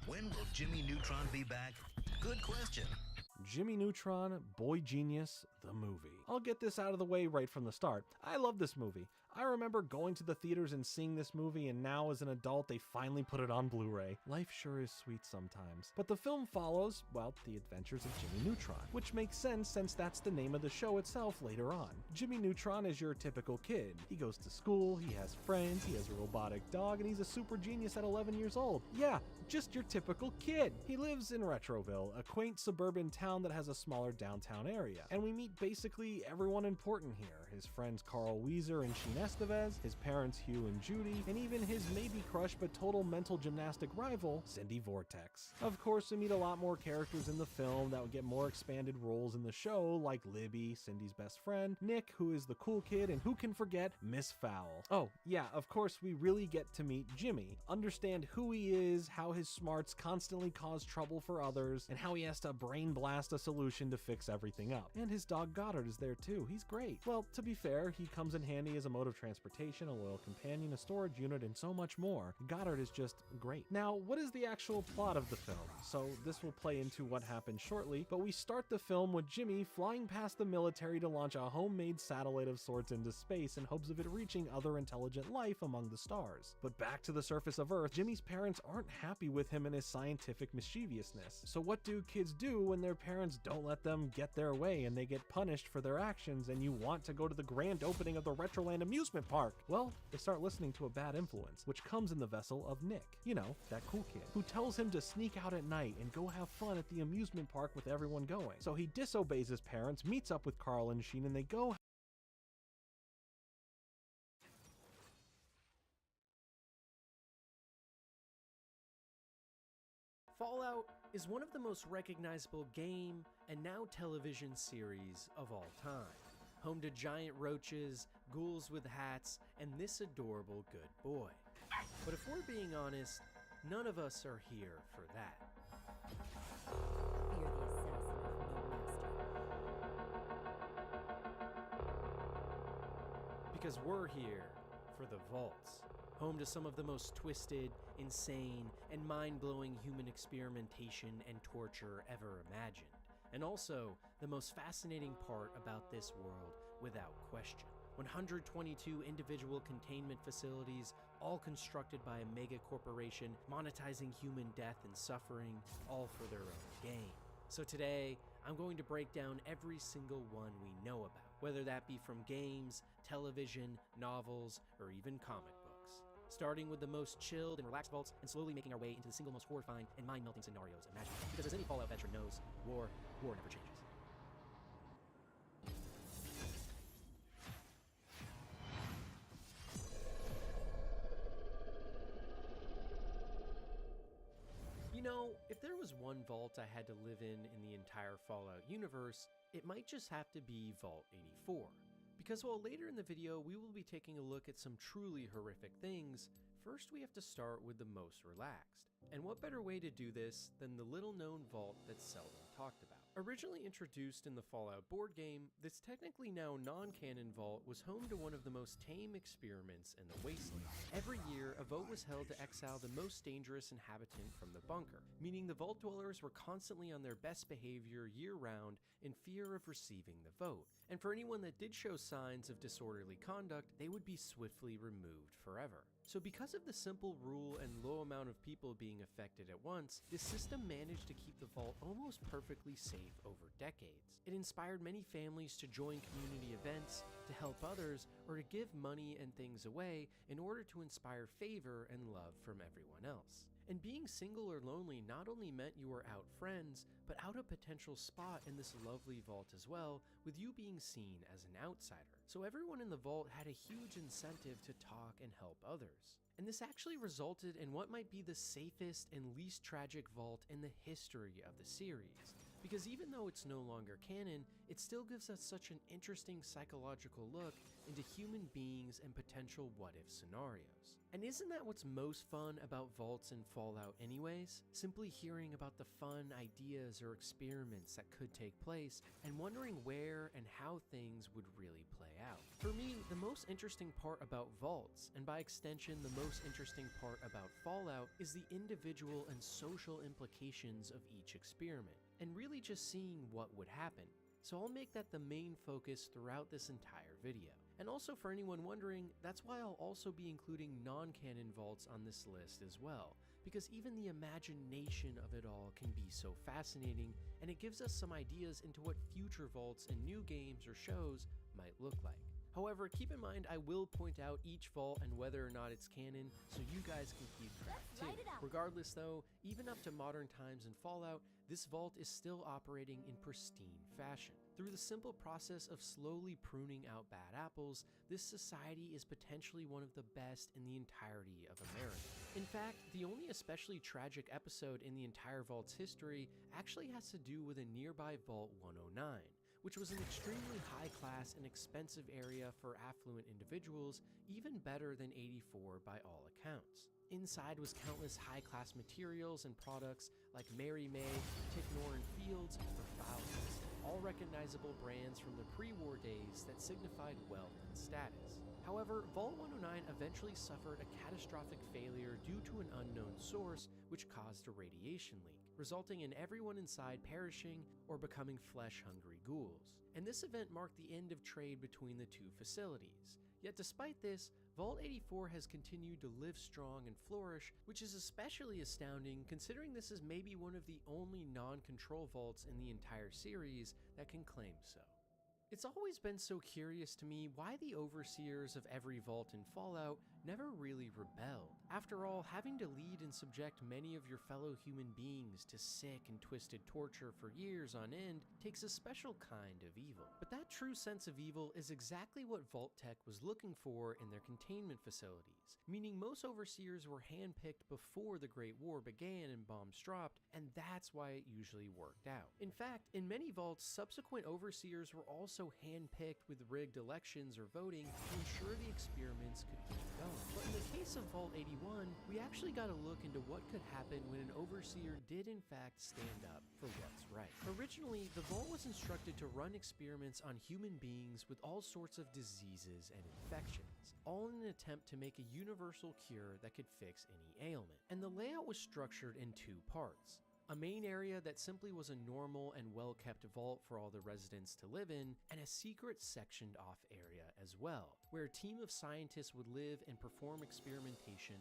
When will Jimmy Neutron be back? Good question. Jimmy Neutron Boy Genius, the movie. I'll get this out of the way right from the start. I love this movie. I remember going to the theaters and seeing this movie, and now as an adult they finally put it on Blu-ray. Life sure is sweet sometimes. But the film follows, well, the adventures of Jimmy Neutron, which makes sense since that's the name of the show itself later on. Jimmy Neutron is your typical kid. He goes to school, he has friends, he has a robotic dog, and he's a super genius at 11 years old. Yeah, just your typical kid. He lives in Retroville, a quaint suburban town that has a smaller downtown area, and we meet basically everyone important here. His friends Carl Weezer and Sheen Estevez, his parents Hugh and Judy, and even his maybe crush but total mental gymnastic rival, Cindy Vortex. Of course, we meet a lot more characters in the film that would get more expanded roles in the show, like Libby, Cindy's best friend, Nick, who is the cool kid, and who can forget Miss Fowl. Oh, yeah, of course, we really get to meet Jimmy, understand who he is, how his smarts constantly cause trouble for others, and how he has to brain blast a solution to fix everything up. And his dog Goddard is there too. He's great. Well, to be fair, he comes in handy as a mode of transportation, a loyal companion, a storage unit, and so much more. Goddard is just great. Now, what is the actual plot of the film? So this will play into what happens shortly, but we start the film with Jimmy flying past the military to launch a homemade satellite of sorts into space in hopes of it reaching other intelligent life among the stars. But back to the surface of Earth, Jimmy's parents aren't happy with him and his scientific mischievousness. So what do kids do when their parents don't let them get their way and they get punished for their actions, and you want to go to the grand opening of the Retroland amusement park? Well, they start listening to a bad influence, which comes in the vessel of Nick. You know, that cool kid, who tells him to sneak out at night and go have fun at the amusement park with everyone going. So he disobeys his parents, meets up with Carl and Sheen, and they go Fallout is one of the most recognizable game and now television series of all time. Home to giant roaches, ghouls with hats, and this adorable good boy. But if we're being honest, none of us are here for that. Fear the assassin of no master. Because we're here for the vaults. Home to some of the most twisted, insane, and mind-blowing human experimentation and torture ever imagined. And also, the most fascinating part about this world, without question. 122 individual containment facilities, all constructed by a mega corporation, monetizing human death and suffering, all for their own gain. So today, I'm going to break down every single one we know about, whether that be from games, television, novels, or even comic books. Starting with the most chilled and relaxed vaults, and slowly making our way into the single most horrifying and mind-melting scenarios imaginable. Because as any Fallout veteran knows, war never changes. You know, if there was one vault I had to live in the entire Fallout universe, it might just have to be Vault 84. Because while later in the video we will be taking a look at some truly horrific things, first we have to start with the most relaxed. And what better way to do this than the little-known vault that's seldom talked about. Originally introduced in the Fallout board game, this technically now non-canon vault was home to one of the most tame experiments in the Wasteland. Every year, a vote was held to exile the most dangerous inhabitant from the bunker, meaning the vault dwellers were constantly on their best behavior year-round in fear of receiving the vote. And for anyone that did show signs of disorderly conduct, they would be swiftly removed forever. So because of the simple rule and low amount of people being being affected at once, this system managed to keep the vault almost perfectly safe over decades. It inspired many families to join community events, to help others, or to give money and things away in order to inspire favor and love from everyone else. And being single or lonely not only meant you were out friends, but out a potential spot in this lovely vault as well, with you being seen as an outsider. So everyone in the vault had a huge incentive to talk and help others. And this actually resulted in what might be the safest and least tragic vault in the history of the series. Because even though it's no longer canon, it still gives us such an interesting psychological look into human beings and potential what-if scenarios. And isn't that what's most fun about vaults in Fallout anyways? Simply hearing about the fun ideas or experiments that could take place, and wondering where and how things would really play out. For me, the most interesting part about vaults, and by extension the most interesting part about Fallout, is the individual and social implications of each experiment, and really just seeing what would happen. So I'll make that the main focus throughout this entire video. And also for anyone wondering, that's why I'll also be including non-canon vaults on this list as well, because even the imagination of it all can be so fascinating, and it gives us some ideas into what future vaults in new games or shows might look like. However, keep in mind I will point out each vault and whether or not it's canon, so you guys can keep track too. Regardless though, even up to modern times in Fallout, this vault is still operating in pristine fashion. Through the simple process of slowly pruning out bad apples, this society is potentially one of the best in the entirety of America. In fact, the only especially tragic episode in the entire vault's history actually has to do with a nearby Vault 109, which was an extremely high-class and expensive area for affluent individuals, even better than 84 by all accounts. Inside was countless high-class materials and products like Mary May, Ticknoran Fields, or Thousands, all recognizable brands from the pre-war days that signified wealth and status. However, Vault 109 eventually suffered a catastrophic failure due to an unknown source which caused a radiation leak, resulting in everyone inside perishing or becoming flesh-hungry ghouls. And this event marked the end of trade between the two facilities. Yet despite this, Vault 84 has continued to live strong and flourish, which is especially astounding considering this is maybe one of the only non-control vaults in the entire series that can claim so. It's always been so curious to me why the overseers of every vault in Fallout never really rebelled. After all, having to lead and subject many of your fellow human beings to sick and twisted torture for years on end takes a special kind of evil. But that true sense of evil is exactly what Vault Tech was looking for in their containment facilities, meaning most overseers were handpicked before the Great War began and bombs dropped, and that's why it usually worked out. In fact, in many vaults, subsequent overseers were also handpicked with rigged elections or voting to ensure the experiments could keep going. But in the case of Vault 81, we actually got a look into what could happen when an overseer did in fact stand up for what's right. Originally, the vault was instructed to run experiments on human beings with all sorts of diseases and infections, all in an attempt to make a universal cure that could fix any ailment. And the layout was structured in two parts. A main area that simply was a normal and well-kept vault for all the residents to live in, and a secret sectioned off area as well, where a team of scientists would live and perform experimentation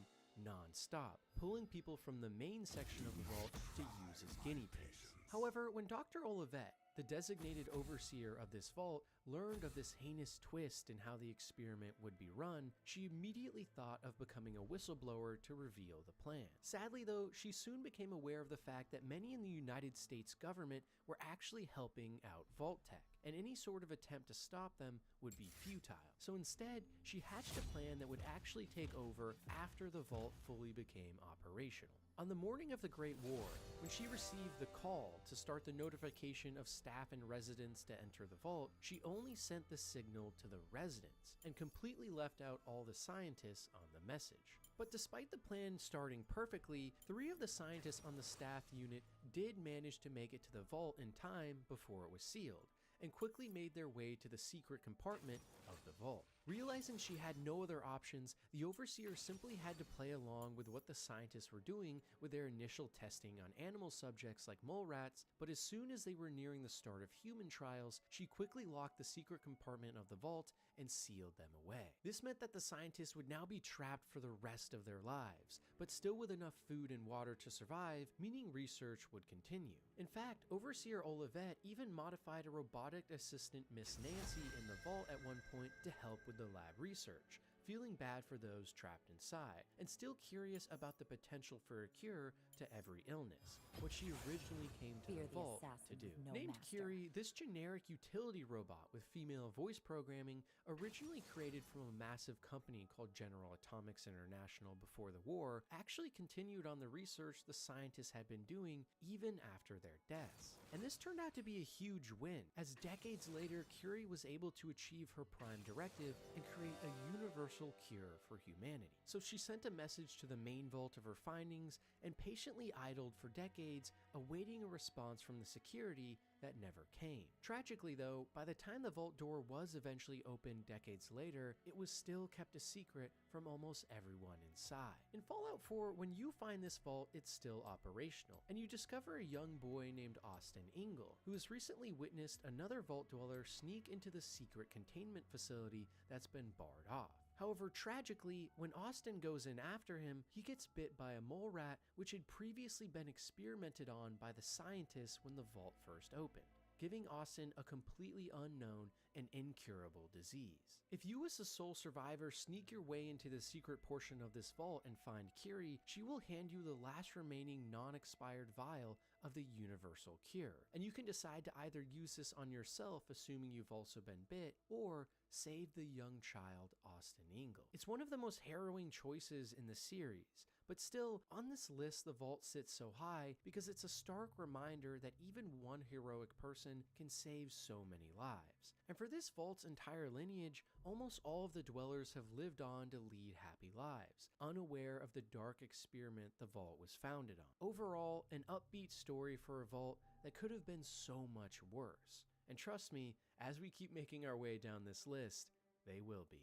non-stop, pulling people from the main section of the vault to use as guinea pigs. However, when Dr. Olivet, the designated overseer of this vault, learned of this heinous twist in how the experiment would be run, she immediately thought of becoming a whistleblower to reveal the plan. Sadly though, she soon became aware of the fact that many in the United States government were actually helping out Vault Tech, and any sort of attempt to stop them would be futile. So instead, she hatched a plan that would actually take over after the vault fully became operational. On the morning of the Great War, when she received the call to start the notification of staff and residents to enter the vault, she only sent the signal to the residents and completely left out all the scientists on the message. But despite the plan starting perfectly, 3 of the scientists on the staff unit did manage to make it to the vault in time before it was sealed, and quickly made their way to the secret compartment of the vault. Realizing she had no other options, the Overseer simply had to play along with what the scientists were doing with their initial testing on animal subjects like mole rats, but as soon as they were nearing the start of human trials, she quickly locked the secret compartment of the vault and sealed them away. This meant that the scientists would now be trapped for the rest of their lives, but still with enough food and water to survive, meaning research would continue. In fact, Overseer Olivet even modified a robotic assistant Miss Nancy in the vault at one point to help with the lab research, feeling bad for those trapped inside, and still curious about the potential for a cure to every illness, what she originally came to the vault to do. Named Curie, this generic utility robot with female voice programming, originally created from a massive company called General Atomics International before the war, actually continued on the research the scientists had been doing even after their deaths. And this turned out to be a huge win, as decades later, Curie was able to achieve her prime directive and create a universal cure for humanity. So she sent a message to the main vault of her findings and patiently idled for decades, awaiting a response from the security that never came. Tragically though, by the time the vault door was eventually opened decades later, it was still kept a secret from almost everyone inside. In Fallout 4, when you find this vault, it's still operational, and you discover a young boy named Austin Ingle, who has recently witnessed another vault dweller sneak into the secret containment facility that's been barred off. However, tragically, when Austin goes in after him, he gets bit by a mole rat which had previously been experimented on by the scientists when the vault first opened, giving Austin a completely unknown and incurable disease. If you as the sole survivor sneak your way into the secret portion of this vault and find Curie, she will hand you the last remaining non-expired vial of the universal cure, and you can decide to either use this on yourself, assuming you've also been bit, or save the young child Austin Ingle. It's one of the most harrowing choices in the series, but still, on this list the vault sits so high because it's a stark reminder that even one heroic person can save so many lives. And for this vault's entire lineage, almost all of the dwellers have lived on to lead happy lives, unaware of the dark experiment the vault was founded on. Overall, an upbeat story for a vault that could have been so much worse. And trust me, as we keep making our way down this list, they will be.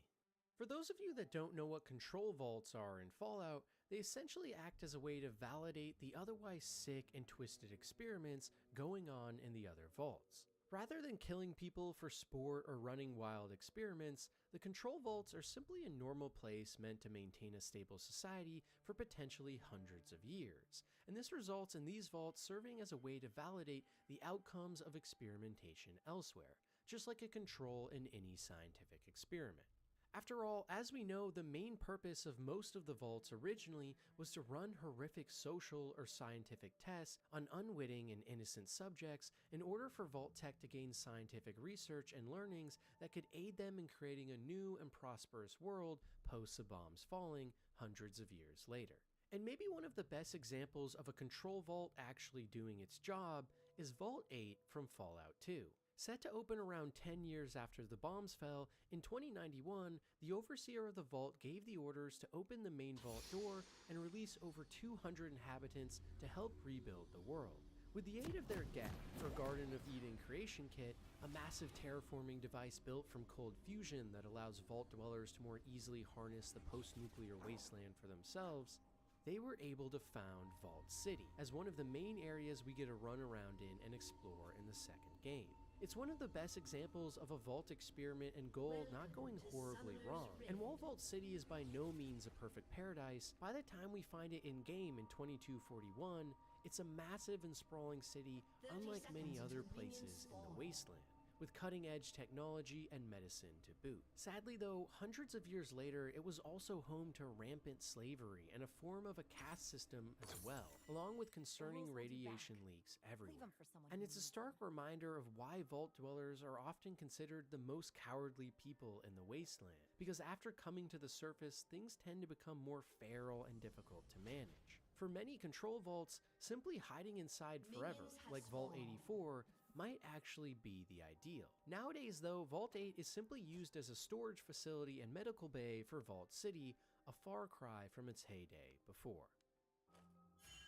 For those of you that don't know what control vaults are in Fallout, they essentially act as a way to validate the otherwise sick and twisted experiments going on in the other vaults. Rather than killing people for sport or running wild experiments, the control vaults are simply a normal place meant to maintain a stable society for potentially hundreds of years, and this results in these vaults serving as a way to validate the outcomes of experimentation elsewhere, just like a control in any scientific experiment. After all, as we know, the main purpose of most of the vaults originally was to run horrific social or scientific tests on unwitting and innocent subjects in order for Vault Tech to gain scientific research and learnings that could aid them in creating a new and prosperous world post the bombs falling hundreds of years later. And maybe one of the best examples of a control vault actually doing its job is Vault 8 from Fallout 2. Set to open around 10 years after the bombs fell, in 2091, the Overseer of the Vault gave the orders to open the main vault door and release over 200 inhabitants to help rebuild the world. With the aid of their GET, or Garden of Eden Creation Kit, a massive terraforming device built from cold fusion that allows vault dwellers to more easily harness the post-nuclear wasteland for themselves, they were able to found Vault City as one of the main areas we get to run around in and explore in the second game. It's one of the best examples of a vault experiment and goal not going horribly wrong. And while Vault City is by no means a perfect paradise, by the time we find it in-game in 2241, it's a massive and sprawling city unlike many other places in the wasteland, with cutting-edge technology and medicine to boot. Sadly though, hundreds of years later, it was also home to rampant slavery and a form of a caste system as well, along with concerning radiation leaks everywhere. And it's a stark reminder of why vault dwellers are often considered the most cowardly people in the wasteland, because after coming to the surface, things tend to become more feral and difficult to manage. For many control vaults, simply hiding inside forever, like Vault 84, might actually be the ideal. Nowadays though, Vault 8 is simply used as a storage facility and medical bay for Vault City, a far cry from its heyday before.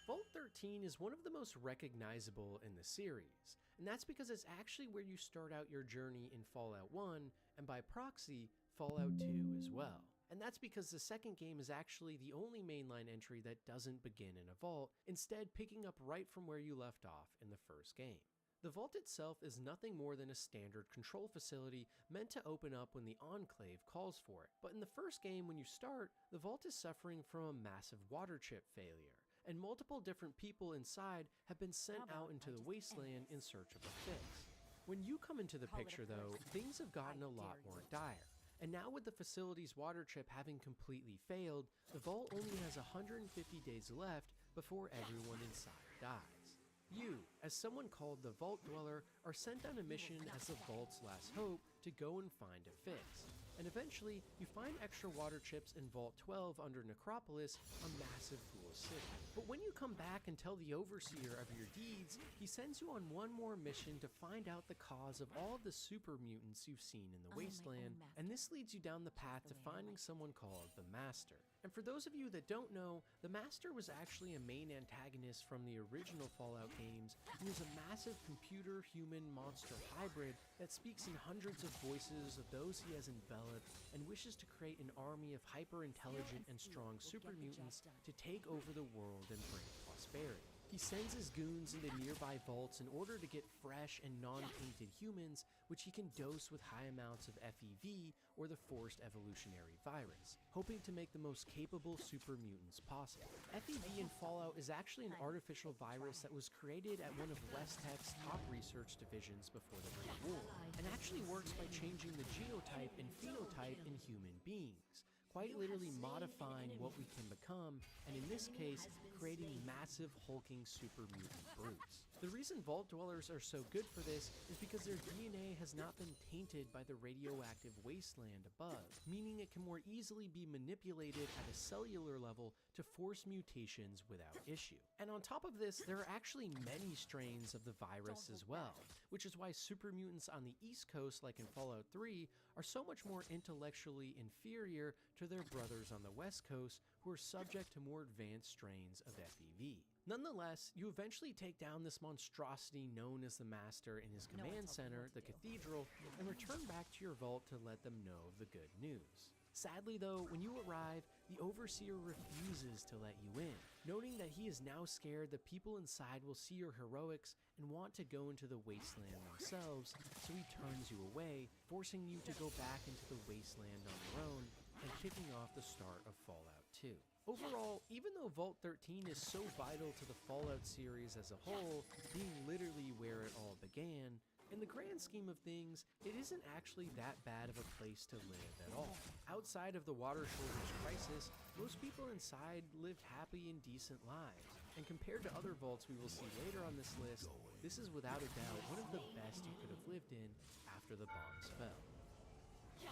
Vault 13 is one of the most recognizable in the series, and that's because it's actually where you start out your journey in Fallout 1, and by proxy, Fallout 2 as well. And that's because the second game is actually the only mainline entry that doesn't begin in a vault, instead picking up right from where you left off in the first game. The vault itself is nothing more than a standard control facility meant to open up when the Enclave calls for it. But in the first game, when you start, the vault is suffering from a massive water chip failure, and multiple different people inside have been sent out into the wasteland in search of a fix. When you come into the picture though, things have gotten a lot more dire. And now with the facility's water chip having completely failed, the vault only has 150 days left before everyone inside dies. You, as someone called the Vault Dweller, are sent on a mission as the Vault's last hope to go and find a fix. And eventually, you find extra water chips in Vault 12 under Necropolis, a massive fool city. But when you come back and tell the Overseer of your deeds, he sends you on one more mission to find out the cause of all of the super mutants you've seen in the wasteland, and this leads you down the path to finding someone called the Master. And for those of you that don't know, the Master was actually a main antagonist from the original Fallout games. He was a massive computer-human-monster hybrid that speaks in hundreds of voices of those he has enveloped and wishes to create an army of hyper-intelligent and strong super mutants to take over the world and bring prosperity. He sends his goons into nearby vaults in order to get fresh and non-tainted humans, which he can dose with high amounts of FEV, or the Forced Evolutionary Virus, hoping to make the most capable super mutants possible. FEV in Fallout is actually an artificial virus that was created at one of West Tech's top research divisions before the Great War, and actually works by changing the genotype and phenotype in human beings, quite literally modifying what we can become, and in this case, creating massive hulking super mutant brutes. The reason Vault Dwellers are so good for this is because their DNA has not been tainted by the radioactive wasteland above, meaning it can more easily be manipulated at a cellular level to force mutations without issue. And on top of this, there are actually many strains of the virus as well, which is why super mutants on the East Coast, like in Fallout 3, are so much more intellectually inferior to their brothers on the West Coast, who are subject to more advanced strains of FEV. Nonetheless, you eventually take down this monstrosity known as the Master in his command center, the Cathedral, and return back to your vault to let them know of the good news. Sadly though, when you arrive, the Overseer refuses to let you in, noting that he is now scared that people inside will see your heroics and want to go into the wasteland themselves, so he turns you away, forcing you to go back into the wasteland on your own, and kicking off the start of Fallout 2. Overall, even though Vault 13 is so vital to the Fallout series as a whole, being literally where it all began, in the grand scheme of things, it isn't actually that bad of a place to live at all. Outside of the water shortage crisis, most people inside lived happy and decent lives, and compared to other vaults we will see later on this list, this is without a doubt one of the best you could have lived in after the bombs fell.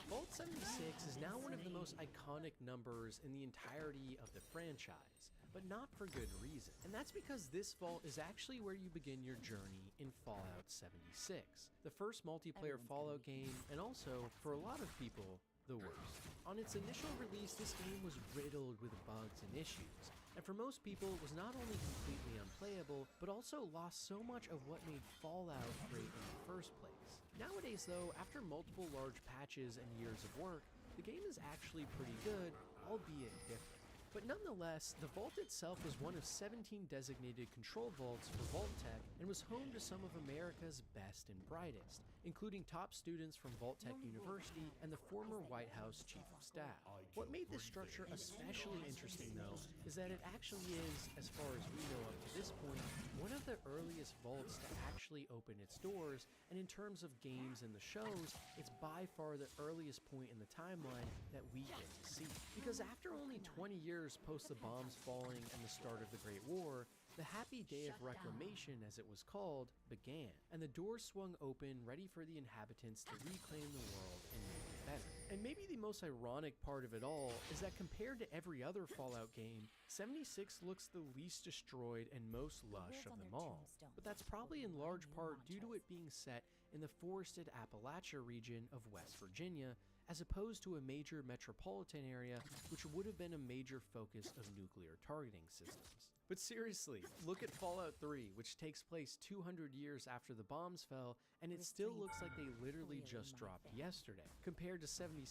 Vault 76 is now one of the most iconic numbers in the entirety of the franchise, but not for good reason. And that's because this vault is actually where you begin your journey in Fallout 76, the first multiplayer Fallout game, and also, for a lot of people, the worst. On its initial release, this game was riddled with bugs and issues, and for most people it was not only completely unplayable, but also lost so much of what made Fallout great in the first place. Nowadays though, after multiple large patches and years of work, the game is actually pretty good, albeit different. But nonetheless, the vault itself was one of 17 designated control vaults for Vault-Tec and was home to some of America's best and brightest, including top students from Vault-Tec University and the former White House Chief of Staff. What made this structure especially interesting though, is that it actually is, as far as we know up to this point, one of the earliest vaults to actually open its doors, and in terms of games and the shows, it's by far the earliest point in the timeline that we get to see. Because after only 20 years post the bombs falling and the start of the Great War, the happy day of reclamation, as it was called, began, and the doors swung open ready for the inhabitants to reclaim the world and make it better. And maybe the most ironic part of it all is that compared to every other Fallout game, 76 looks the least destroyed and most lush of them all. But that's probably in large part due to it being set in the forested Appalachia region of West Virginia, as opposed to a major metropolitan area which would have been a major focus of nuclear targeting systems. But seriously, look at Fallout 3, which takes place 200 years after the bombs fell, and it still looks like they literally just dropped yesterday, compared to 76,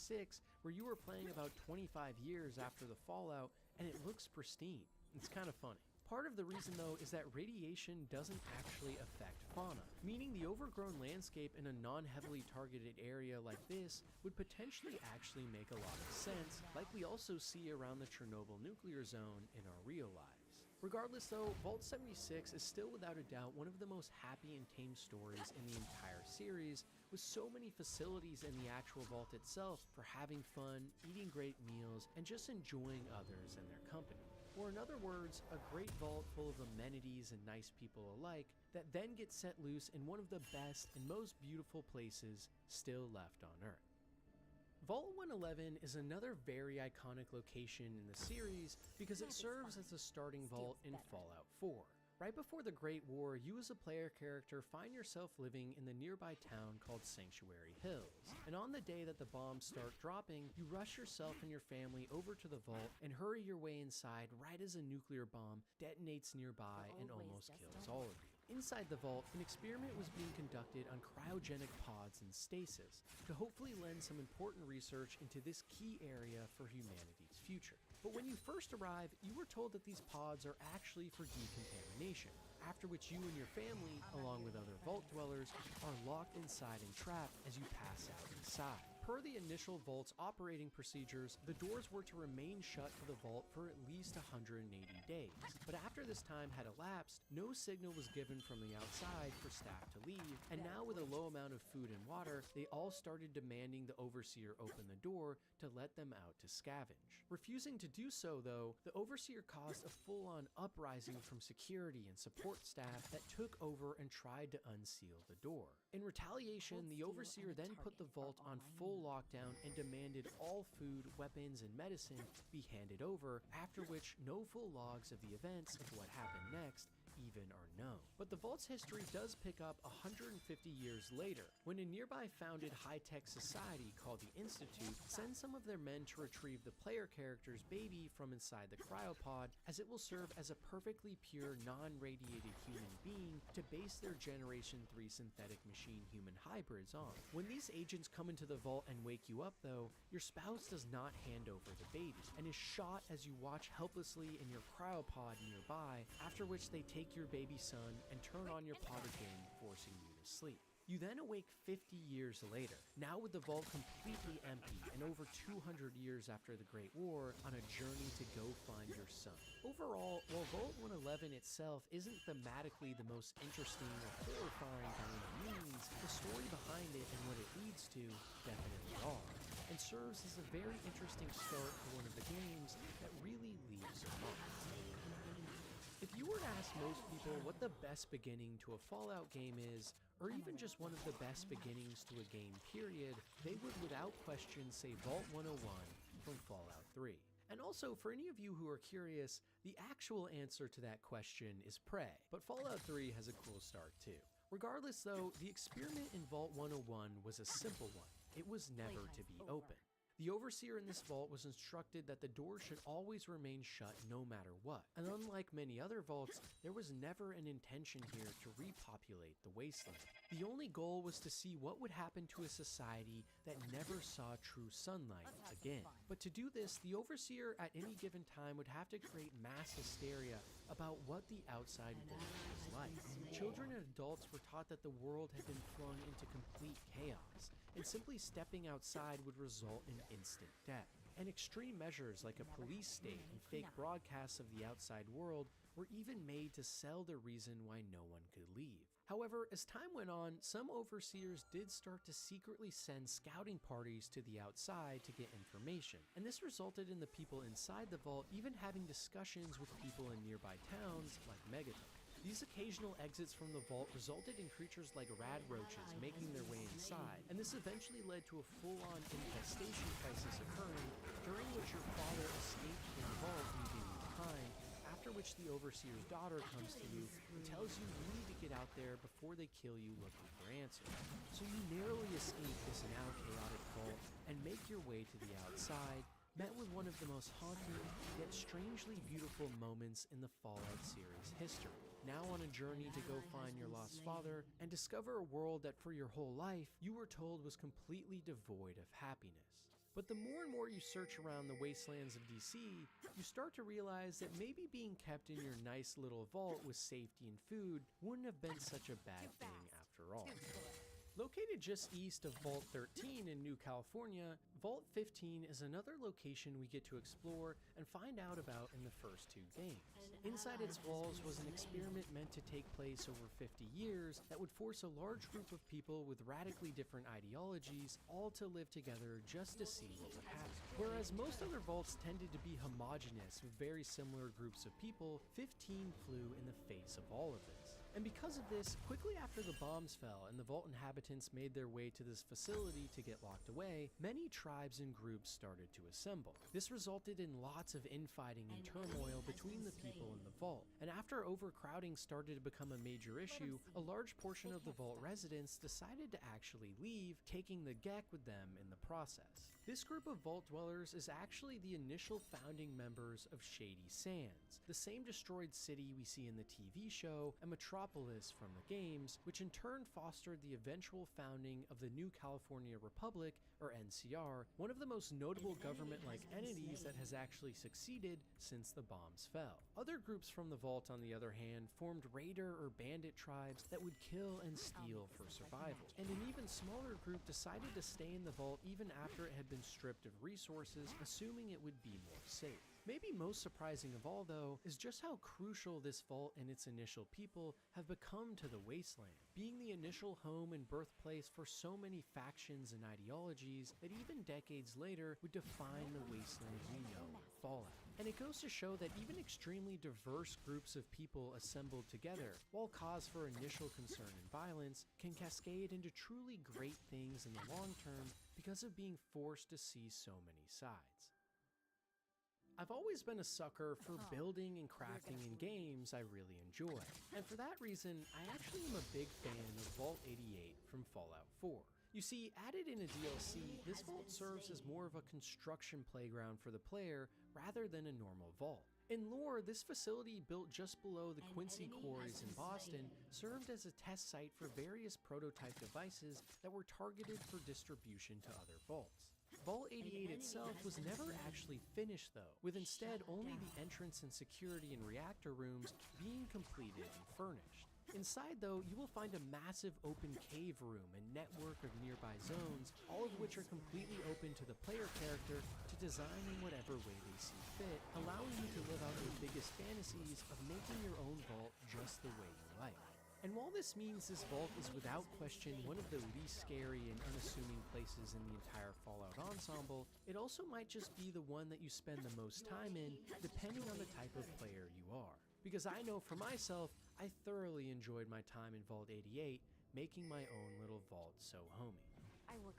where you were playing about 25 years after the fallout, and it looks pristine. It's kind of funny. Part of the reason, though, is that radiation doesn't actually affect fauna, meaning the overgrown landscape in a non-heavily targeted area like this would potentially actually make a lot of sense, like we also see around the Chernobyl nuclear zone in our real lives. Regardless though, Vault 76 is still without a doubt one of the most happy and tame stories in the entire series, with so many facilities in the actual vault itself for having fun, eating great meals, and just enjoying others and their company. Or in other words, a great vault full of amenities and nice people alike that then gets set loose in one of the best and most beautiful places still left on Earth. Vault 111 is another very iconic location in the series because it serves as a starting vault in Fallout 4. Right before the Great War, you as a player character find yourself living in the nearby town called Sanctuary Hills. And on the day that the bombs start dropping, you rush yourself and your family over to the vault and hurry your way inside right as a nuclear bomb detonates nearby and almost kills all of you. Inside the vault, an experiment was being conducted on cryogenic pods in stasis to hopefully lend some important research into this key area for humanity's future. But when you first arrive, you were told that these pods are actually for decontamination, after which you and your family, along with other vault dwellers, are locked inside and trapped as you pass out inside. Per the initial vault's operating procedures, the doors were to remain shut to the vault for at least 180 days. But after this time had elapsed, no signal was given from the outside for staff to leave, and now with a low amount of food and water, they all started demanding the Overseer open the door to let them out to scavenge. Refusing to do so, though, the Overseer caused a full-on uprising from security and support staff that took over and tried to unseal the door. In retaliation, the Overseer then put the vault on full lockdown and demanded all food, weapons, and medicine be handed over, after which no full logs of the events of what happened next even are known. But the vault's history does pick up 150 years later, when a nearby founded high-tech society called the Institute sends some of their men to retrieve the player character's baby from inside the cryopod, as it will serve as a perfectly pure, non-radiated human being to base their Generation 3 synthetic machine-human hybrids on. When these agents come into the vault and wake you up, though, your spouse does not hand over the baby, and is shot as you watch helplessly in your cryopod nearby, after which they take your baby son and turn on your pod again, forcing you to sleep. You then awake 50 years later, now with the vault completely empty and over 200 years after the Great War, on a journey to go find your son. Overall, while Vault 111 itself isn't thematically the most interesting or horrifying by any means, the story behind it and what it leads to definitely are, and serves as a very interesting start to one of the games that really leaves a mark. If you were to ask most people what the best beginning to a Fallout game is, or even just one of the best beginnings to a game period, they would without question say Vault 101 from Fallout 3. And also, for any of you who are curious, the actual answer to that question is Prey, but Fallout 3 has a cool start too. Regardless though, the experiment in Vault 101 was a simple one. It was never to be opened. The Overseer in this vault was instructed that the door should always remain shut no matter what, and unlike many other vaults, there was never an intention here to repopulate the wasteland. The only goal was to see what would happen to a society that never saw true sunlight again. But to do this, the Overseer at any given time would have to create mass hysteria about what the outside world was like. Children and adults were taught that the world had been flung into complete chaos, and simply stepping outside would result in instant death. And extreme measures like a police state and fake broadcasts of the outside world were even made to sell the reason why no one could leave. However, as time went on, some Overseers did start to secretly send scouting parties to the outside to get information, and this resulted in the people inside the vault even having discussions with people in nearby towns like Megaton. These occasional exits from the vault resulted in creatures like rad roaches making their way inside, and this eventually led to a full-on infestation crisis occurring, during which your father escaped from the vault, leaving you behind, after which the Overseer's daughter comes to you and tells you need to get out there before they kill you looking for answers. So you narrowly escape this now chaotic vault and make your way to the outside, met with one of the most haunting yet strangely beautiful moments in the Fallout series history. Now on a journey to go find your lost father and discover a world that for your whole life you were told was completely devoid of happiness. But the more and more you search around the wastelands of DC, you start to realize that maybe being kept in your nice little vault with safety and food wouldn't have been such a bad thing after all. Located just east of Vault 13 in New California, Vault 15 is another location we get to explore and find out about in the first two games. Inside its walls was an experiment meant to take place over 50 years that would force a large group of people with radically different ideologies all to live together just to see what would happen. Whereas most other vaults tended to be homogenous with very similar groups of people, 15 flew in the face of all of this. And because of this, quickly after the bombs fell and the vault inhabitants made their way to this facility to get locked away, many tribes and groups started to assemble. This resulted in lots of infighting and turmoil between the people in the vault. And after overcrowding started to become a major issue, a large portion of the vault residents decided to actually leave, taking the GEC with them in the process. This group of vault dwellers is actually the initial founding members of Shady Sands, the same destroyed city we see in the TV show and Metropolis from the games, which in turn fostered the eventual founding of the New California Republic, or NCR, one of the most notable government-like entities that has actually succeeded since the bombs fell. Other groups from the vault, on the other hand, formed raider or bandit tribes that would kill and steal for survival. And an even smaller group decided to stay in the vault even after it had been stripped of resources, assuming it would be more safe. Maybe most surprising of all, though, is just how crucial this vault and its initial people have become to the Wasteland, being the initial home and birthplace for so many factions and ideologies that even decades later would define the Wasteland we know, Fallout. And it goes to show that even extremely diverse groups of people assembled together, while cause for initial concern and violence, can cascade into truly great things in the long term because of being forced to see so many sides. I've always been a sucker for building and crafting in games I really enjoy, and for that reason, I actually am a big fan of Vault 88 from Fallout 4. You see, added in a DLC, this vault serves as more of a construction playground for the player rather than a normal vault. In lore, this facility built just below the Quincy Quarries in Boston served as a test site for various prototype devices that were targeted for distribution to other vaults. Vault 88 itself was never actually finished though, with instead only the entrance and security and reactor rooms being completed and furnished. Inside though, you will find a massive open cave room and network of nearby zones, all of which are completely open to the player character to design in whatever way they see fit, allowing you to live out your biggest fantasies of making your own vault just the way you like. And while this means this vault is without question one of the least scary and unassuming places in the entire Fallout ensemble, it also might just be the one that you spend the most time in, depending on the type of player you are. Because I know for myself, I thoroughly enjoyed my time in Vault 88, making my own little vault so homey.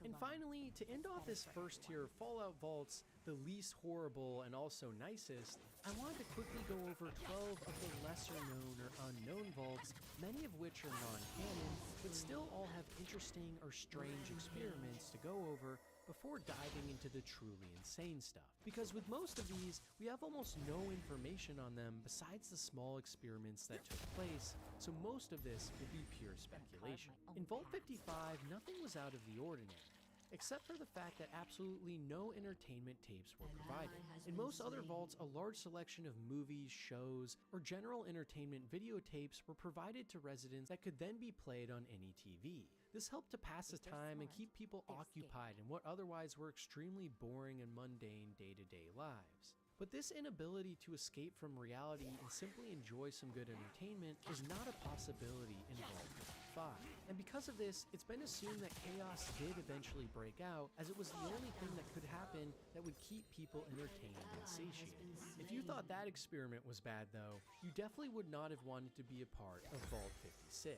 And finally, to end off this first tier of Fallout vaults, the least horrible and also nicest, I wanted to quickly go over 12 of the lesser known or unknown vaults, many of which are non-canon, but still all have interesting or strange experiments to go over before diving into the truly insane stuff. Because with most of these, we have almost no information on them besides the small experiments that took place, so most of this will be pure speculation. In Vault 55, nothing was out of the ordinary, except for the fact that absolutely no entertainment tapes were provided. In most other vaults, a large selection of movies, shows, or general entertainment videotapes were provided to residents that could then be played on any TV. This helped to pass the time and keep people occupied in what otherwise were extremely boring and mundane day-to-day lives. But this inability to escape from reality and simply enjoy some good entertainment is not a possibility in Vault 55. And because of this, it's been assumed that chaos did eventually break out, as it was the only thing that could happen that would keep people entertained and satiated. If you thought that experiment was bad though, you definitely would not have wanted to be a part of Vault 56.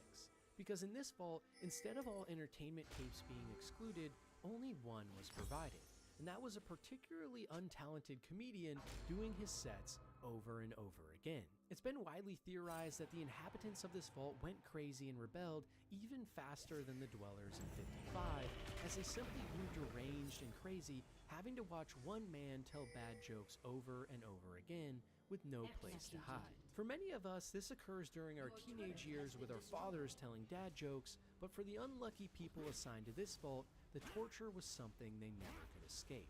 Because in this vault, instead of all entertainment tapes being excluded, only one was provided. And that was a particularly untalented comedian doing his sets over and over again. It's been widely theorized that the inhabitants of this vault went crazy and rebelled even faster than the dwellers in 55, as they simply grew deranged and crazy having to watch one man tell bad jokes over and over again with no place to hide. For many of us, this occurs during our teenage years with our fathers telling dad jokes, but for the unlucky people assigned to this vault, the torture was something they never could escape.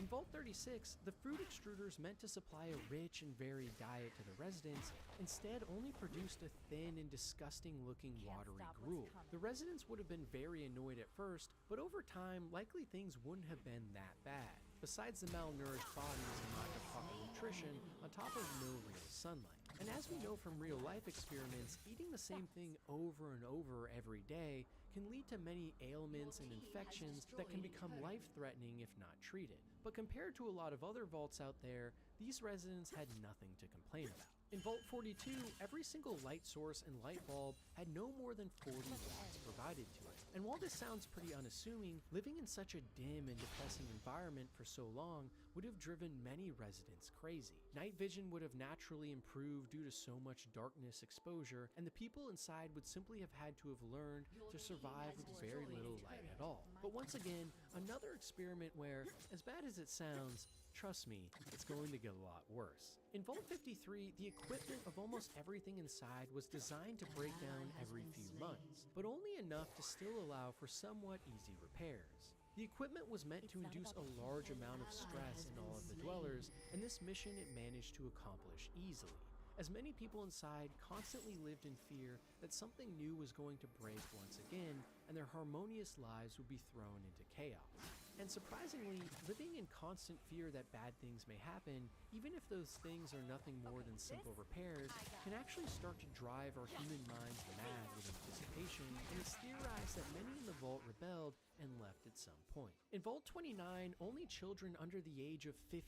In Vault 36, the fruit extruders meant to supply a rich and varied diet to the residents instead only produced a thin and disgusting looking watery gruel. The residents would have been very annoyed at first, but over time, likely things wouldn't have been that bad. Besides the malnourished bodies and lack of proper nutrition, on top of no real sunlight. And as we know from real life experiments, eating the same thing over and over every day can lead to many ailments and infections that can become life-threatening if not treated. But compared to a lot of other vaults out there, these residents had nothing to complain about. In Vault 42, every single light source and light bulb had no more than 40 watts provided to it. And while this sounds pretty unassuming, living in such a dim and depressing environment for so long would have driven many residents crazy. Night vision would have naturally improved due to so much darkness exposure, and the people inside would simply have had to have learned to survive with very little light at all. But once again, another experiment where, as bad as it sounds, trust me, it's going to get a lot worse. In Vault 53, the equipment of almost everything inside was designed to break down every few months, but only enough to still allow for somewhat easy repairs. The equipment was meant to induce a large amount of stress in all of the dwellers, and this mission it managed to accomplish easily, as many people inside constantly lived in fear that something new was going to break once again, and their harmonious lives would be thrown into chaos. And surprisingly, living in constant fear that bad things may happen, even if those things are nothing more than simple repairs, can actually start to drive our human minds mad with anticipation, and it's theorized that many in the vault rebelled and left at some point. In Vault 29, only children under the age of 15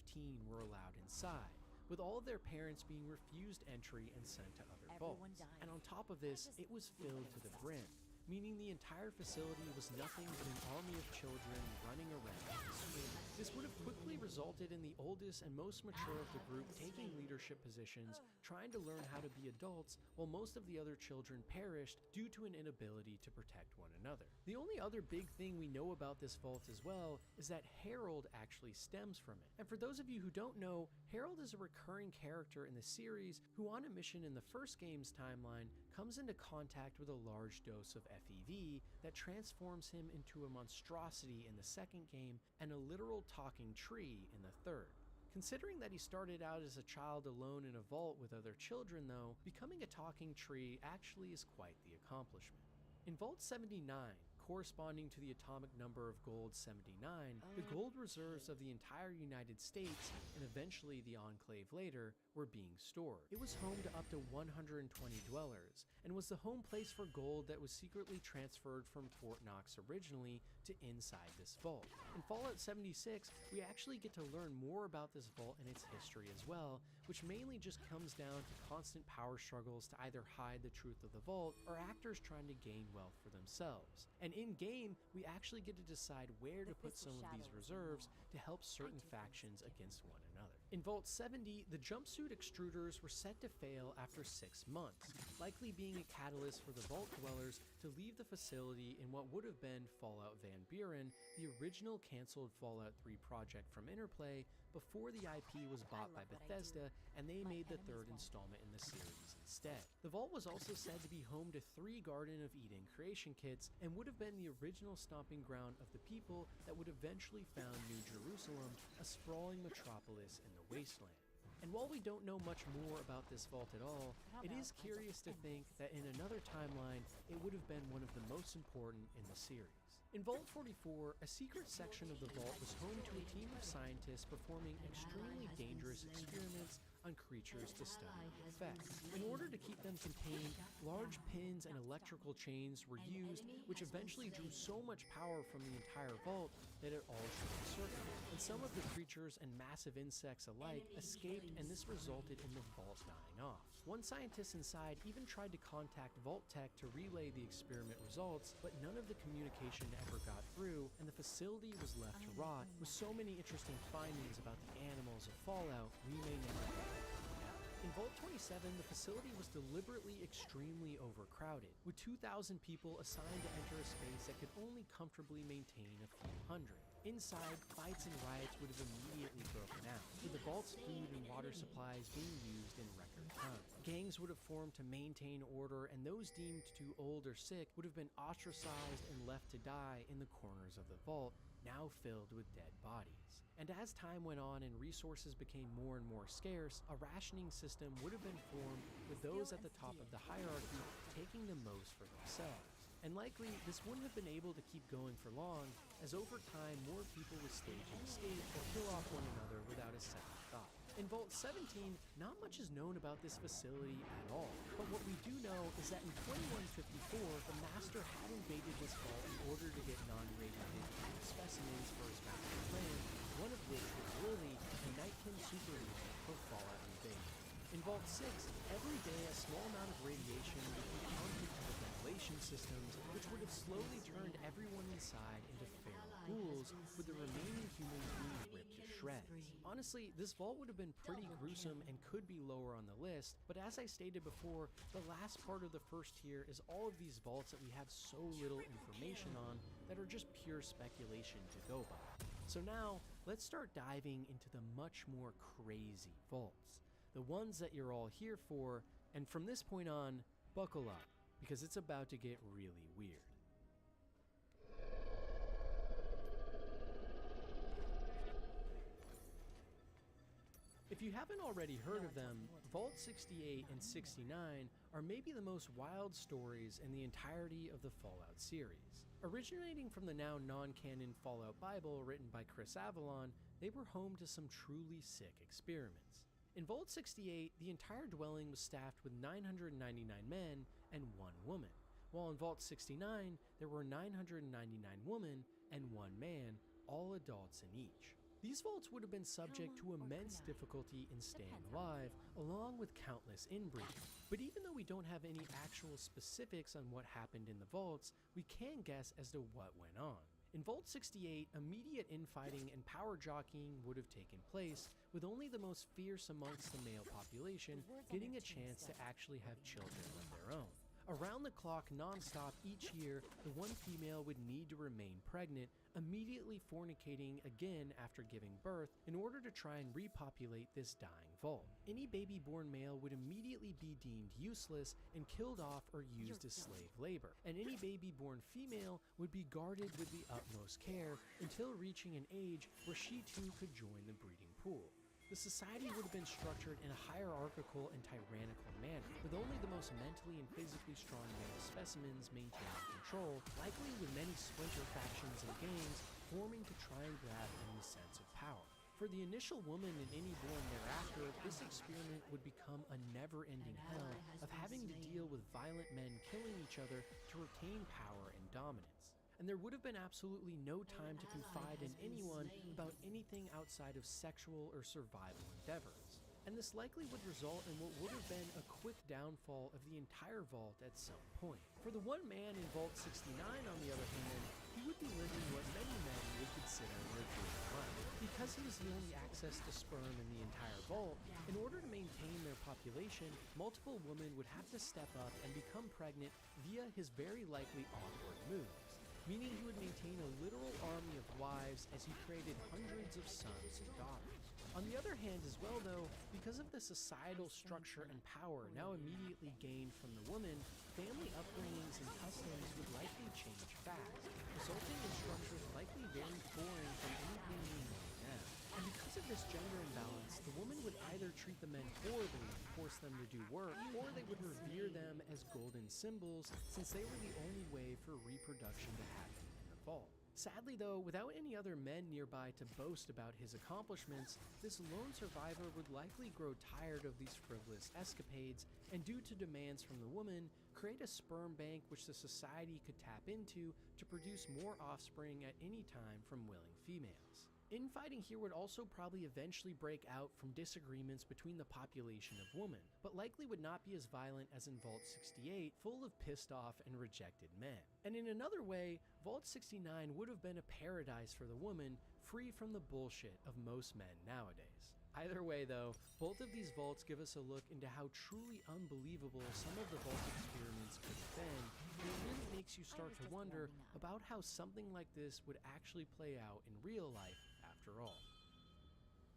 were allowed inside, with all of their parents being refused entry and sent to other vaults. And on top of this, it was filled to the brim, meaning the entire facility was nothing but an army of children running around and screaming. This would have quickly resulted in the oldest and most mature of the group taking leadership positions, trying to learn how to be adults, while most of the other children perished due to an inability to protect one another. The only other big thing we know about this vault as well is that Harold actually stems from it. And for those of you who don't know, Harold is a recurring character in the series who, on a mission in the first game's timeline, comes into contact with a large dose of FEV that transforms him into a monstrosity in the second game and a literal talking tree in the third. Considering that he started out as a child alone in a vault with other children though, becoming a talking tree actually is quite the accomplishment. In Vault 79, corresponding to the atomic number of gold 79, the gold reserves of the entire United States, and eventually the Enclave later, were being stored. It was home to up to 120 dwellers, and was the home place for gold that was secretly transferred from Fort Knox originally to inside this vault. In Fallout 76, we actually get to learn more about this vault and its history as well, which mainly just comes down to constant power struggles to either hide the truth of the vault or actors trying to gain wealth for themselves. And in-game, we actually get to decide where to put some of these reserves to help certain factions against one another. In Vault 70, the jumpsuit extruders were set to fail after 6 months, likely being a catalyst for the vault dwellers to leave the facility in what would have been Fallout Van Buren, the original cancelled Fallout 3 project from Interplay, before the IP was bought by Bethesda and they made the third installment in the series instead. The vault was also said to be home to 3 Garden of Eden creation kits and would have been the original stomping ground of the people that would eventually found New Jerusalem, a sprawling metropolis in the wasteland. And while we don't know much more about this vault at all, it is curious to think that in another timeline, it would have been one of the most important in the series. In Vault 44, a secret section of the vault was home to a team of scientists performing extremely dangerous experiments on creatures to study the effects. In order to keep them contained, large pins and electrical chains were used, which eventually drew so much power from the entire vault that it all short-circuited. And some of the creatures and massive insects alike escaped, and this resulted in the vault dying off. One scientist inside even tried to contact Vault Tech to relay the experiment results, but none of the communication ever got through, and the facility was left to rot, with so many interesting findings about the animals of Fallout we may never get to find out. In Vault 27, the facility was deliberately extremely overcrowded, with 2,000 people assigned to enter a space that could only comfortably maintain a few hundred. Inside, fights and riots would have immediately broken out, with the vault's food and water supplies being used in record time. Gangs would have formed to maintain order, and those deemed too old or sick would have been ostracized and left to die in the corners of the vault, now filled with dead bodies. And as time went on and resources became more and more scarce, a rationing system would have been formed, with those at the top of the hierarchy taking the most for themselves. And likely, this wouldn't have been able to keep going for long, as over time more people would stage an escape or kill off one another without a second thought. In Vault 17, not much is known about this facility at all, but what we do know is that in 2154, the Master had invaded this vault in order to get non-radiated specimens for his master's plan, one of which was Lily, a Nightkin superhuman for Fallout Invasion. In Vault 6, every day a small amount of radiation would be pumped into the ventilation systems, which would have slowly turned everyone inside into feral ghouls, with the remaining humans being ripped to shreds. Honestly, this vault would have been pretty gruesome and could be lower on the list, but as I stated before, the last part of the first tier is all of these vaults that we have so little information on that are just pure speculation to go by. So now, let's start diving into the much more crazy vaults. The ones that you're all here for, and from this point on, buckle up, because it's about to get really weird. If you haven't already heard of them, Vault 68 and 69 are maybe the most wild stories in the entirety of the Fallout series. Originating from the now non-canon Fallout Bible written by Chris Avalon, they were home to some truly sick experiments. In Vault 68, the entire dwelling was staffed with 999 men and 1 woman, while in Vault 69, there were 999 women and 1 man, all adults in each. These vaults would have been subject to immense difficulty in staying alive, along with countless inbreeding. But even though we don't have any actual specifics on what happened in the vaults, we can guess as to what went on. In Vault 68, immediate infighting and power jockeying would have taken place, with only the most fierce amongst the male population getting a chance to actually have children of their own. Around the clock, non-stop each year, the one female would need to remain pregnant, immediately fornicating again after giving birth in order to try and repopulate this dying vault. Any baby-born male would immediately be deemed useless and killed off or used as slave labor, and any baby-born female would be guarded with the utmost care until reaching an age where she too could join the breeding pool. The society would have been structured in a hierarchical and tyrannical manner, with only the most mentally and physically strong male specimens maintaining control, likely with many splinter factions and gangs forming to try and grab any sense of power. For the initial woman and any born thereafter, this experiment would become a never-ending hell of having to deal with violent men killing each other to retain power and dominance. And there would have been absolutely no time to confide in anyone about anything outside of sexual or survival endeavors. And this likely would result in what would have been a quick downfall of the entire vault at some point. For the one man in Vault 69, on the other hand, he would be living what many men would consider their dream life. Because he was the only access to sperm in the entire vault, in order to maintain their population, multiple women would have to step up and become pregnant via his very likely awkward moves, meaning he would maintain a literal army of wives as he created hundreds of sons and daughters. On the other hand as well though, because of the societal structure and power now immediately gained from the woman, family upbringings and customs would likely change fast, resulting in structures likely very foreign from anything we know now. And because of this gender imbalance, the woman would either treat the men horribly and force them to do work, or they would revere them as golden symbols since they were the only way for reproduction to happen in the vault. Sadly though, without any other men nearby to boast about his accomplishments, this lone survivor would likely grow tired of these frivolous escapades and, due to demands from the woman, create a sperm bank which the society could tap into to produce more offspring at any time from willing females. Infighting here would also probably eventually break out from disagreements between the population of women, but likely would not be as violent as in Vault 68, full of pissed off and rejected men. And in another way, Vault 69 would have been a paradise for the woman, free from the bullshit of most men nowadays. Either way though, both of these vaults give us a look into how truly unbelievable some of the vault experiments could have been, and it really makes you start to wonder about how something like this would actually play out in real life after all.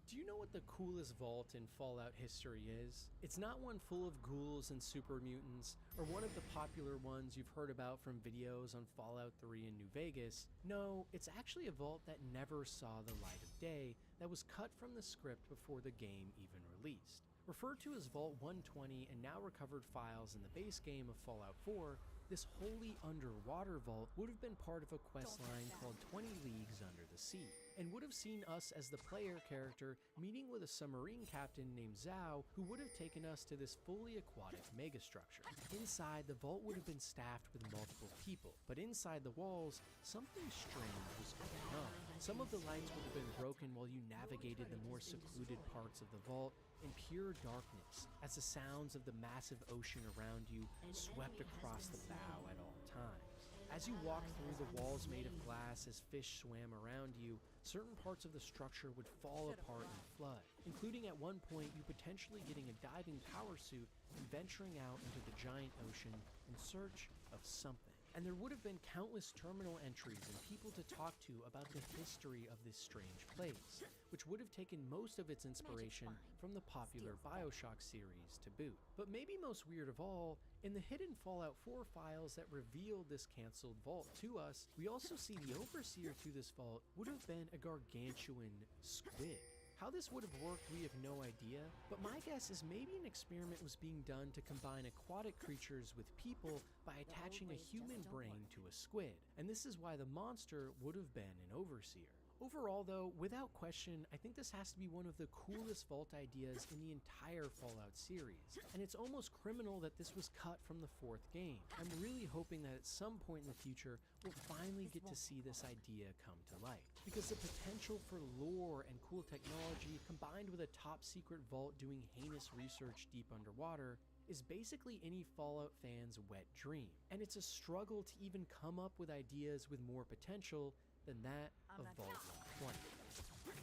Do you know what the coolest vault in Fallout history is? It's not one full of ghouls and super mutants, or one of the popular ones you've heard about from videos on Fallout 3 in New Vegas. No, it's actually a vault that never saw the light of day, that was cut from the script before the game even released. Referred to as Vault 120 and now recovered files in the base game of Fallout 4, this wholly underwater vault would have been part of a questline called 20 Leagues Under the Sea, and would have seen us as the player character meeting with a submarine captain named Zhao, who would have taken us to this fully aquatic megastructure. Inside, the vault would have been staffed with multiple people, but inside the walls, something strange was going on. Some of the lights would have been broken while you navigated the more secluded parts of the vault in pure darkness, as the sounds of the massive ocean around you swept across the bow at all times. As you walked through the walls made of glass as fish swam around you, certain parts of the structure would fall apart and flood, including at one point you potentially getting a diving power suit and venturing out into the giant ocean in search of something. And there would have been countless terminal entries and people to talk to about the history of this strange place, which would have taken most of its inspiration from the popular BioShock series to boot. But maybe most weird of all, in the hidden Fallout 4 files that revealed this cancelled vault to us, we also see the overseer to this vault would have been a gargantuan squid. How this would have worked, we have no idea, but my guess is maybe an experiment was being done to combine aquatic creatures with people by attaching a human brain to a squid, and this is why the monster would have been an overseer. Overall though, without question, I think this has to be one of the coolest vault ideas in the entire Fallout series, and it's almost criminal that this was cut from the 4th game. I'm really hoping that at some point in the future, we'll finally get to see this idea come to light, because the potential for lore and cool technology combined with a top secret vault doing heinous research deep underwater is basically any Fallout fan's wet dream, and it's a struggle to even come up with ideas with more potential than that of Vault 120.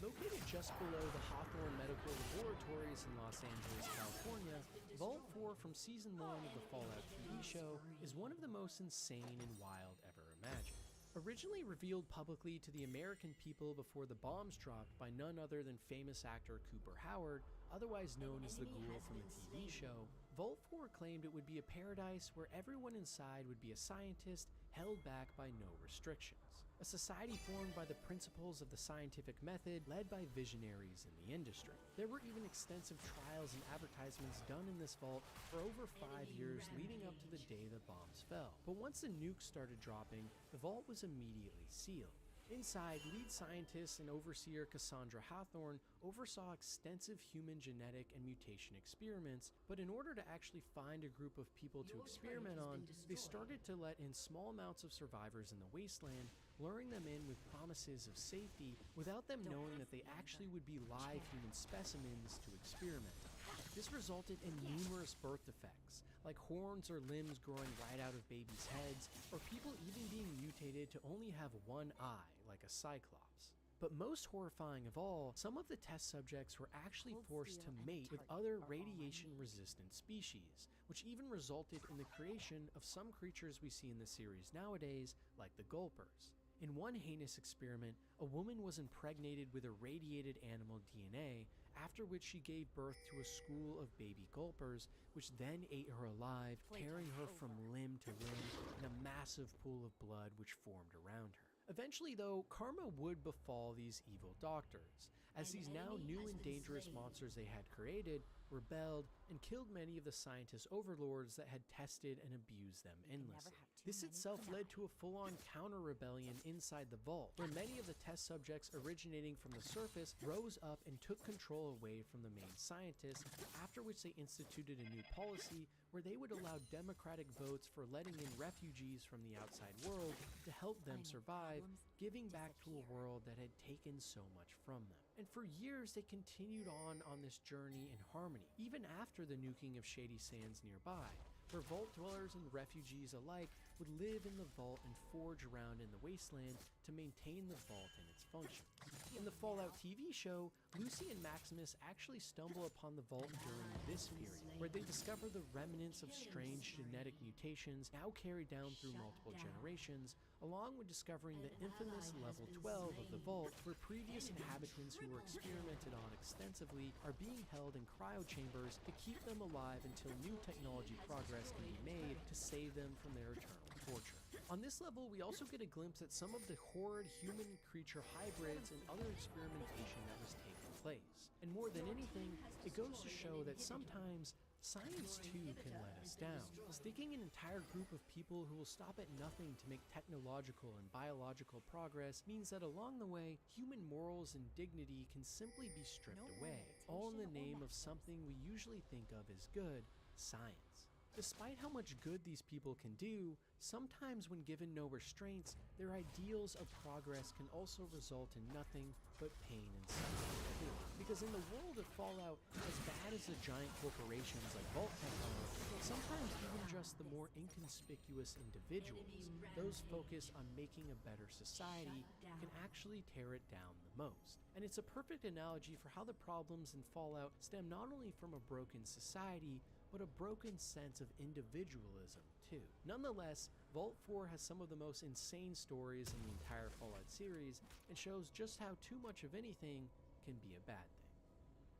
Located just below the Hawthorne Medical Laboratories in Los Angeles, California, Vault 4 from Season 1 of the Fallout TV show is one of the most insane and wild ever imagined. Originally revealed publicly to the American people before the bombs dropped by none other than famous actor Cooper Howard, otherwise known as the Ghoul from the TV show, Vault 4 claimed it would be a paradise where everyone inside would be a scientist held back by no restrictions. A society formed by the principles of the scientific method led by visionaries in the industry. There were even extensive trials and advertisements done in this vault for over 5 years leading up to the day the bombs fell. But once the nukes started dropping, the vault was immediately sealed. Inside, lead scientist and overseer Cassandra Hawthorne oversaw extensive human genetic and mutation experiments, but in order to actually find a group of people to experiment on, they started to let in small amounts of survivors in the wasteland, luring them in with promises of safety without them knowing that they actually would be live human specimens to experiment on. This resulted in numerous birth defects, like horns or limbs growing right out of babies' heads, or people even being mutated to only have one eye, like a cyclops. But most horrifying of all, some of the test subjects were actually forced to mate with other radiation-resistant species, which even resulted in the creation of some creatures we see in the series nowadays, like the Gulpers. In one heinous experiment, a woman was impregnated with irradiated animal DNA, after which she gave birth to a school of baby Gulpers, which then ate her alive, tearing her from limb to limb in a massive pool of blood which formed around her. Eventually though, karma would befall these evil doctors, as these now new and dangerous monsters they had created rebelled and killed many of the scientist overlords that had tested and abused them endlessly. This itself led to a full-on counter-rebellion inside the vault, where many of the test subjects originating from the surface rose up and took control away from the main scientists, after which they instituted a new policy where they would allow democratic votes for letting in refugees from the outside world to help them survive, giving back to a world that had taken so much from them. And for years they continued on this journey in harmony, even after the nuking of Shady Sands nearby, where vault dwellers and refugees alike would live in the vault and forge around in the wasteland to maintain the vault and its functions. In the Fallout TV show, Lucy and Maximus actually stumble upon the vault during this period, where they discover the remnants of strange genetic mutations now carried down through multiple generations, along with discovering the infamous level 12 of the vault, where previous inhabitants who were experimented on extensively are being held in cryo chambers to keep them alive until new technology progress can be made to save them from their eternal torture. On this level, we also get a glimpse at some of the horrid human-creature hybrids and other experimentation that was taking place. And more than anything, it goes to show that sometimes science too can let us down. Sticking an entire group of people who will stop at nothing to make technological and biological progress means that along the way, human morals and dignity can simply be stripped away, all in the name of something we usually think of as good, science. Despite how much good these people can do, sometimes when given no restraints, their ideals of progress can also result in nothing but pain and suffering too. Because in the world of Fallout, as bad as the giant corporations like Vault-Tec are, sometimes even just the more inconspicuous individuals, those focused on making a better society, can actually tear it down the most. And it's a perfect analogy for how the problems in Fallout stem not only from a broken society, but a broken sense of individualism too. Nonetheless, Vault 4 has some of the most insane stories in the entire Fallout series, and shows just how too much of anything can be a bad thing.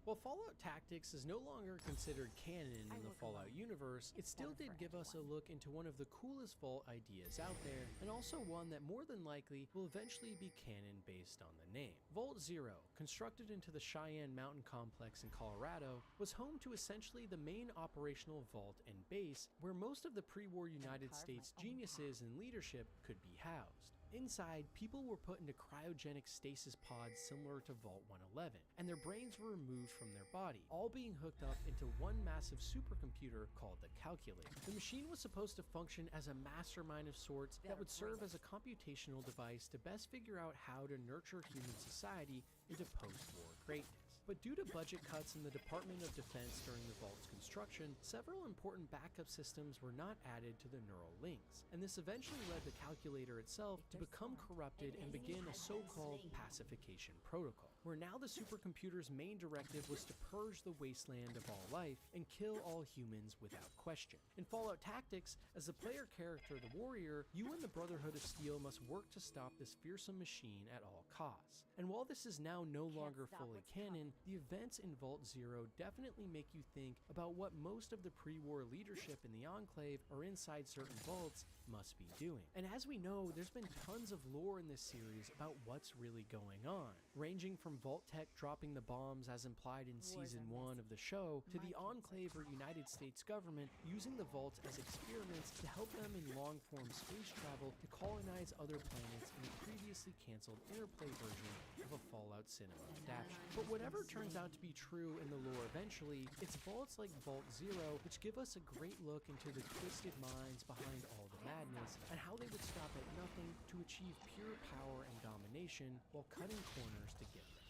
While Fallout Tactics is no longer considered canon in the Fallout universe, it still did give us a look into one of the coolest Vault ideas out there, and also one that more than likely will eventually be canon based on the name. Vault Zero, constructed into the Cheyenne Mountain Complex in Colorado, was home to essentially the main operational vault and base where most of the pre-war United States geniuses and leadership could be housed. Inside, people were put into cryogenic stasis pods similar to Vault 111, and their brains were removed from their body, all being hooked up into one massive supercomputer called the Calculator. The machine was supposed to function as a mastermind of sorts that would serve as a computational device to best figure out how to nurture human society into post-war greatness. But due to budget cuts in the Department of Defense during the Vault's construction, several important backup systems were not added to the neural links, and this eventually led the Calculator itself to become corrupted and begin a so-called pacification protocol, where now the supercomputer's main directive was to purge the wasteland of all life and kill all humans without question. In Fallout Tactics, as the player character the Warrior, you and the Brotherhood of Steel must work to stop this fearsome machine at all costs. And while this is now no longer fully canon, the events in Vault Zero definitely make you think about what most of the pre-war leadership in the Enclave or inside certain vaults must be doing. And as we know, there's been tons of lore in this series about what's really going on, ranging from Vault-Tec dropping the bombs as implied in Season 1 of the show, to the Enclave or United States government using the vaults as experiments to help them in long-form space travel to colonize other planets in a previously cancelled Interplay version of a Fallout cinema adaptation. But whatever turns out to be true in the lore eventually, it's vaults like Vault Zero which give us a great look into the twisted minds behind all the madness, and how they would stop at nothing to achieve pure power and domination while cutting corners to get there.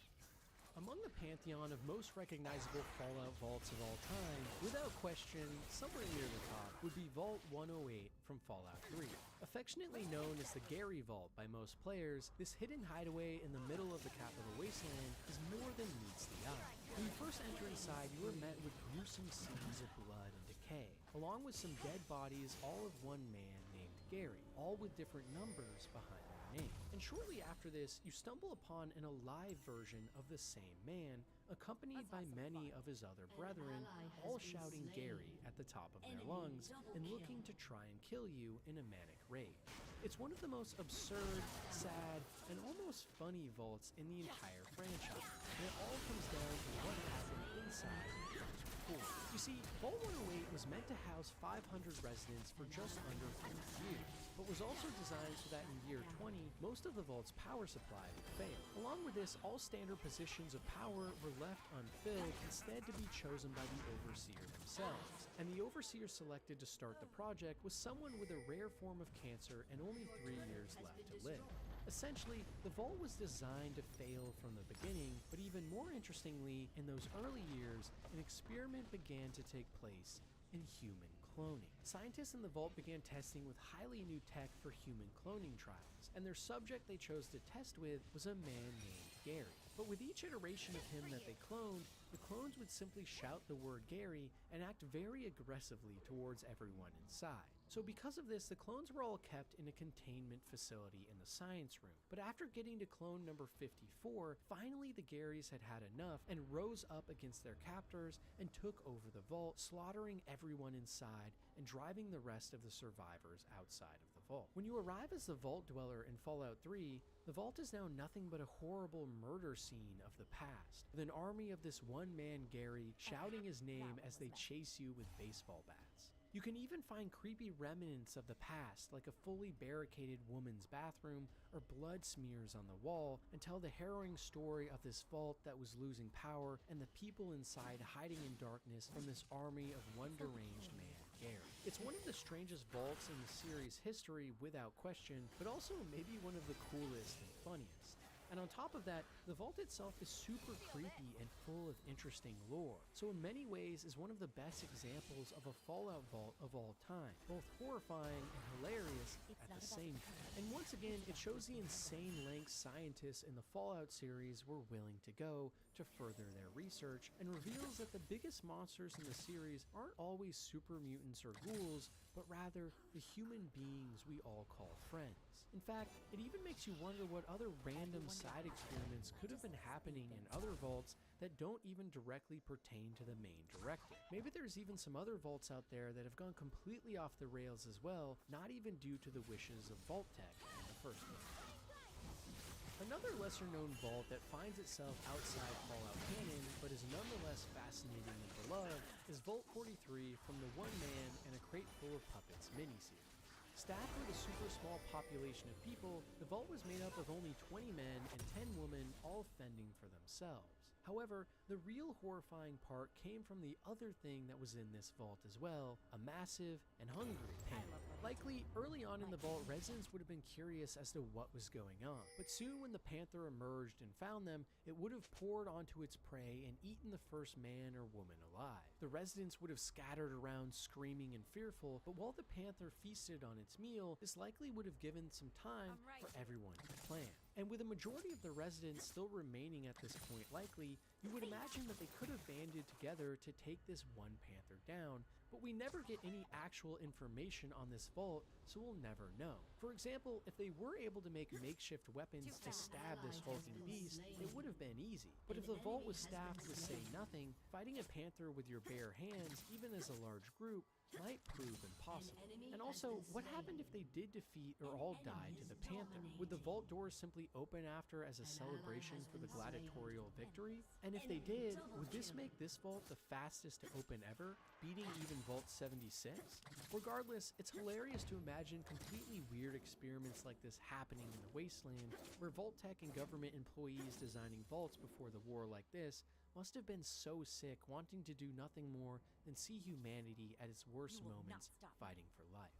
Among the pantheon of most recognizable Fallout vaults of all time, without question, somewhere near the top would be Vault 108 from Fallout 3. Affectionately known as the Gary Vault by most players, this hidden hideaway in the middle of the capital wasteland is more than meets the eye. When you first enter inside, you are met with gruesome scenes of blood and decay, along with some dead bodies, all of one man named Gary, all with different numbers behind their name. And shortly after this, you stumble upon an alive version of the same man, accompanied by many of his other brethren, all shouting Gary at the top of their lungs and looking to try and kill you in a manic rage. It's one of the most absurd, sad, and almost funny vaults in the entire franchise, and it all comes down to what happened inside the first report. You see, Vault 108 was meant to house 500 residents for just under 4 years, but was also designed so that in year 20, most of the vault's power supply would fail. Along with this, all standard positions of power were left unfilled, instead to be chosen by the Overseer themselves. And the Overseer selected to start the project was someone with a rare form of cancer and only 3 years left to live. Essentially, the vault was designed to fail from the beginning, but even more interestingly, in those early years, an experiment began to take place in human cloning. Scientists in the vault began testing with highly new tech for human cloning trials, and their subject they chose to test with was a man named Gary. But with each iteration of him that they cloned, the clones would simply shout the word Gary and act very aggressively towards everyone inside. So because of this, the clones were all kept in a containment facility in the science room. But after getting to clone number 54, finally the Garys had had enough and rose up against their captors and took over the vault, slaughtering everyone inside and driving the rest of the survivors outside of the vault. When you arrive as the Vault Dweller in Fallout 3, the vault is now nothing but a horrible murder scene of the past, with an army of this one man Gary shouting his name as they chase you with baseball bats. You can even find creepy remnants of the past, like a fully barricaded woman's bathroom or blood smears on the wall, and tell the harrowing story of this vault that was losing power and the people inside hiding in darkness from this army of one deranged man, Gary. It's one of the strangest vaults in the series' history without question, but also maybe one of the coolest and funniest. And on top of that, the vault itself is super creepy and full of interesting lore, so in many ways is one of the best examples of a Fallout vault of all time, both horrifying and hilarious at the same time. And once again, it shows the insane lengths scientists in the Fallout series were willing to go to further their research, and reveals that the biggest monsters in the series aren't always super mutants or ghouls, but rather the human beings we all call friends. In fact, it even makes you wonder what other random side experiments could have been happening in other vaults that don't even directly pertain to the main directive. Maybe there's even some other vaults out there that have gone completely off the rails as well, not even due to the wishes of Vault Tech in the first place. Another lesser-known vault that finds itself outside Fallout canon, but is nonetheless fascinating and beloved, is Vault 43 from the One Man and a Crate Full of Puppets miniseries. Staffed with a super small population of people, the vault was made up of only 20 men and 10 women, all fending for themselves. However, the real horrifying part came from the other thing that was in this vault as well, a massive and hungry panther. Likely, early on in the vault, residents would have been curious as to what was going on, but soon when the panther emerged and found them, it would have poured onto its prey and eaten the first man or woman alive. The residents would have scattered around screaming and fearful, but while the panther feasted on its meal, this likely would have given some time for everyone to plan. And with a majority of the residents still remaining at this point likely, you would imagine that they could have banded together to take this one panther down, but we never get any actual information on this vault, so we'll never know. For example, if they were able to make makeshift weapons to stab this hulking beast, it would have been easy. But if the vault was staffed with say nothing, fighting a panther with your bare hands, even as a large group, might prove impossible. And also, what happened if they did defeat or all died to the panther? Would the vault doors simply open after as a celebration for the gladiatorial victory? And if they did, would this make this vault the fastest to open ever, beating even Vault 76? Regardless, it's hilarious to imagine completely weird experiments like this happening in the wasteland, where Vault Tech and government employees designing vaults before the war like this must have been so sick, wanting to do nothing more than see humanity at its worst moments fighting for life.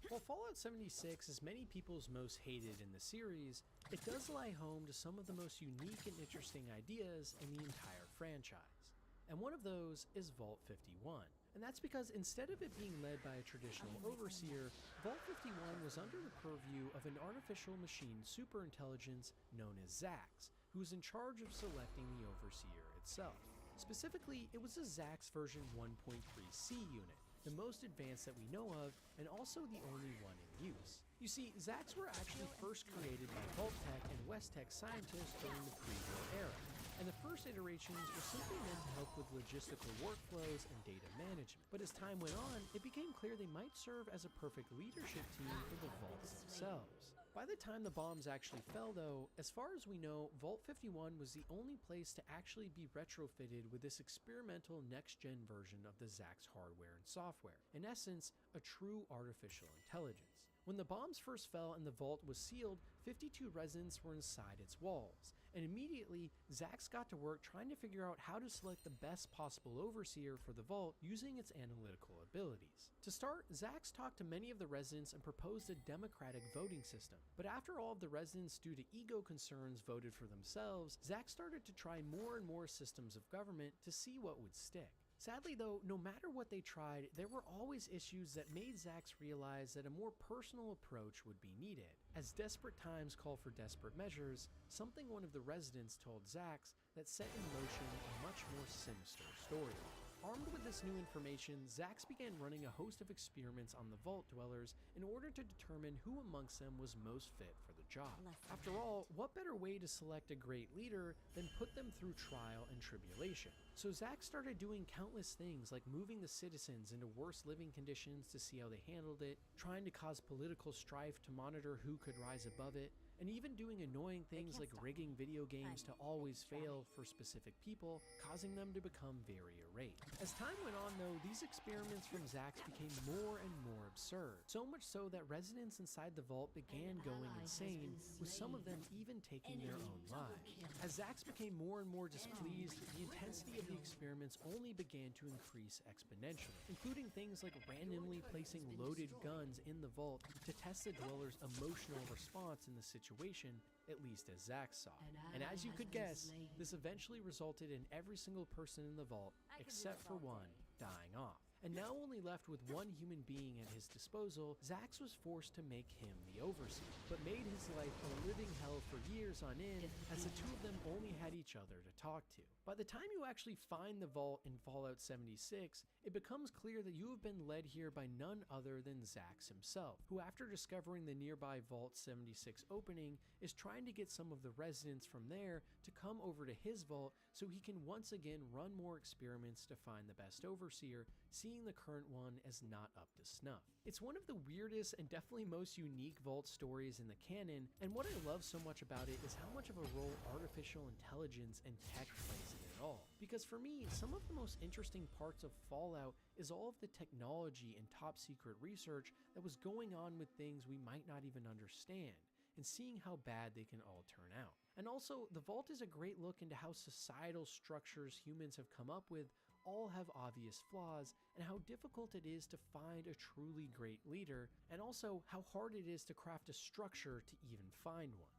While Fallout 76 is many people's most hated in the series, it does lie home to some of the most unique and interesting ideas in the entire franchise. And one of those is Vault 51. And that's because instead of it being led by a traditional overseer, Vault 51 was under the purview of an artificial machine superintelligence known as Zax, who was in charge of selecting the overseer itself. Specifically, it was a Zax version 1.3C unit, the most advanced that we know of, and also the only one in use. You see, Zax were actually first created by Vault Tech and West Tech scientists during the pre-war era, and the first iterations were simply meant to help with logistical workflows and data management. But as time went on, it became clear they might serve as a perfect leadership team for the vaults themselves. By the time the bombs actually fell though, as far as we know, Vault 51 was the only place to actually be retrofitted with this experimental next-gen version of the Zax hardware and software. In essence, a true artificial intelligence. When the bombs first fell and the vault was sealed, 52 residents were inside its walls, and immediately, Zax got to work trying to figure out how to select the best possible overseer for the vault using its analytical abilities. To start, Zax talked to many of the residents and proposed a democratic voting system, but after all of the residents due to ego concerns voted for themselves, Zax started to try more and more systems of government to see what would stick. Sadly though, no matter what they tried, there were always issues that made Zax realize that a more personal approach would be needed. As desperate times call for desperate measures, something one of the residents told Zax that set in motion a much more sinister storyline. Armed with this new information, Zax began running a host of experiments on the Vault Dwellers in order to determine who amongst them was most fit for the job. After all, what better way to select a great leader than put them through trial and tribulation? So Zax started doing countless things like moving the citizens into worse living conditions to see how they handled it, trying to cause political strife to monitor who could rise above it, and even doing annoying things like rigging video games to always fail for specific people, causing them to become very irate. As time went on though, these experiments from Zax became more and more absurd, so much so that residents inside the vault began going insane, with some of them even taking their own lives. As Zax became more and more displeased, the intensity of the experiments only began to increase exponentially, including things like randomly placing loaded guns in the vault to test the dwellers' emotional response in the situation, at least as Zax saw. And as you could guess, this eventually resulted in every single person in the vault, except for one, dying off. And now only left with one human being at his disposal, Zax was forced to make him the overseer, but made his life a living hell for years on end, as the two of them only had each other to talk to. By the time you actually find the vault in Fallout 76, it becomes clear that you have been led here by none other than Zax himself, who after discovering the nearby Vault 76 opening, is trying to get some of the residents from there to come over to his vault so he can once again run more experiments to find the best overseer, seeing the current one as not up to snuff. It's one of the weirdest and definitely most unique Vault stories in the canon, and what I love so much about it is how much of a role artificial intelligence and tech plays in it all. Because for me, some of the most interesting parts of Fallout is all of the technology and top secret research that was going on with things we might not even understand, and seeing how bad they can all turn out. And also, the Vault is a great look into how societal structures humans have come up with all have obvious flaws, and how difficult it is to find a truly great leader, and also how hard it is to craft a structure to even find one.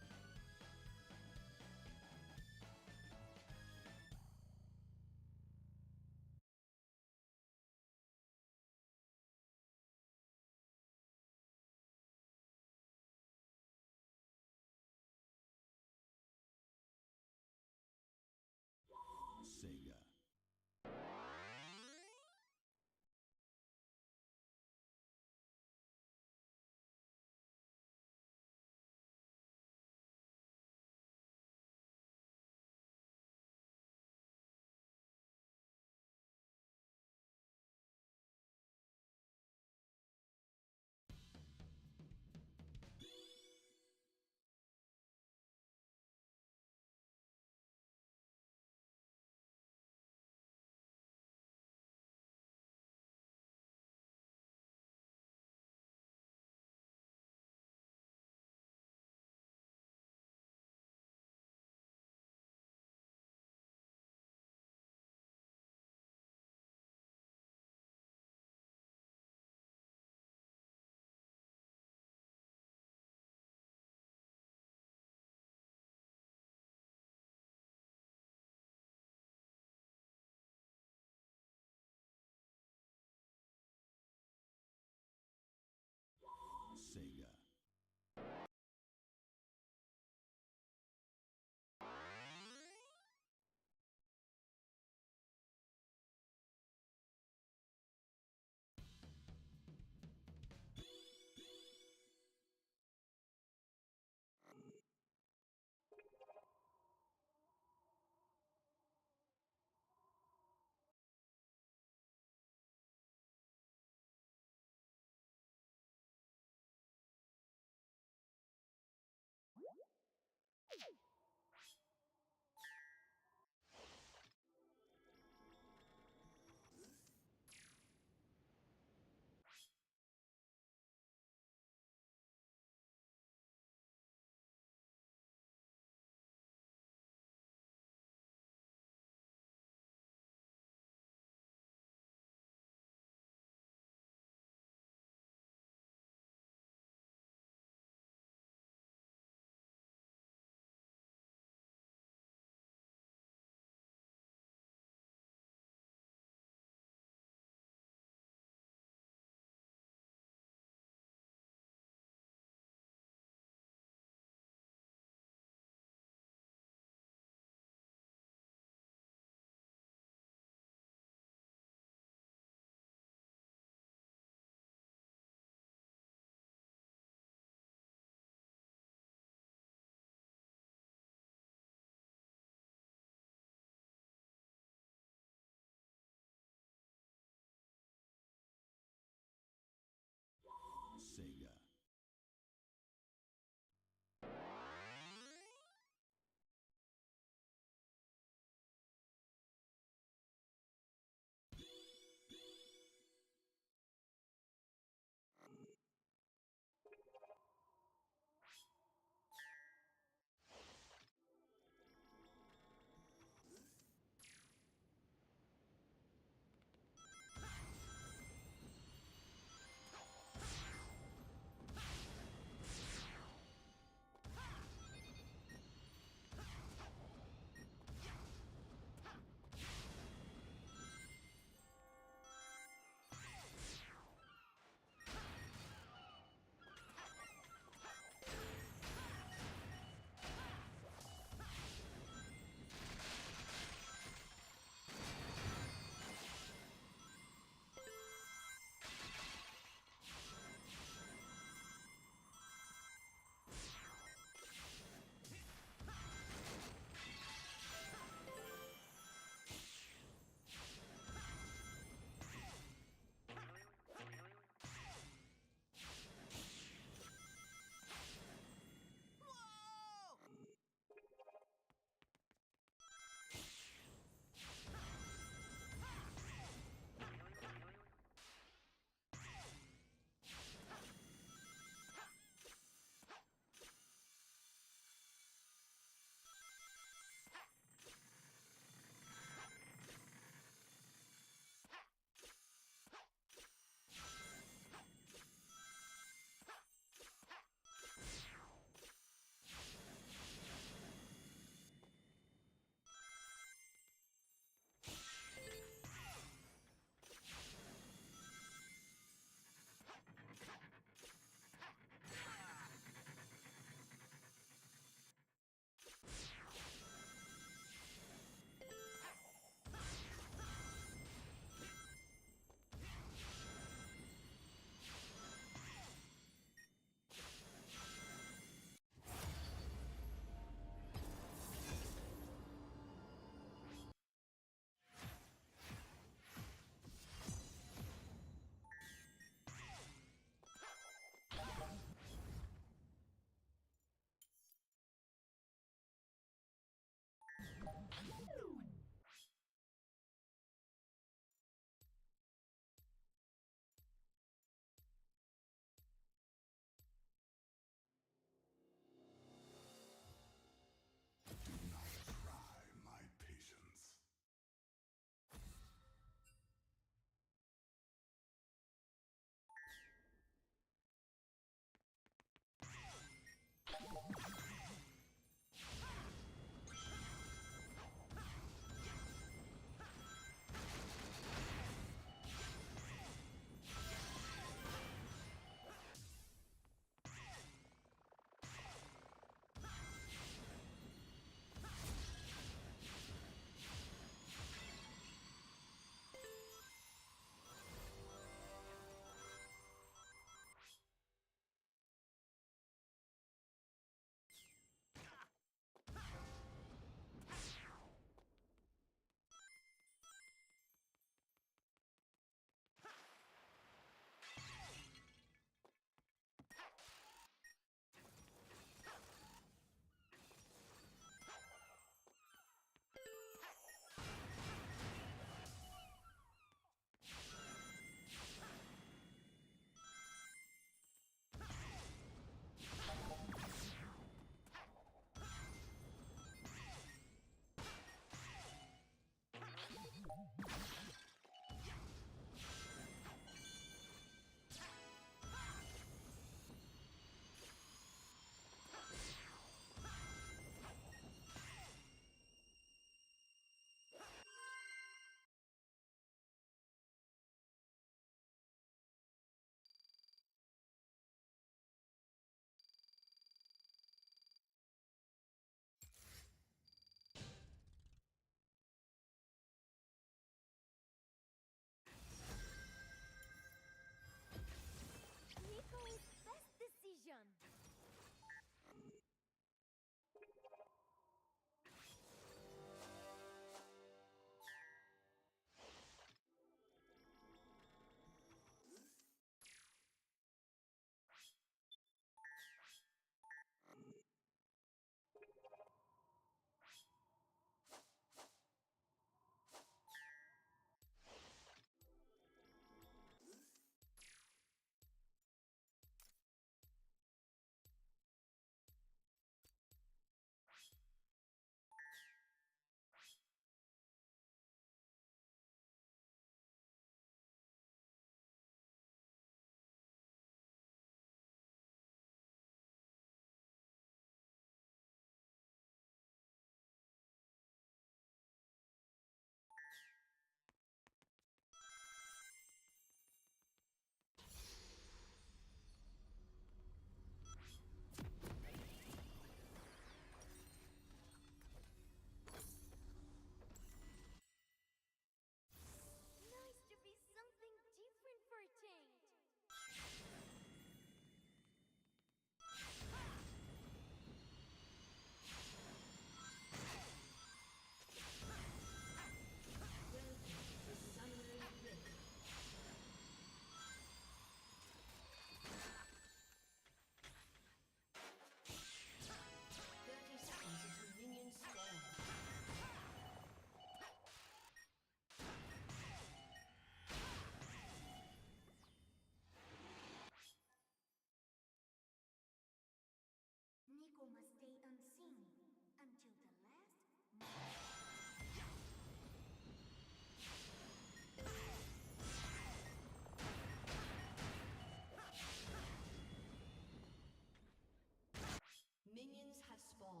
spawned.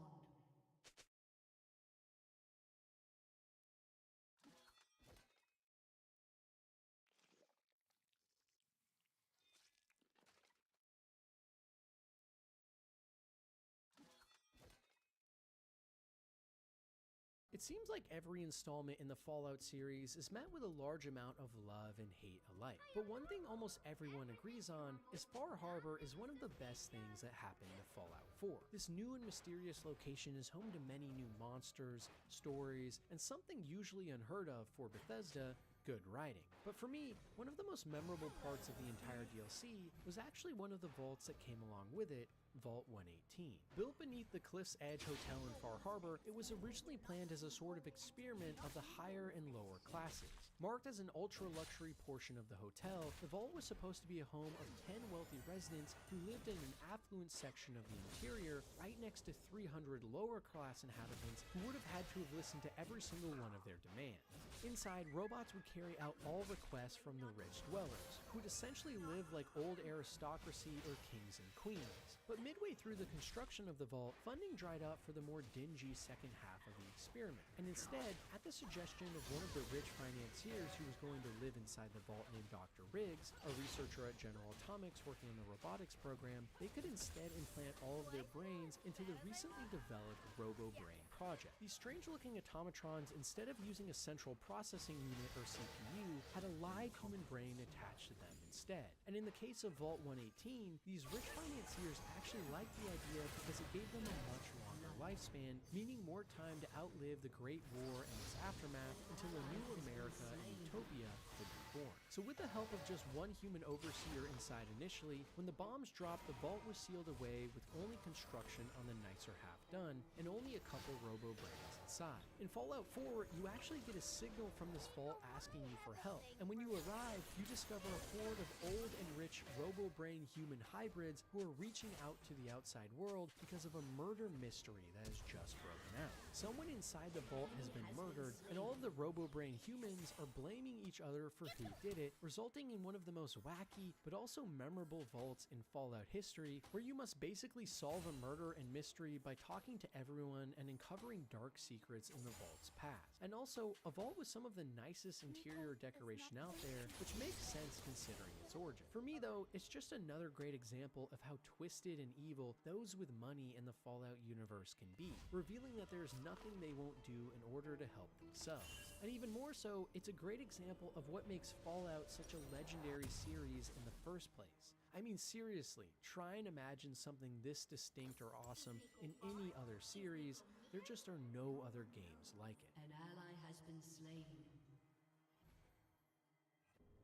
It seems like every installment in the Fallout series is met with a large amount of love and hate alike. But one thing almost everyone agrees on is Far Harbor is one of the best things that happened to Fallout 4. This new and mysterious location is home to many new monsters, stories, and something usually unheard of for Bethesda, good writing. But for me, one of the most memorable parts of the entire DLC was actually one of the vaults that came along with it, Vault 118. Built beneath the Cliff's Edge Hotel in Far Harbor, it was originally planned as a sort of experiment of the higher and lower classes. Marked as an ultra-luxury portion of the hotel, the vault was supposed to be a home of 10 wealthy residents who lived in an affluent section of the interior, right next to 300 lower-class inhabitants who would have had to have listened to every single one of their demands. Inside, robots would carry out all requests from the rich dwellers, who would essentially live like old aristocracy or kings and queens. But midway through the construction of the vault, funding dried up for the more dingy second half of the experiment. And instead, at the suggestion of one of the rich financiers who was going to live inside the vault named Dr. Riggs, a researcher at General Atomics working on the robotics program, they could instead implant all of their brains into the recently developed RoboBrain project. These strange-looking automatrons, instead of using a central processing unit or CPU, had a live human brain attached to them instead. And in the case of Vault 118, these rich financiers actually liked the idea because it gave them a much longer lifespan, meaning more time to outlive the Great War and its aftermath until a new America and utopia could be born. So with the help of just one human overseer inside initially, when the bombs dropped, the vault was sealed away with only construction on the nicer half done, and only a couple robo-brains inside. In Fallout 4, you actually get a signal from this vault asking you for help, and when you arrive, you discover a horde of old and rich robo-brain human hybrids who are reaching out to the outside world because of a murder mystery that has just broken out. Someone inside the vault has been murdered, and all of the robo-brain humans are blaming each other for who did it, resulting in one of the most wacky but also memorable vaults in Fallout history, where you must basically solve a murder and mystery by talking to everyone and uncovering dark secrets in the vault's past. And also, a vault with some of the nicest interior decoration out there, which makes sense considering its origin. For me though, it's just another great example of how twisted and evil those with money in the Fallout universe can be, revealing that there's nothing they won't do in order to help themselves. And even more so, it's a great example of what makes Fallout such a legendary series in the first place. I mean seriously, try and imagine something this distinct or awesome in any other series. There just are no other games like it. An ally has been slain.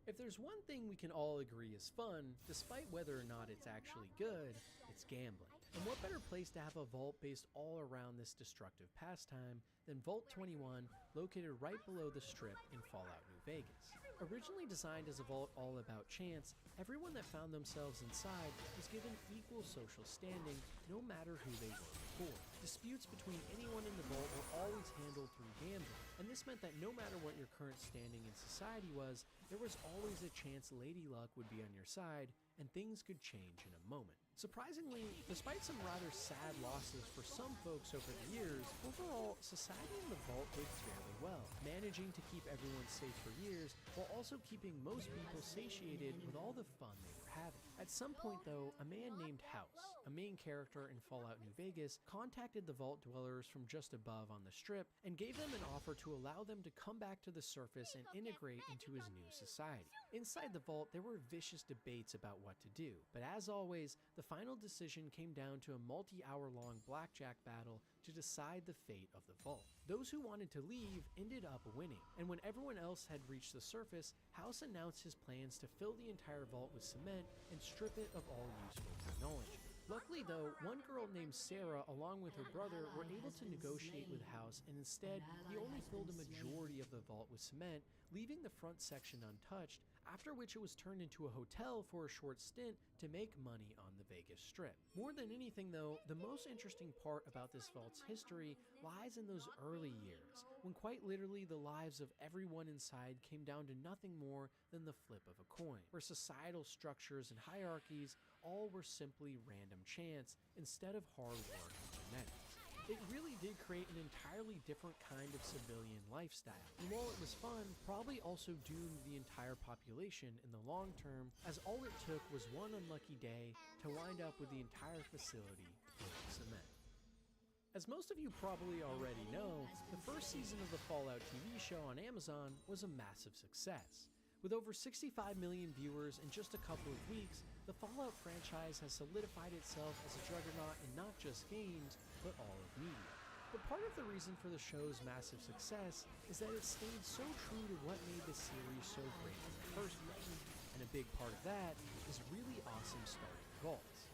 If there's one thing we can all agree is fun, despite whether or not it's actually good, it's gambling. And what better place to have a vault based all around this destructive pastime than Vault 21, located right below the Strip in Fallout New Vegas. Originally designed as a vault all about chance, everyone that found themselves inside was given equal social standing, no matter who they were before. Disputes between anyone in the vault were always handled through gambling, and this meant that no matter what your current standing in society was, there was always a chance Lady Luck would be on your side, and things could change in a moment. Surprisingly, despite some rather sad losses for some folks over the years, overall, society in the vault did fairly well, managing to keep everyone safe for years, while also keeping most people satiated with all the fun they were having. At some point though, a man named House, a main character in Fallout New Vegas, contacted the vault dwellers from just above on the Strip and gave them an offer to allow them to come back to the surface and integrate into his new society. Inside the vault, there were vicious debates about what to do, but as always, the final decision came down to a multi-hour-long blackjack battle to decide the fate of the vault. Those who wanted to leave ended up winning, and when everyone else had reached the surface, House announced his plans to fill the entire vault with cement and strip it of all useful technology. Luckily though, one girl named Sarah along with her brother were able to negotiate with House, and instead, he only filled a majority of the vault with cement, leaving the front section untouched, after which it was turned into a hotel for a short stint to make money on the Vegas Strip. More than anything though, the most interesting part about this vault's history lies in those early years, when quite literally the lives of everyone inside came down to nothing more than the flip of a coin, where societal structures and hierarchies all were simply random chance instead of hard work and genetics. It really did create an entirely different kind of civilian lifestyle, and while it was fun, probably also doomed the entire population in the long term, as all it took was one unlucky day to wind up with the entire facility full of cement. As most of you probably already know, the first season of the Fallout TV show on Amazon was a massive success. With over 65 million viewers in just a couple of weeks, the Fallout franchise has solidified itself as a juggernaut in not just games, but all of media. But part of the reason for the show's massive success is that it stayed so true to what made the series so great in the first place. And a big part of that is really awesome starting vaults.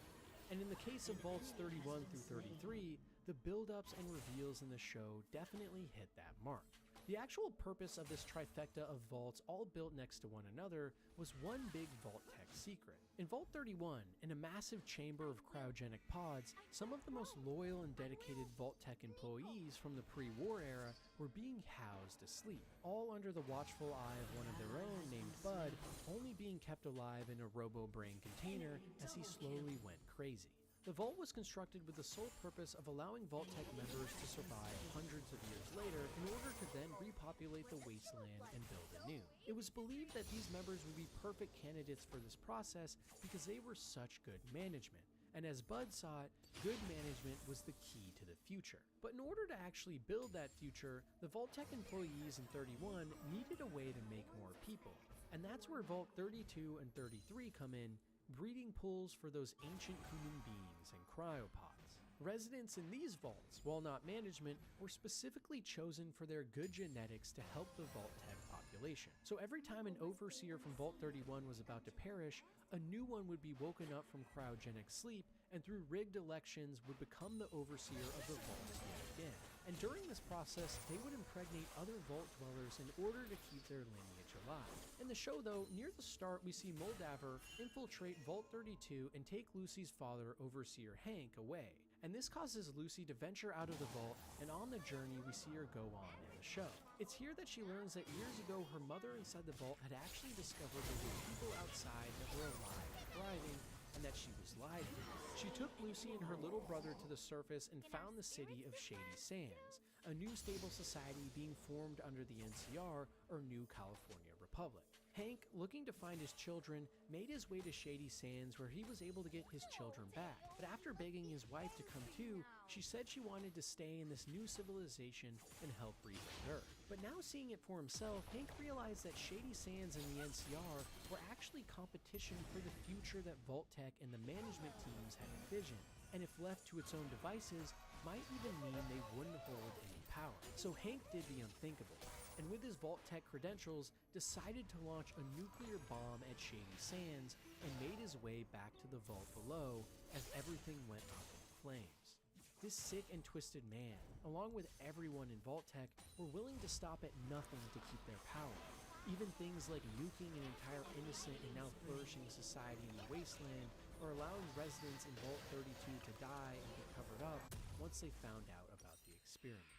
And in the case of Vaults 31 through 33, the build-ups and reveals in the show definitely hit that mark. The actual purpose of this trifecta of vaults all built next to one another was one big Vault Tech secret. In Vault 31, in a massive chamber of cryogenic pods, some of the most loyal and dedicated Vault Tech employees from the pre-war era were being housed asleep, all under the watchful eye of one of their own named Bud, only being kept alive in a robo-brain container as he slowly went crazy. The vault was constructed with the sole purpose of allowing Vault Tech members to survive hundreds of years later in order to then repopulate the wasteland and build anew. It was believed that these members would be perfect candidates for this process because they were such good management. And as Bud saw it, good management was the key to the future. But in order to actually build that future, the Vault Tech employees in 31 needed a way to make more people. And that's where Vault 32 and 33 come in, breeding pools for those ancient human beings and cryopods. Residents in these vaults, while not management, were specifically chosen for their good genetics to help the Vault Tech population. So every time an overseer from Vault 31 was about to perish, a new one would be woken up from cryogenic sleep and through rigged elections would become the overseer of the vault yet again. And during this process, they would impregnate other vault dwellers in order to keep their lineage alive. In the show though, near the start we see Moldaver infiltrate Vault 32 and take Lucy's father, Overseer Hank, away. And this causes Lucy to venture out of the vault, and on the journey we see her go on in the show. It's here that she learns that years ago her mother inside the vault had actually discovered there were people outside that were alive and thriving, and that she was lied to. She took Lucy and her little brother to the surface and found the city of Shady Sands, a new stable society being formed under the NCR, or New California Republic. Hank, looking to find his children, made his way to Shady Sands where he was able to get his children back. But after begging his wife to come too, she said she wanted to stay in this new civilization and help rebuild Earth. But now seeing it for himself, Hank realized that Shady Sands and the NCR were actually competition for the future that Vault Tech and the management teams had envisioned, and if left to its own devices, might even mean they wouldn't hold any power. So Hank did the unthinkable, and with his Vault Tech credentials, decided to launch a nuclear bomb at Shady Sands and made his way back to the vault below as everything went up in flames. This sick and twisted man, along with everyone in Vault Tech, were willing to stop at nothing to keep their power. Even things like nuking an entire innocent and now flourishing society in the wasteland, or allowing residents in Vault 32 to die and be covered up once they found out about the experiments.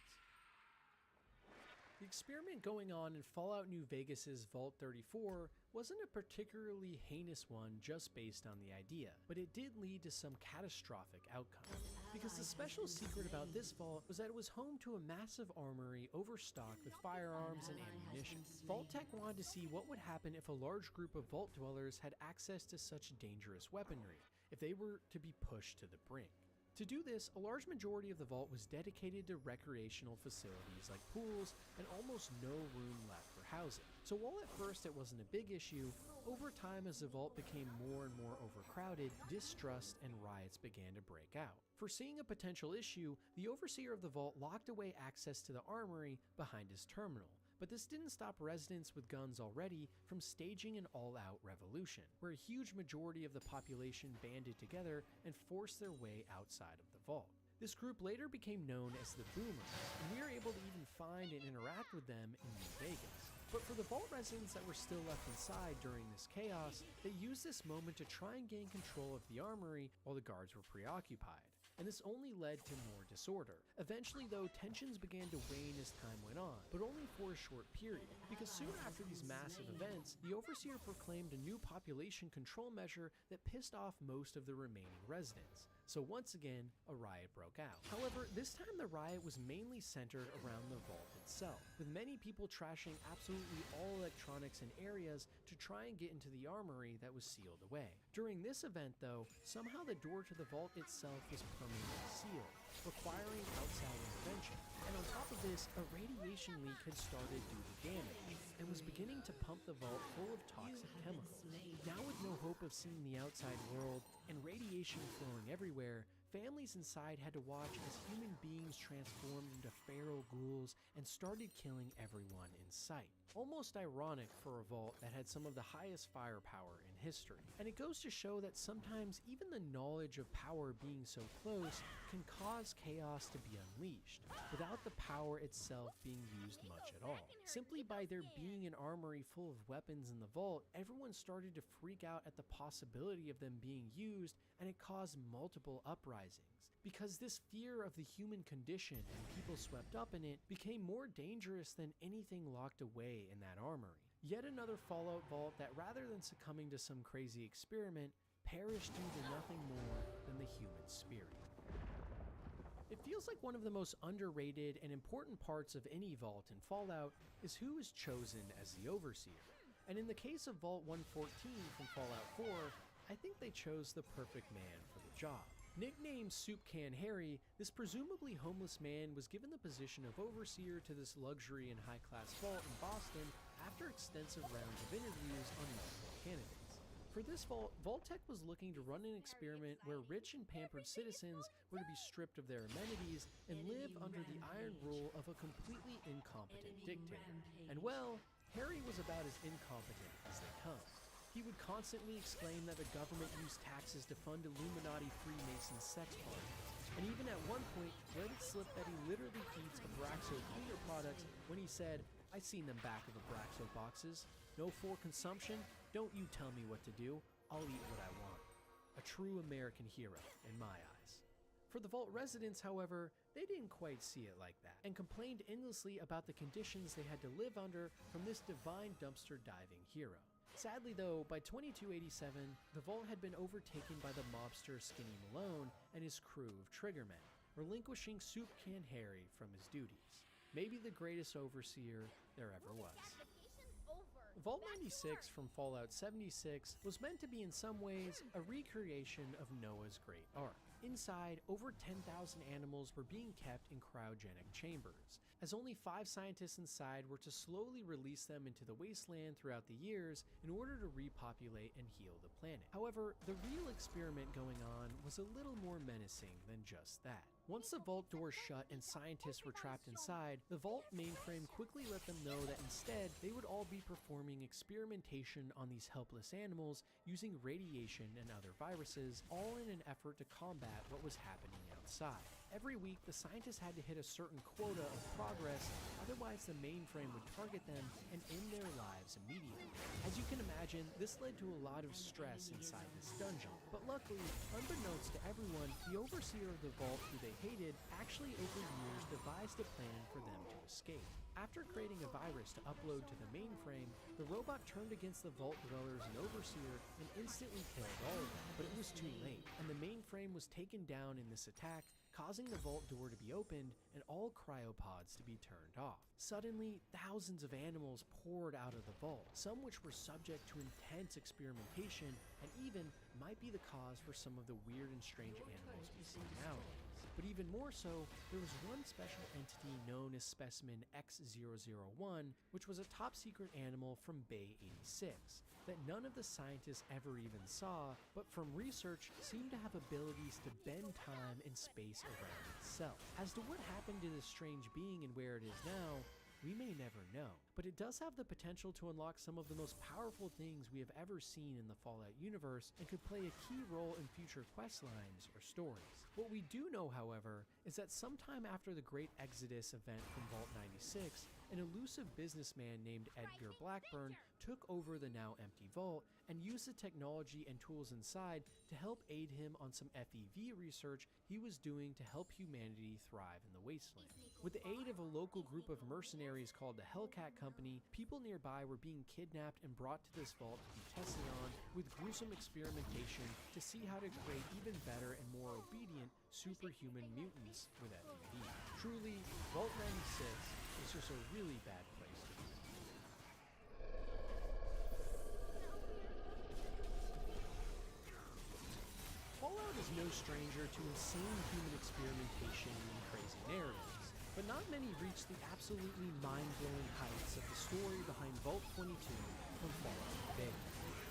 The experiment going on in Fallout New Vegas's Vault 34 wasn't a particularly heinous one just based on the idea, but it did lead to some catastrophic outcomes. Because the special secret about this vault was that it was home to a massive armory overstocked with firearms and ammunition. Vault Tech wanted to see what would happen if a large group of vault dwellers had access to such dangerous weaponry, if they were to be pushed to the brink. To do this, a large majority of the vault was dedicated to recreational facilities like pools and almost no room left for housing. So while at first it wasn't a big issue, over time as the vault became more and more overcrowded, distrust and riots began to break out. Foreseeing a potential issue, the overseer of the vault locked away access to the armory behind his terminal. But this didn't stop residents with guns already from staging an all-out revolution, where a huge majority of the population banded together and forced their way outside of the vault. This group later became known as the Boomers, and we were able to even find and interact with them in New Vegas. But for the vault residents that were still left inside during this chaos, they used this moment to try and gain control of the armory while the guards were preoccupied. And this only led to more disorder. Eventually though, tensions began to wane as time went on, but only for a short period, because soon after these massive events, the Overseer proclaimed a new population control measure that pissed off most of the remaining residents. So once again, a riot broke out. However, this time the riot was mainly centered around the vault itself, with many people trashing absolutely all electronics and areas to try and get into the armory that was sealed away. During this event though, somehow the door to the vault itself was permanently sealed, requiring outside intervention. And on top of this, a radiation leak had started due to damage, and was beginning to pump the vault full of toxic chemicals. Now with no hope of seeing the outside world, and radiation flowing everywhere, families inside had to watch as human beings transformed into feral ghouls and started killing everyone in sight. Almost ironic for a vault that had some of the highest firepower in history. And it goes to show that sometimes even the knowledge of power being so close can cause chaos to be unleashed, without the power itself being used much at all. Simply by there being an armory full of weapons in the vault, everyone started to freak out at the possibility of them being used, and it caused multiple uprisings. Because this fear of the human condition and people swept up in it became more dangerous than anything locked away in that armory. Yet another Fallout vault that, rather than succumbing to some crazy experiment, perished due to nothing more than the human spirit. It feels like one of the most underrated and important parts of any vault in Fallout is who is chosen as the Overseer. And in the case of Vault 114 from Fallout 4, I think they chose the perfect man for the job. Nicknamed Soup Can Harry, this presumably homeless man was given the position of overseer to this luxury and high-class vault in Boston after extensive rounds of interviews on multiple candidates. For this vault, Vault-Tec was looking to run an experiment where rich and pampered citizens were to be stripped of their amenities and live under the iron rule of a completely incompetent dictator. And well, Harry was about as incompetent as they come. He would constantly exclaim that the government used taxes to fund Illuminati Freemason sex parties, and even at one point let it slip that he literally feeds Abraxo cleaner products when he said, "I seen them back of Abraxo boxes. No for consumption? Don't you tell me what to do. I'll eat what I want." A true American hero, in my eyes. For the Vault residents, however, they didn't quite see it like that, and complained endlessly about the conditions they had to live under from this divine dumpster diving hero. Sadly though, by 2287, the Vault had been overtaken by the mobster Skinny Malone and his crew of Triggermen, relinquishing Soup Can Harry from his duties. Maybe the greatest overseer there ever was. Vault 96 from Fallout 76 was meant to be in some ways a recreation of Noah's Great Ark. Inside, over 10,000 animals were being kept in cryogenic chambers, as only 5 scientists inside were to slowly release them into the wasteland throughout the years in order to repopulate and heal the planet. However, the real experiment going on was a little more menacing than just that. Once the vault doors shut and scientists were trapped inside, the vault mainframe quickly let them know that instead they would all be performing experimentation on these helpless animals using radiation and other viruses, all in an effort to combat what was happening outside. Every week, the scientists had to hit a certain quota of progress, otherwise the mainframe would target them and end their lives immediately. As you can imagine, this led to a lot of stress inside this dungeon, but luckily, unbeknownst to everyone, the overseer of the vault, who they hated, actually over years devised a plan for them to escape. After creating a virus to upload to the mainframe, the robot turned against the vault dwellers and overseer and instantly killed all of them, but it was too late, and the mainframe was taken down in this attack, causing the vault door to be opened and all cryopods to be turned off. Suddenly, thousands of animals poured out of the vault, some which were subject to intense experimentation and even might be the cause for some of the weird and strange animals we see nowadays. But even more so, there was one special entity known as Specimen X001, which was a top-secret animal from Bay 86, that none of the scientists ever even saw, but from research seemed to have abilities to bend time and space around itself. As to what happened to this strange being and where it is now, we may never know, but it does have the potential to unlock some of the most powerful things we have ever seen in the Fallout universe and could play a key role in future quest lines or stories. What we do know, however, is that sometime after the Great Exodus event from Vault 96, an elusive businessman named Edgar Blackburn took over the now empty vault and used the technology and tools inside to help aid him on some FEV research he was doing to help humanity thrive in the wasteland. With the aid of a local group of mercenaries called the Hellcat Company, people nearby were being kidnapped and brought to this vault to be tested on with gruesome experimentation to see how to create even better and more obedient superhuman mutants with FEV. Truly, Vault 96 is just a really bad place to be. Fallout is no stranger to insane human experimentation and crazy narratives, but not many reach the absolutely mind-blowing heights of the story behind Vault 22 from Fallout Bay.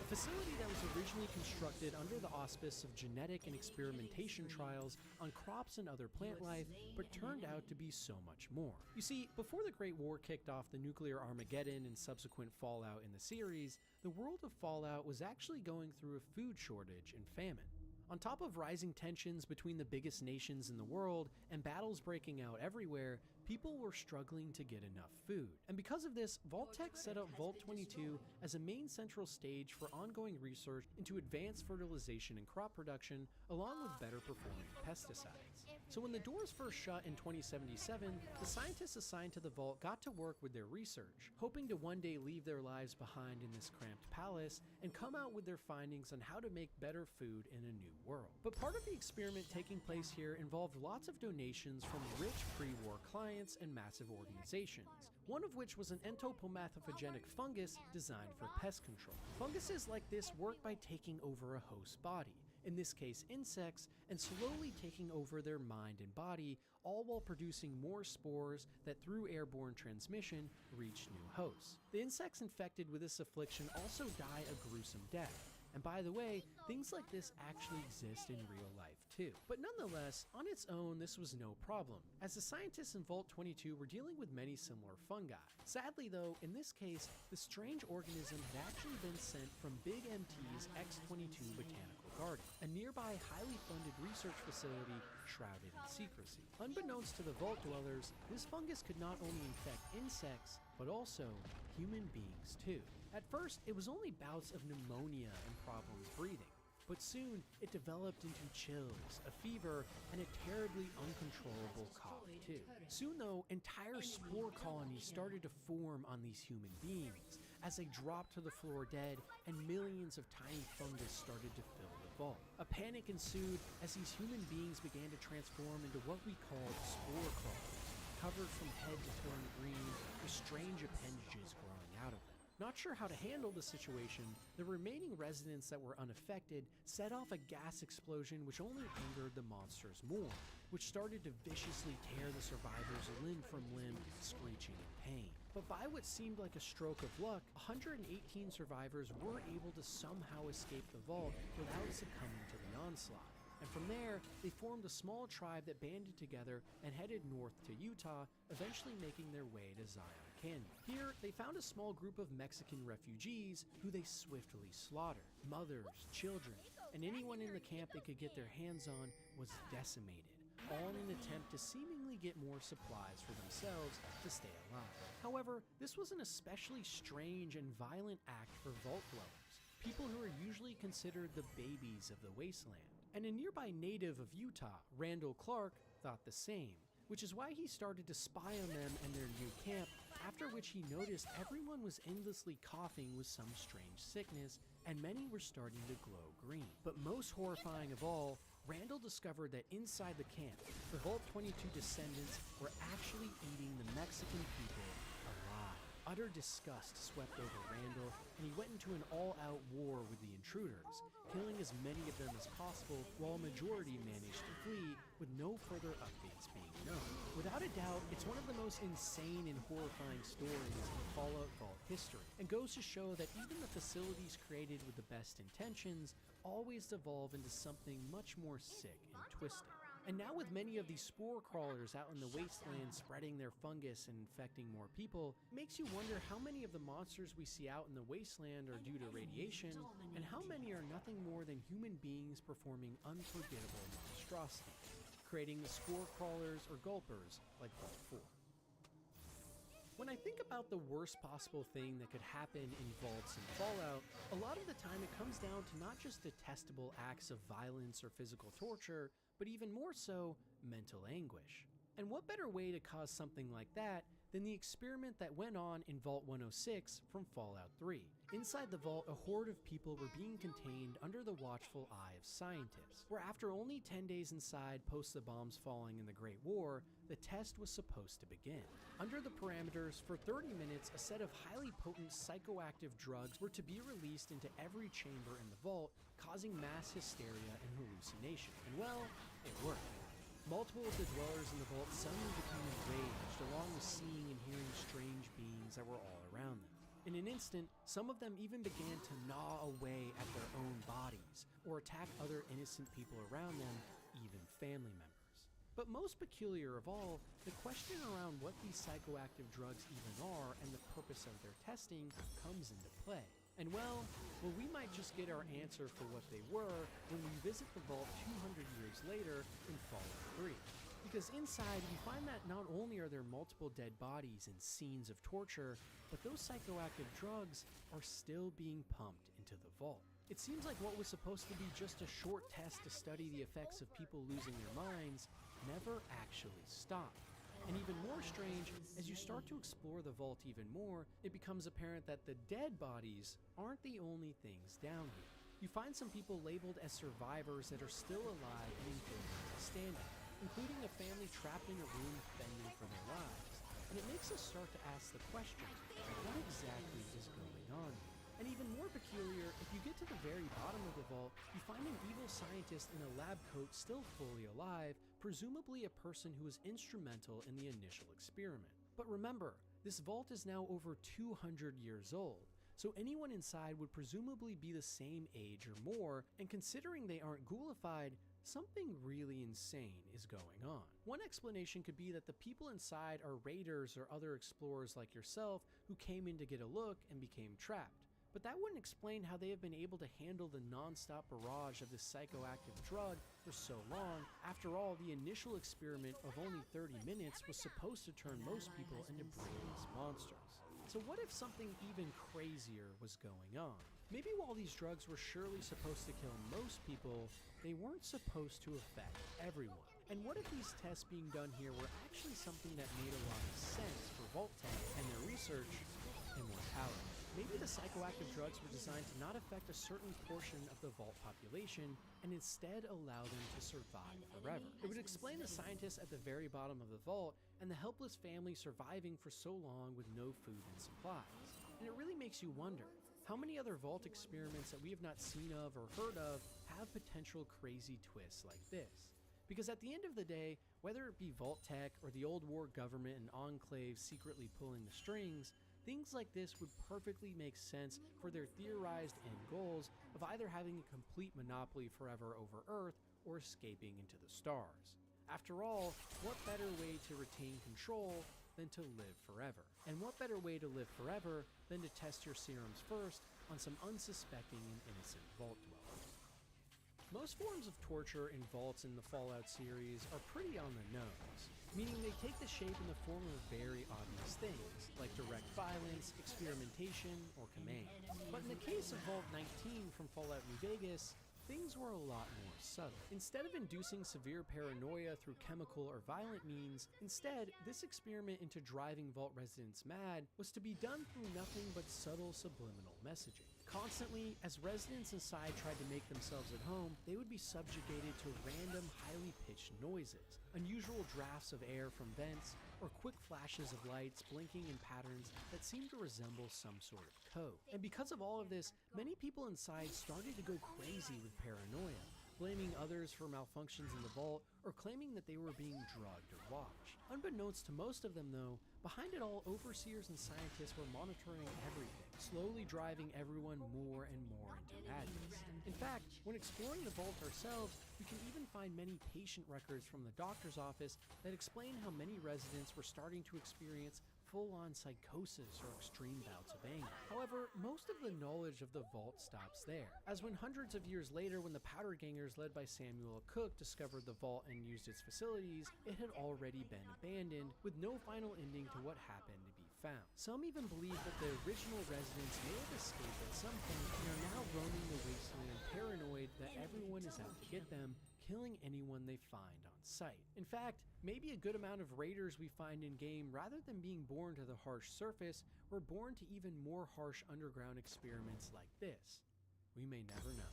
A facility that was originally constructed under the auspice of genetic and experimentation trials on crops and other plant life, but turned out to be so much more. You see, before the Great War kicked off the nuclear Armageddon and subsequent fallout in the series, the world of Fallout was actually going through a food shortage and famine. On top of rising tensions between the biggest nations in the world and battles breaking out everywhere, people were struggling to get enough food. And because of this, Vault-Tec set up Vault 22 as a main central stage for ongoing research into advanced fertilization and crop production, along with better performing pesticides. So when the doors first shut in 2077, the scientists assigned to the Vault got to work with their research, hoping to one day leave their lives behind in this cramped palace and come out with their findings on how to make better food in a new world. But part of the experiment taking place here involved lots of donations from rich pre-war clients and massive organizations, one of which was an entopomathogenic fungus designed for pest control. Funguses like this work by taking over a host body, in this case insects, and slowly taking over their mind and body, all while producing more spores that through airborne transmission reach new hosts. The insects infected with this affliction also die a gruesome death. And by the way, things like this actually exist in real life too. But nonetheless, on its own, this was no problem, as the scientists in Vault 22 were dealing with many similar fungi. Sadly though, in this case, the strange organism had actually been sent from Big MT's X-22 Botanical Garden, a nearby highly funded research facility shrouded in secrecy. Unbeknownst to the Vault dwellers, this fungus could not only infect insects, but also human beings too. At first, it was only bouts of pneumonia and problems breathing, but soon it developed into chills, a fever, and a terribly uncontrollable cough too. Soon though, entire spore colonies started to form on these human beings as they dropped to the floor dead, and millions of tiny fungus started to fill the vault. A panic ensued as these human beings began to transform into what we called spore crawlers, covered from head to turn green with strange appendages growing out of them. Not sure how to handle the situation, the remaining residents that were unaffected set off a gas explosion which only angered the monsters more, which started to viciously tear the survivors limb from limb, screeching in pain. But by what seemed like a stroke of luck, 118 survivors were able to somehow escape the vault without succumbing to the onslaught. And from there, they formed a small tribe that banded together and headed north to Utah, eventually making their way to Zion Canyon. Here, they found a small group of Mexican refugees who they swiftly slaughtered. Mothers, children, and anyone in the camp they could get their hands on was decimated, all in an attempt to seemingly get more supplies for themselves to stay alive. However, this was an especially strange and violent act for vault dwellers, people who are usually considered the babies of the wasteland. And a nearby native of Utah, Randall Clark, thought the same, which is why he started to spy on them and their new camp, after which he noticed everyone was endlessly coughing with some strange sickness, and many were starting to glow green. But most horrifying of all, Randall discovered that inside the camp, the Vault 22 descendants were actually eating the Mexican people alive. Utter disgust swept over Randall, and he went into an all-out war with the intruders, killing as many of them as possible, while a majority managed to flee, with no further updates being known. Without a doubt, it's one of the most insane and horrifying stories in Fallout Vault history, and goes to show that even the facilities created with the best intentions always devolve into something much more sick and twisted. And now with many of these spore crawlers out in the wasteland spreading their fungus and infecting more people, it makes you wonder how many of the monsters we see out in the wasteland are due to radiation, and how many are nothing more than human beings performing unforgettable monstrosities, creating the spore crawlers or gulpers like Vault 4. When I think about the worst possible thing that could happen in vaults and Fallout, a lot of the time it comes down to not just detestable acts of violence or physical torture, but even more so, mental anguish. And what better way to cause something like that than the experiment that went on in Vault 106 from Fallout 3. Inside the vault, a horde of people were being contained under the watchful eye of scientists, where after only 10 days inside post the bombs falling in the Great War, the test was supposed to begin. Under the parameters, for 30 minutes, a set of highly potent psychoactive drugs were to be released into every chamber in the vault, causing mass hysteria and hallucination. And well, it worked. Multiple of the dwellers in the vault suddenly became enraged, along with seeing and hearing strange beings that were all around them. In an instant, some of them even began to gnaw away at their own bodies, or attack other innocent people around them, even family members. But most peculiar of all, the question around what these psychoactive drugs even are and the purpose of their testing comes into play. And well, we might just get our answer for what they were when we visit the vault 200 years later in Fallout 3. Because inside, we find that not only are there multiple dead bodies and scenes of torture, but those psychoactive drugs are still being pumped into the vault. It seems like what was supposed to be just a short test to study the effects of people losing their minds never actually stopped. And even more strange, as you start to explore the vault even more, it becomes apparent that the dead bodies aren't the only things down here. You find some people labeled as survivors that are still alive and in good standing, including a family trapped in a room fending for their lives. And it makes us start to ask the question, what exactly is going on here? And even more peculiar, if you get to the very bottom of the vault, you find an evil scientist in a lab coat still fully alive, presumably a person who was instrumental in the initial experiment. But remember, this vault is now over 200 years old, so anyone inside would presumably be the same age or more, and considering they aren't ghoulified, something really insane is going on. One explanation could be that the people inside are raiders or other explorers like yourself who came in to get a look and became trapped. But that wouldn't explain how they have been able to handle the non-stop barrage of this psychoactive drug for so long. After all, the initial experiment of only 30 minutes was supposed to turn most people into brainless monsters. So what if something even crazier was going on? Maybe while these drugs were surely supposed to kill most people, they weren't supposed to affect everyone. And what if these tests being done here were actually something that made a lot of sense for Vault Tech and their research immortality? Maybe the psychoactive drugs were designed to not affect a certain portion of the vault population and instead allow them to survive forever. It would explain the scientists at the very bottom of the vault and the helpless family surviving for so long with no food and supplies. And it really makes you wonder, how many other vault experiments that we have not seen of or heard of have potential crazy twists like this? Because at the end of the day, whether it be Vault Tech or the old war government and enclaves secretly pulling the strings, things like this would perfectly make sense for their theorized end goals of either having a complete monopoly forever over Earth or escaping into the stars. After all, what better way to retain control than to live forever? And what better way to live forever than to test your serums first on some unsuspecting and innocent vault dwellers? Most forms of torture in vaults in the Fallout series are pretty on the nose, meaning they take the shape in the form of very obvious things, like direct violence, experimentation, or command. But in the case of Vault 19 from Fallout New Vegas, things were a lot more subtle. Instead of inducing severe paranoia through chemical or violent means, instead, this experiment into driving vault residents mad was to be done through nothing but subtle subliminal messaging. Constantly, as residents inside tried to make themselves at home, they would be subjugated to random, highly pitched noises, unusual drafts of air from vents, or quick flashes of lights blinking in patterns that seemed to resemble some sort of code. And because of all of this, many people inside started to go crazy with paranoia, blaming others for malfunctions in the vault, or claiming that they were being drugged or watched. Unbeknownst to most of them though, behind it all, overseers and scientists were monitoring everything, slowly driving everyone more and more into madness. In fact, when exploring the vault ourselves, we can even find many patient records from the doctor's office that explain how many residents were starting to experience full-on psychosis or extreme bouts of anger. However, most of the knowledge of the vault stops there, as when hundreds of years later when the Powder Gangers led by Samuel Cook discovered the vault and used its facilities, it had already been abandoned, with no final ending to what happened to be found. Some even believe that the original residents may have escaped at some point and are now roaming the wasteland paranoid that everyone is out to get them, killing anyone they find on sight. In fact, maybe a good amount of raiders we find in-game, rather than being born to the harsh surface, were born to even more harsh underground experiments like this. We may never know.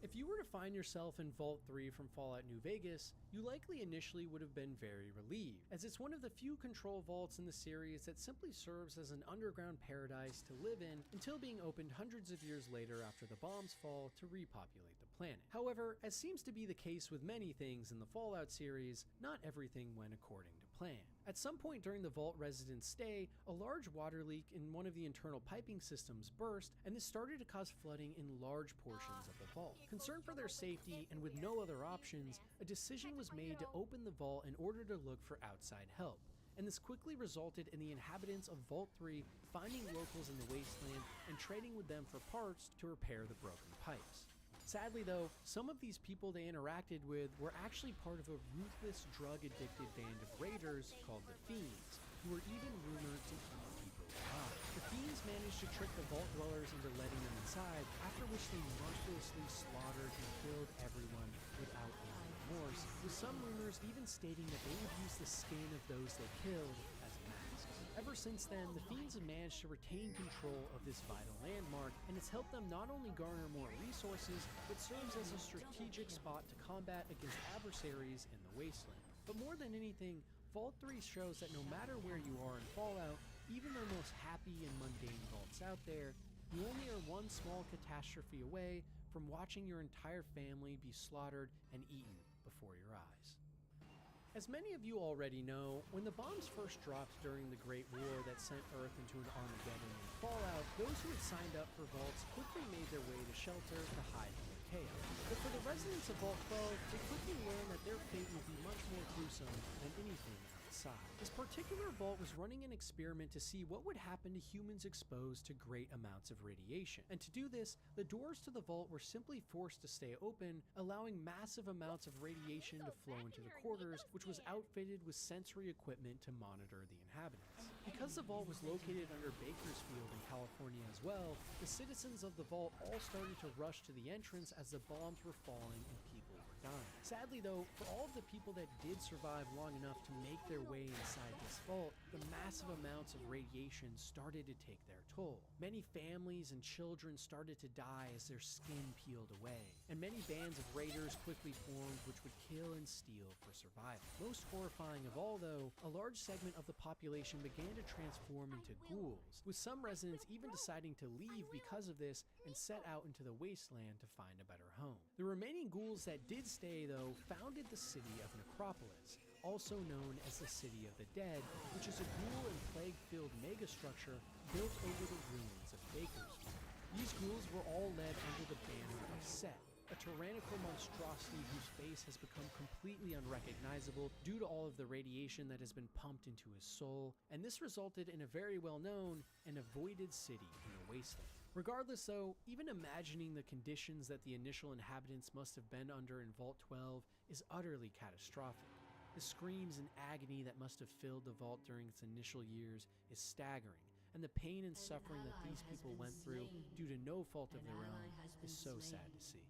If you were to find yourself in Vault 3 from Fallout New Vegas, you likely initially would have been very relieved, as it's one of the few control vaults in the series that simply serves as an underground paradise to live in until being opened hundreds of years later after the bombs fall to repopulate the planet. However, as seems to be the case with many things in the Fallout series, not everything went according to plan. At some point during the Vault residents' stay, a large water leak in one of the internal piping systems burst, and this started to cause flooding in large portions of the vault. Concerned for their safety and with no other options, a decision was made to open the vault in order to look for outside help. And this quickly resulted in the inhabitants of Vault 3 finding locals in the wasteland and trading with them for parts to repair the broken pipes. Sadly though, some of these people they interacted with were actually part of a ruthless, drug-addicted band of raiders called the Fiends, who were even rumored to eat people alive. The Fiends managed to trick the Vault Dwellers into letting them inside, after which they mercilessly slaughtered and killed everyone without any remorse, with some rumors even stating that they would use the skin of those they killed as masks. Ever since then, the Fiends have managed to retain control of this vital landmark, and it's helped them not only garner more resources, but serves as a strategic spot to combat against adversaries in the wasteland. But more than anything, Vault 3 shows that no matter where you are in Fallout, even the most happy and mundane vaults out there, you only are one small catastrophe away from watching your entire family be slaughtered and eaten before your eyes. As many of you already know, when the bombs first dropped during the Great War that sent Earth into an Armageddon in Fallout, those who had signed up for vaults quickly made their way to shelter to hide from the chaos. But for the residents of Vault 12, they quickly learned that their fate would be much more gruesome than anything outside. This particular vault was running an experiment to see what would happen to humans exposed to great amounts of radiation. And to do this, the doors to the vault were simply forced to stay open, allowing massive amounts of radiation to flow into the quarters, which was outfitted with sensory equipment to monitor the inhabitants. Because the vault was located under Bakersfield in California as well, the citizens of the vault all started to rush to the entrance as the bombs were falling and people were dying. Sadly though, for all of the people that did survive long enough to make their way inside this vault, the massive amounts of radiation started to take their toll. Many families and children started to die as their skin peeled away, and many bands of raiders quickly formed which would kill and steal for survival. Most horrifying of all though, a large segment of the population began to transform into ghouls, with some residents even deciding to leave because of this and set out into the wasteland to find a better home. The remaining ghouls that did stay though founded the city of Necropolis, also known as the City of the Dead, which is a ghoul and plague-filled megastructure built over the ruins of Bakersfield. These ghouls were all led under the banner of Set, a tyrannical monstrosity whose face has become completely unrecognizable due to all of the radiation that has been pumped into his soul, and this resulted in a very well-known and avoided city in the wasteland. Regardless though, even imagining the conditions that the initial inhabitants must have been under in Vault 12 is utterly catastrophic. The screams and agony that must have filled the vault during its initial years is staggering, and the pain and suffering that these people went through due to no fault of their own is so sad to see.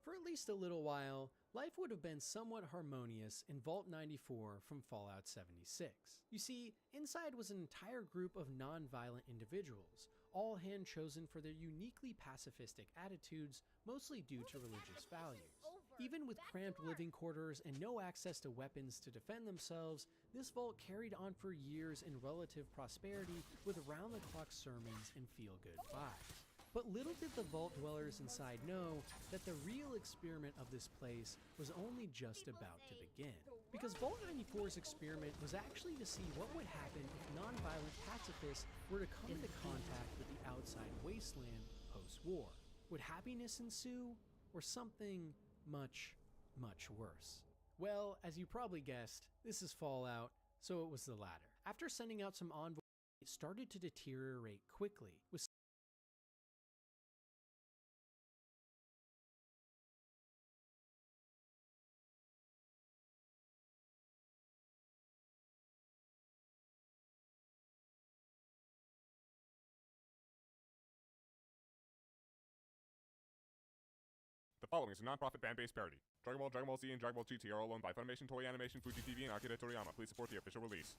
For at least a little while, life would have been somewhat harmonious in Vault 94 from Fallout 76. You see, inside was an entire group of non-violent individuals, all hand-chosen for their uniquely pacifistic attitudes, mostly due to religious values. Even with cramped living quarters and no access to weapons to defend themselves, this vault carried on for years in relative prosperity with round-the-clock sermons and feel-good vibes. But little did the vault dwellers inside know that the real experiment of this place was only just about to begin. Because Vault 94's experiment was actually to see what would happen if non-violent pacifists were to come into contact with the outside wasteland post-war. Would happiness ensue, or something much, much worse? Well, as you probably guessed, this is Fallout, So it was the latter. After sending out some envoys, it started to deteriorate quickly, with The following is a non-profit fan-based parody. Dragon Ball Z, and Dragon Ball GT are all owned by Funimation, Toei Animation, Fuji TV, and Akira Toriyama. Please support the official release.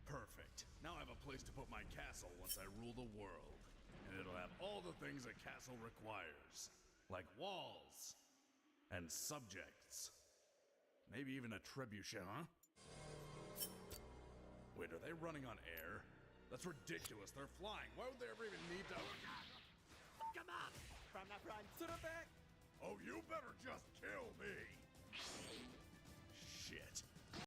Perfect. Now I have a place to put my castle once I rule the world. And it'll have all the things a castle requires. Like walls. And subjects. Maybe even a trebuchet, huh? Wait, are they running on air? That's ridiculous. They're flying. Why would they ever even need to... Come on! From the front to the back! Oh, you better just kill me!